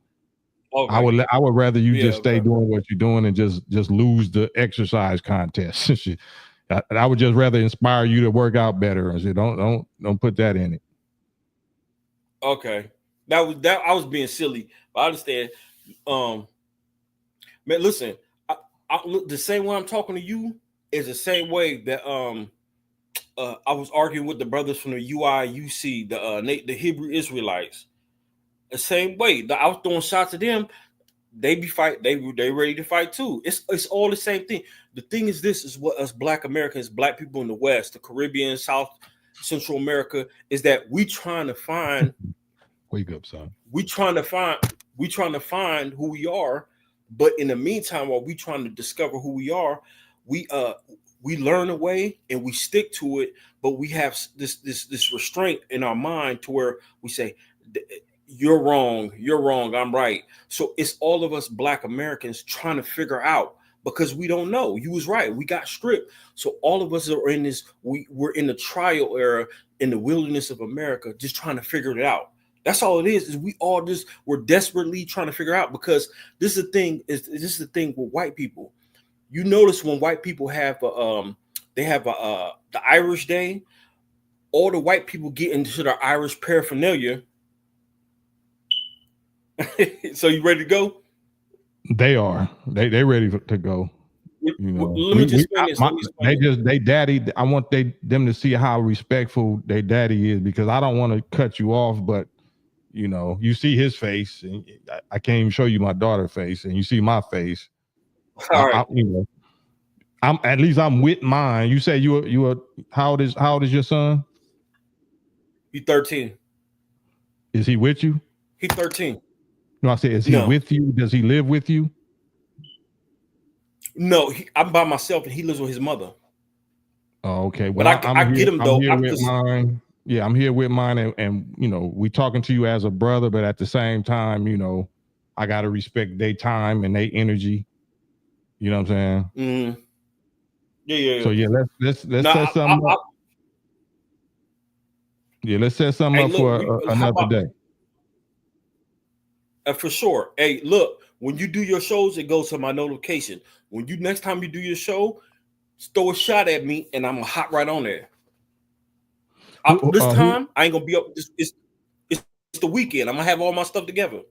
Okay. I would rather you just stay doing what you're doing and just lose the exercise contest. I would just rather inspire you to work out better and say don't put that in it. Okay, that I was being silly, but I understand. Man, listen, I look the same way I'm talking to you is the same way that I was arguing with the brothers from the UIUC, the Hebrew Israelites. The same way that I was throwing shots at them, they ready to fight too. It's all the same thing. The thing is, this is what us Black Americans, Black people in the West, the Caribbean, South, Central America, is that we trying to find. Wake up, son. We trying to find who we are, but in the meantime, while we trying to discover who we are, we learn a way and we stick to it, but we have this restraint in our mind to where we say, you're wrong, I'm right. So it's all of us Black Americans trying to figure out, because we don't know. You was right. We got stripped. So all of us are in this, we're in the trial era in the wilderness of America, just trying to figure it out. That's all it is we're desperately trying to figure out, because this is the thing with white people. You notice when white people have the Irish Day, all the white people get into their Irish paraphernalia. So you ready to go? They are. They ready to go. You know, let me just explain this. They daddy. I want them to see how respectful their daddy is, because I don't want to cut you off, but you know, you see his face, and I can't even show you my daughter's face, and you see my face. All right. I'm at least I'm with mine. You say you are how old is your son? He's 13. Is he with you? He's 13. No, I said, is he with you? Does he live with you? No, I'm by myself, and he lives with his mother. Oh, okay. But Well, I get him though. I'm here with mine. Yeah, I'm here with mine, and we talking to you as a brother, but at the same time, I gotta respect their time and their energy. You know what I'm saying? Mm-hmm. Yeah. So yeah, let's set something up. Yeah, let's set something up for another day. For sure. Hey, look, when you do your shows, it goes to my notification. When you next time you do your show, throw a shot at me, and I'm gonna hop right on there. This time I ain't gonna be up. It's the weekend. I'm gonna have all my stuff together.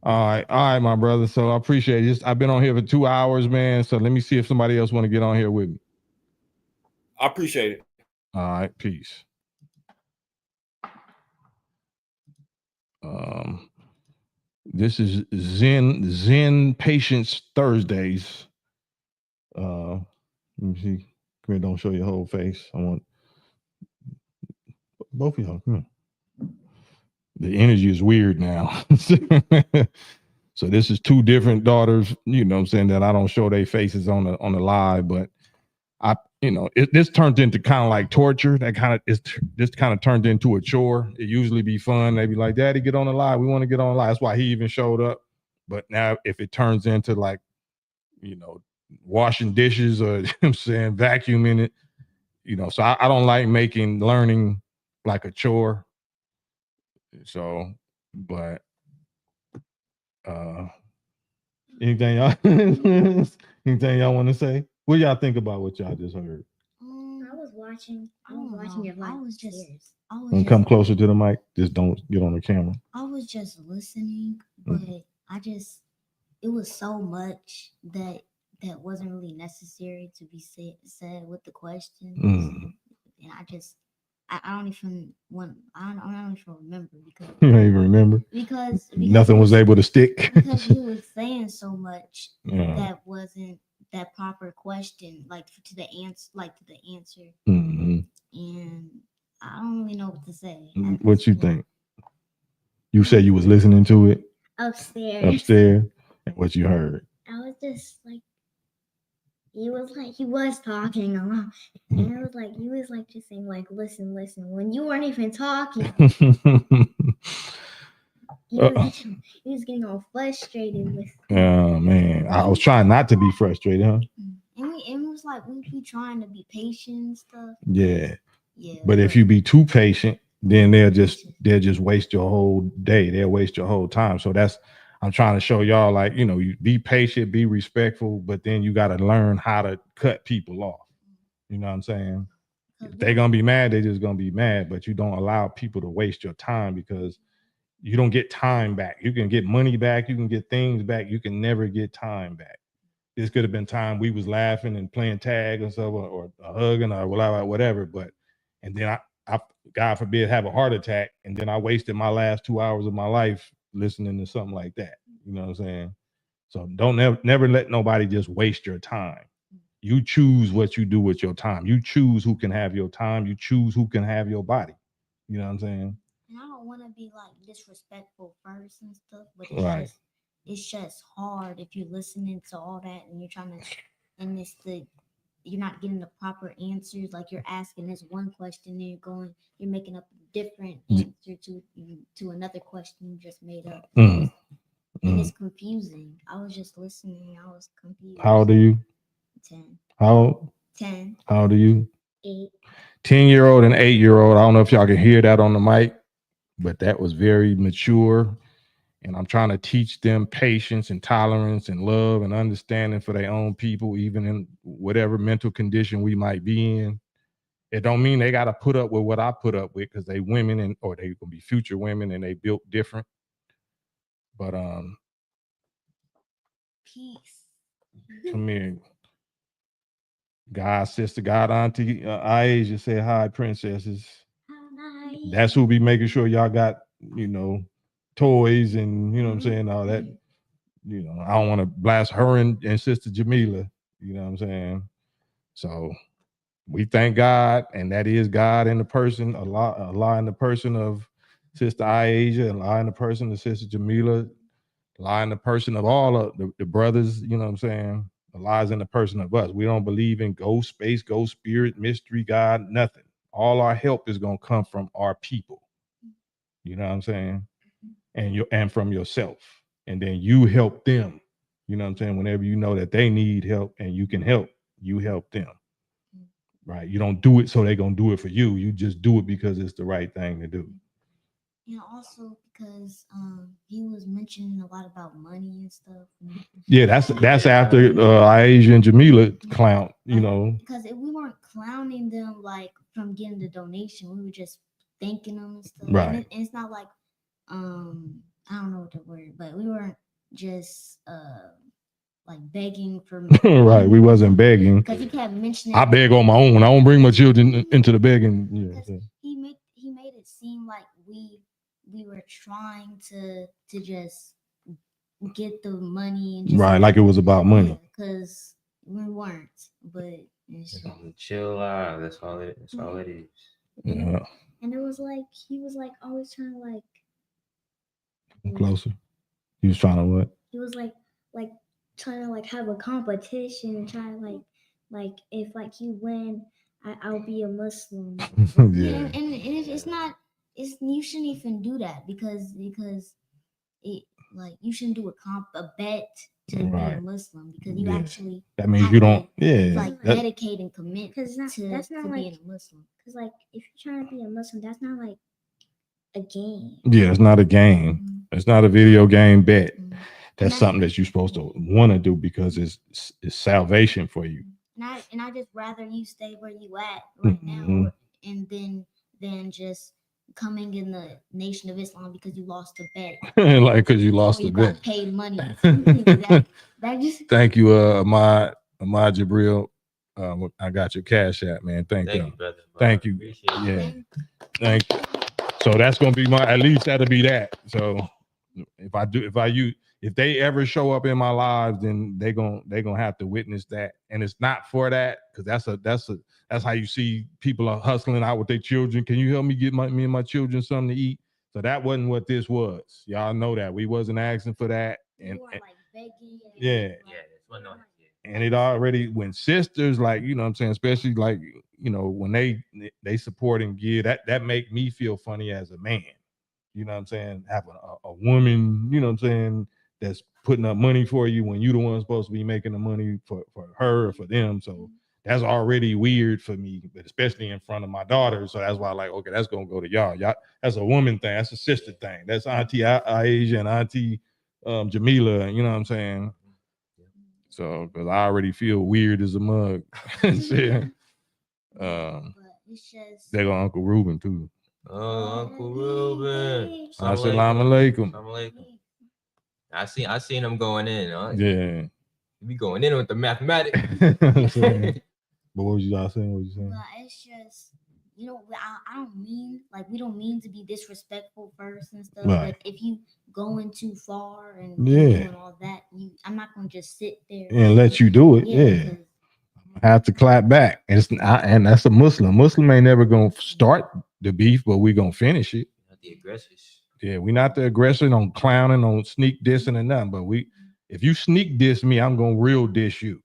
All right, my brother. So I appreciate it. I've been on here for 2 hours, man. So let me see if somebody else want to get on here with me. I appreciate it. All right, peace. This is Zen Patience Thursdays. Let me see. Come here, don't show your whole face. I want both of y'all. Come here. The energy is weird now. So this is two different daughters, what I'm saying, that I don't show their faces on the live, but this turned into kind of like torture. This kind of turned into a chore. It usually be fun. They be like, Daddy, get on the live. We want to get on the live. That's why he even showed up. But now if it turns into like, washing dishes or I'm saying vacuuming it, so I don't like making learning like a chore. So, but anything y'all want to say? What y'all think about what y'all just heard? I was watching it. I was just come closer to the mic. Just don't get on the camera. I was just listening, but it was so much that wasn't really necessary to be said with the questions. And I don't even remember because you don't even remember because nothing was able to stick because he was saying so much that wasn't that proper question, like to the answer. Mm-hmm. And I don't really know what to say. What you think? You said you was listening to it upstairs, and what you heard? I was just like, he was talking a lot, and it was like he was like just saying like listen when you weren't even talking. He was getting all frustrated with. Oh man, I was trying not to be frustrated, huh? And it was like we be trying to be patient and stuff. Yeah. But if you be too patient, then they'll just waste your whole day. They'll waste your whole time. So I'm trying to show y'all, like, you be patient, be respectful, but then you got to learn how to cut people off. You know what I'm saying? If they're gonna be mad, they're just gonna be mad. But you don't allow people to waste your time, because you don't get time back. You can get money back, you can get things back, you can never get time back. This could have been time we was laughing and playing tag and stuff, or hugging or whatever. And then I, God forbid, have a heart attack, and then I wasted my last 2 hours of my life listening to something like that. You know what I'm saying? So don't never let nobody just waste your time. You choose what you do with your time. You choose who can have your time. You choose who can have your body. You know what I'm saying? And I don't want to be like disrespectful first and stuff, but it's just hard if you're listening to all that and you're trying to, and you're not getting the proper answers. Like you're asking this one question and you're making up a different answer to another question you just made up. And it's confusing. I was just listening. I was confused. How old are you? 10. How old? 10. How old are you? 8. 10-year-old and 8-year-old. I don't know if y'all can hear that on the mic, but that was very mature. And I'm trying to teach them patience and tolerance and love and understanding for their own people, even in whatever mental condition we might be in. It don't mean they got to put up with what I put up with, because they women or they gonna be future women and they built different. But peace. Come here. God sister, God auntie, Asia said hi, princesses. Hi. That's who be making sure y'all got, toys and, what I'm saying, all that. you know, I don't want to blast her and Sister Jamila. You know what I'm saying? So we thank God, and that is God in the person, Allah in the person of Sister Aisha, Allah in the person of Sister Jamila, Allah in the person of all of the brothers, you know what I'm saying? Allah is in the person of us. We don't believe in ghost, space, ghost, spirit, mystery, God, nothing. All our help is gonna come from our people. You know what I'm saying? And from yourself. And then you help them. You know what I'm saying? Whenever you know that they need help and you can help, you help them. Right? You don't do it so they're gonna do it for you. You just do it because it's the right thing to do. And also because he was mentioning a lot about money and stuff. Yeah, that's after Aisha and Jamila clown, you know. Because if we weren't clowning them like from getting the donation, we were just thanking them and stuff. Right. And it's not like I don't know what the word, but we weren't just like begging for money. Right, we wasn't begging. Because he kept mentioning I beg on my own. I don't bring my children into the begging. Yeah. He made it seem like we were trying to just get the money and just right, like it was about money. Because we weren't, but it's chill out. That's all it is. Yeah. And it was like he was like always trying to like closer. He was trying to what? He was like trying to like have a competition and trying to like if like you win, I'll be a Muslim. Yeah. And it's not. You shouldn't even do that because it like you shouldn't do a bet to be a Muslim because you actually that means you don't like dedicate and commit because that's not like being a Muslim. Because like if you're trying to be a Muslim, that's not like a game. Yeah, it's not a game. It's not a video game bet. That's something that you're supposed to want to do because it's salvation for you. And I just rather you stay where you at right now and then just coming in the Nation of Islam because you lost a bet. Like because you lost a bet. Paid money. that just Thank you, Ahmad Jabril. I got your cash app, man. Thank you, brother. Thank you. Yeah. Thank you. So that's gonna be at least that'll be that. So if they ever show up in my lives, then they're gonna have to witness that. And it's not for that, because that's how you see people are hustling out with their children. Can you help me get me and my children something to eat? So that wasn't what this was. Y'all know that. We wasn't asking for that. And like begging. Yeah. And it already, when sisters, like, you know what I'm saying, especially like, you know, when they support and give, that make me feel funny as a man. You know what I'm saying? Having a woman, you know what I'm saying, that's putting up money for you when you the one supposed to be making the money for her or for them. So that's already weird for me, but especially in front of my daughter. So that's why, like, okay, that's gonna go to y'all. That's a woman thing. That's a sister thing. That's Auntie Aisha and Auntie Jamila. You know what I'm saying? So, because I already feel weird as a mug. They're gonna Uncle Ruben too. Oh, Uncle Ruben. Assalamu alaikum. I seen him going in. Huh? Yeah. We going in with the mathematics. But what was you saying? But it's just, you know, I don't mean, like, we don't mean to be disrespectful first and stuff. Right. But if you going too far and doing all that, I'm not gonna just sit there and let you do it. Yeah. I have to clap back. And that's a Muslim. Muslim ain't never gonna start the beef, but we gonna finish it. Not the aggressors. Yeah, we're not the aggressor on clowning, on sneak dissing and nothing. But if you sneak diss me, I'm gonna real diss you.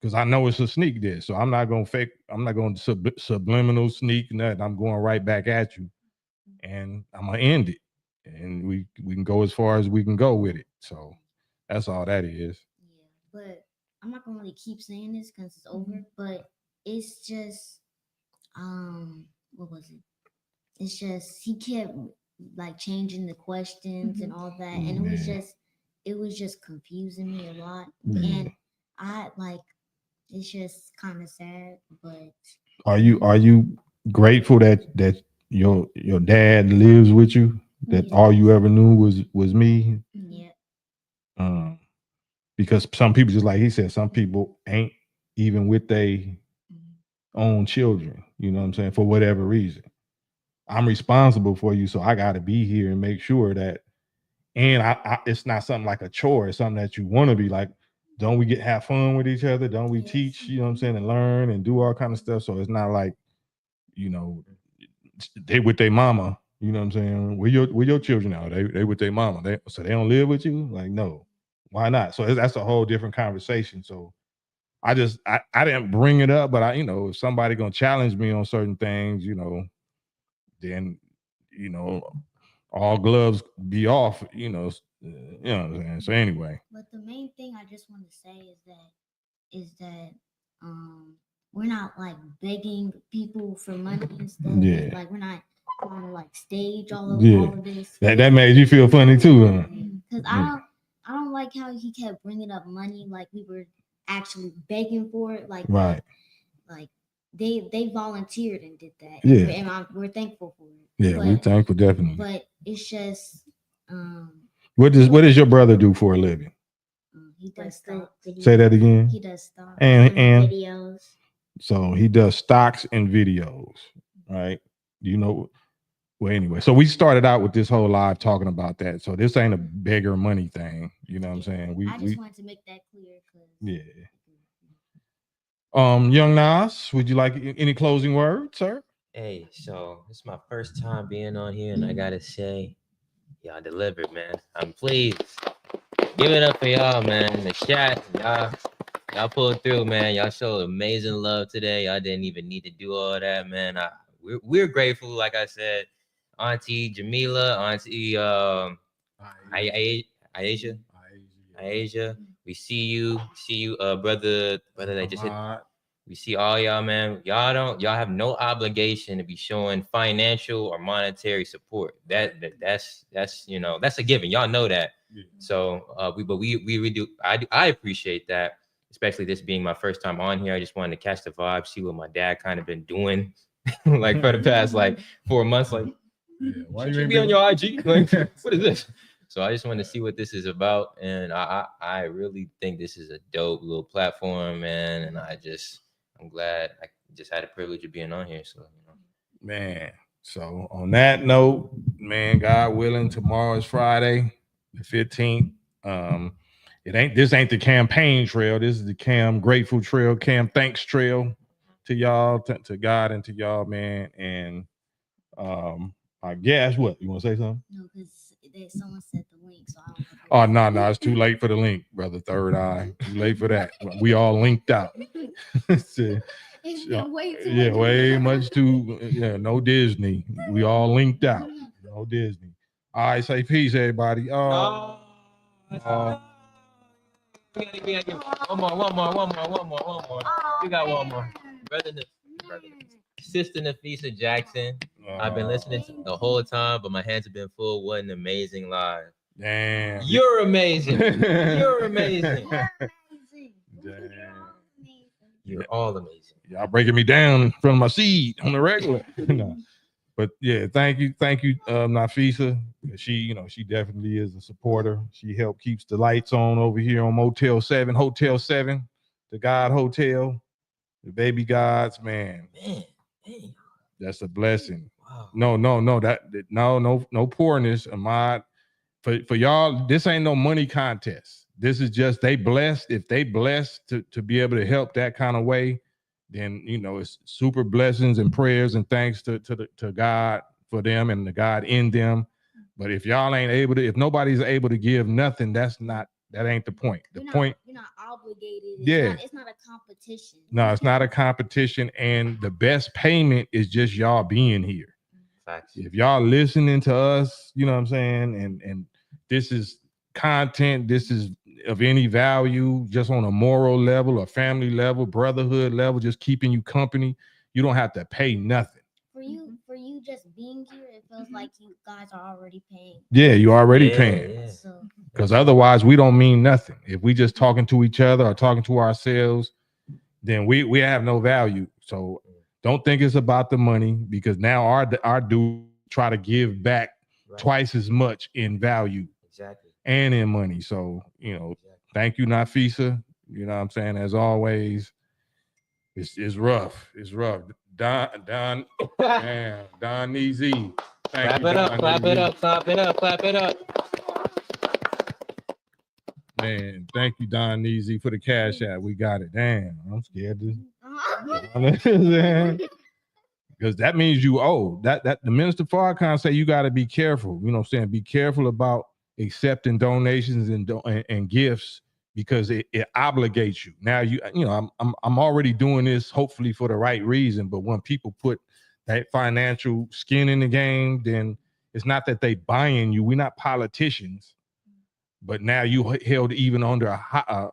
Because I know it's a sneak diss. So I'm not gonna fake, I'm not gonna subliminal sneak nothing. I'm going right back at you. And I'm gonna end it. And we can go as far as we can go with it. So that's all that is. Yeah, but I'm not gonna really keep saying this because it's over. But it's just, what was it? It's just he kept like changing the questions and all that, and it was just confusing me a lot. And I like, it's just kind of sad. But are you grateful that your dad lives with you? That all you ever knew was me? Yeah. Because some people, just like he said, some people ain't even with their own children. You know what I'm saying? For whatever reason, I'm responsible for you, so I got to be here and make sure that and it's not something like a chore. It's something that you want to be like. Don't we have fun with each other? Don't we teach? You know what I'm saying, and learn and do all kind of stuff. So it's not like, you know, they with their mama. You know what I'm saying? Where your children are? They with their mama. So they don't live with you? Like, no. Why not? So that's a whole different conversation. So I didn't bring it up, but if somebody gonna challenge me on certain things, then all gloves be off, you know what I'm saying. So anyway. But the main thing I just want to say is that we're not like begging people for money and stuff. Yeah. Like we're not trying to like stage all of this. That made you feel funny too, huh? Because I don't like how he kept bringing up money like we were actually begging for it. Like right. Like they volunteered and did that. Yeah. And we're thankful for it. Yeah, we're thankful, definitely. But it's just what does your brother do for a living? He does stocks. Say that again. He does stocks and videos. So he does stocks and videos, right? Well, anyway, so we started out with this whole live talking about that. So this ain't a beggar money thing. You know what I'm saying? I just wanted to make that clear. Yeah. Young Nas, would you like any closing words, sir? Hey, so it's my first time being on here, and I gotta say, y'all delivered, man. I'm pleased. Give it up for y'all, man. The chat, y'all pulled through, man. Y'all showed amazing love today. Y'all didn't even need to do all that, man. We're grateful, like I said. Auntie Jamila, Auntie Aisha. We see you, brother that just hit. We see all y'all, man. Y'all have no obligation to be showing financial or monetary support. That's that's a given. Y'all know that. Yeah. So we really do. I appreciate that, especially this being my first time on here. I just wanted to catch the vibe, see what my dad kind of been doing, like for the past like 4 months. Like, why you be on your IG? Like, what is this? So I just wanted to see what this is about, and I really think this is a dope little platform, man. And I'm glad I just had the privilege of being on here. So man. So on that note, man, God willing, tomorrow is Friday, the 15th. This ain't the campaign trail. This is the KAM Grateful Trail, KAM Thanks Trail to y'all, to God and to y'all, man. And I guess what you want to say something? No, because someone sent the link, so I don't know. Oh no, it's too late for the link, brother. Third eye, too late for that. We all linked out. Way much too. Yeah, no Disney. We all linked out. No Disney. All right, say peace, everybody. We gotta one more. We got one more. Brother. Sister Nafisa Jackson. I've been listening to the whole time, but my hands have been full. What an amazing live. Damn. You're amazing. You're amazing. Damn. You're all amazing. Y'all breaking me down in front of my seat on the regular. No. But yeah, thank you, Nafisa. She definitely is a supporter. She helped keeps the lights on over here on Hotel 7, the God Hotel, the baby gods, man. That's a blessing. Wow. No poorness, Ahmad. For y'all, this ain't no money contest. This is just they blessed. If they blessed to be able to help that kind of way, then it's super blessings and prayers and thanks to God for them and the God in them. But if y'all ain't able to, if nobody's able to give nothing, that ain't the point. You're not obligated. It's not a competition. No, it's not a competition. And the best payment is just y'all being here. Facts. If y'all listening to us, you know what I'm saying, and this is content, this is of any value, just on a moral level, a family level, brotherhood level, just keeping you company, you don't have to pay nothing. For you just being here, it feels like you guys are already paying. Yeah, you already paying. Because otherwise we don't mean nothing. If we just talking to each other or talking to ourselves, then we have no value. So don't think it's about the money, because now our dude try to give back twice as much in value. Exactly. And in money. So, thank you, Nafisa. You know what I'm saying? As always, it's rough. It's rough. Don Easy. Clap it up. Man, thank you, Don Easy, for the cash app. We got it. Damn, I'm scared to. Because that means you owe. That the Minister Farrakhan say you got to be careful. You know what I'm saying? Be careful about accepting donations and gifts because it obligates you. Now I'm already doing this hopefully for the right reason, but when people put that financial skin in the game, then it's not that they buying you. We're not politicians, but now you held even under a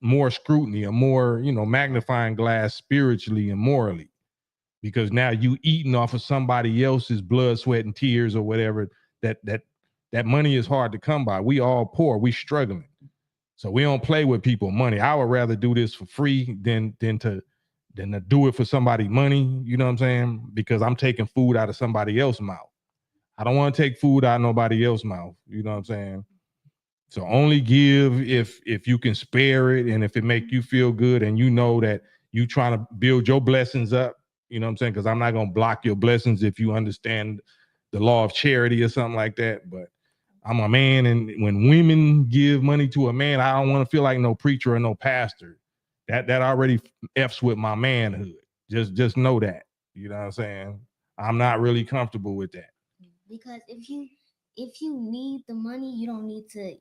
more scrutiny, a more magnifying glass spiritually and morally, because now you eating off of somebody else's blood, sweat, and tears or whatever. That money is hard to come by. We all poor. We struggling. So we don't play with people money. I would rather do this for free than to do it for somebody money. You know what I'm saying? Because I'm taking food out of somebody else's mouth. I don't want to take food out of nobody else's mouth. You know what I'm saying? So only give if you can spare it and if it make you feel good and you know that you trying to build your blessings up. You know what I'm saying? Because I'm not going to block your blessings if you understand the law of charity or something like that. But I'm a man, and when women give money to a man, I don't want to feel like no preacher or no pastor. That already F's with my manhood. Just know that. You know what I'm saying? I'm not really comfortable with that. Because if you need the money, you don't need to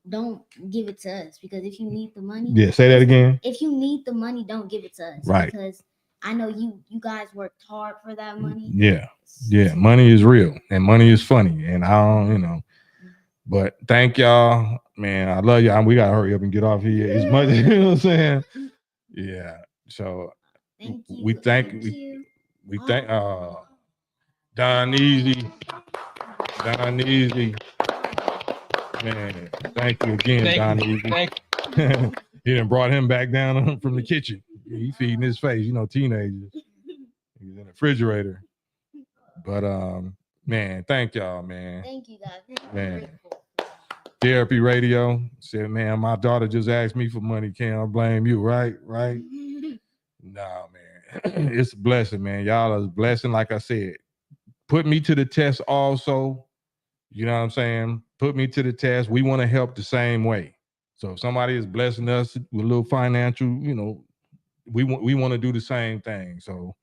don't give it to us. Because if you need the money, yeah, say that again. If you need the money, don't give it to us. Right. Because I know you guys worked hard for that money. Yeah, money is real and money is funny, and I don't, but thank y'all, man. I love y'all. We gotta hurry up and get off here as much. You know what I'm saying? Yeah. So thank you. We thank Don Easy. Don Easy. Man, thank you again, Don Easy. He done brought him back down from the kitchen. He feeding his face, teenagers. He's in the refrigerator. But man, thank y'all, man. Thank you guys. Man. Therapy Radio said, man, my daughter just asked me for money. Can't I blame you? Right? Nah, man. It's a blessing, man. Y'all are a blessing. Like I said, put me to the test also. You know what I'm saying? Put me to the test. We want to help the same way. So if somebody is blessing us with a little financial, we want to do the same thing. So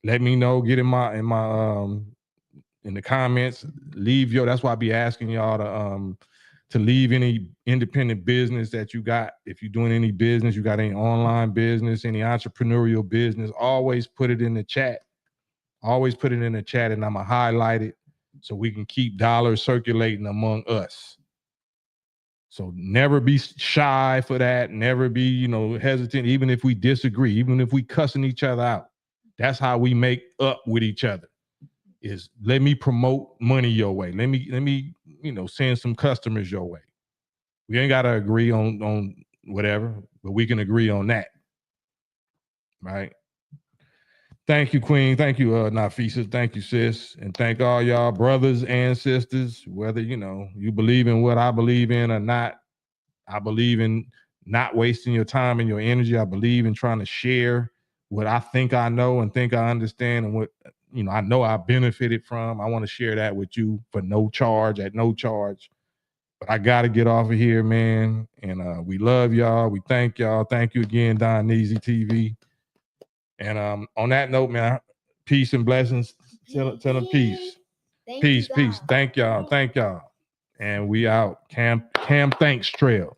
let me know. Get in the comments. That's why I be asking y'all to leave any independent business that you got. If you're doing any business, you got any online business, any entrepreneurial business, always put it in the chat. Always put it in the chat, and I'm going to highlight it so we can keep dollars circulating among us. So never be shy for that. Never be, hesitant, even if we disagree, even if we cussing each other out. That's how we make up with each other. Is let me promote money your way. Let me send some customers your way. We ain't got to agree on whatever, but we can agree on that. Right? Thank you, Queen. Thank you, Nafisa. Thank you, sis. And thank all y'all brothers and sisters, whether, you believe in what I believe in or not. I believe in not wasting your time and your energy. I believe in trying to share what I think I know and think I understand and what, I know I benefited from. I want to share that with you for no charge, at no charge. But I got to get off of here, man. And we love y'all. We thank y'all. Thank you again, Don Easy TV. And on that note, man, peace and blessings. Tell them peace. Peace. Thank y'all. And we out. KAM Thanks Trail.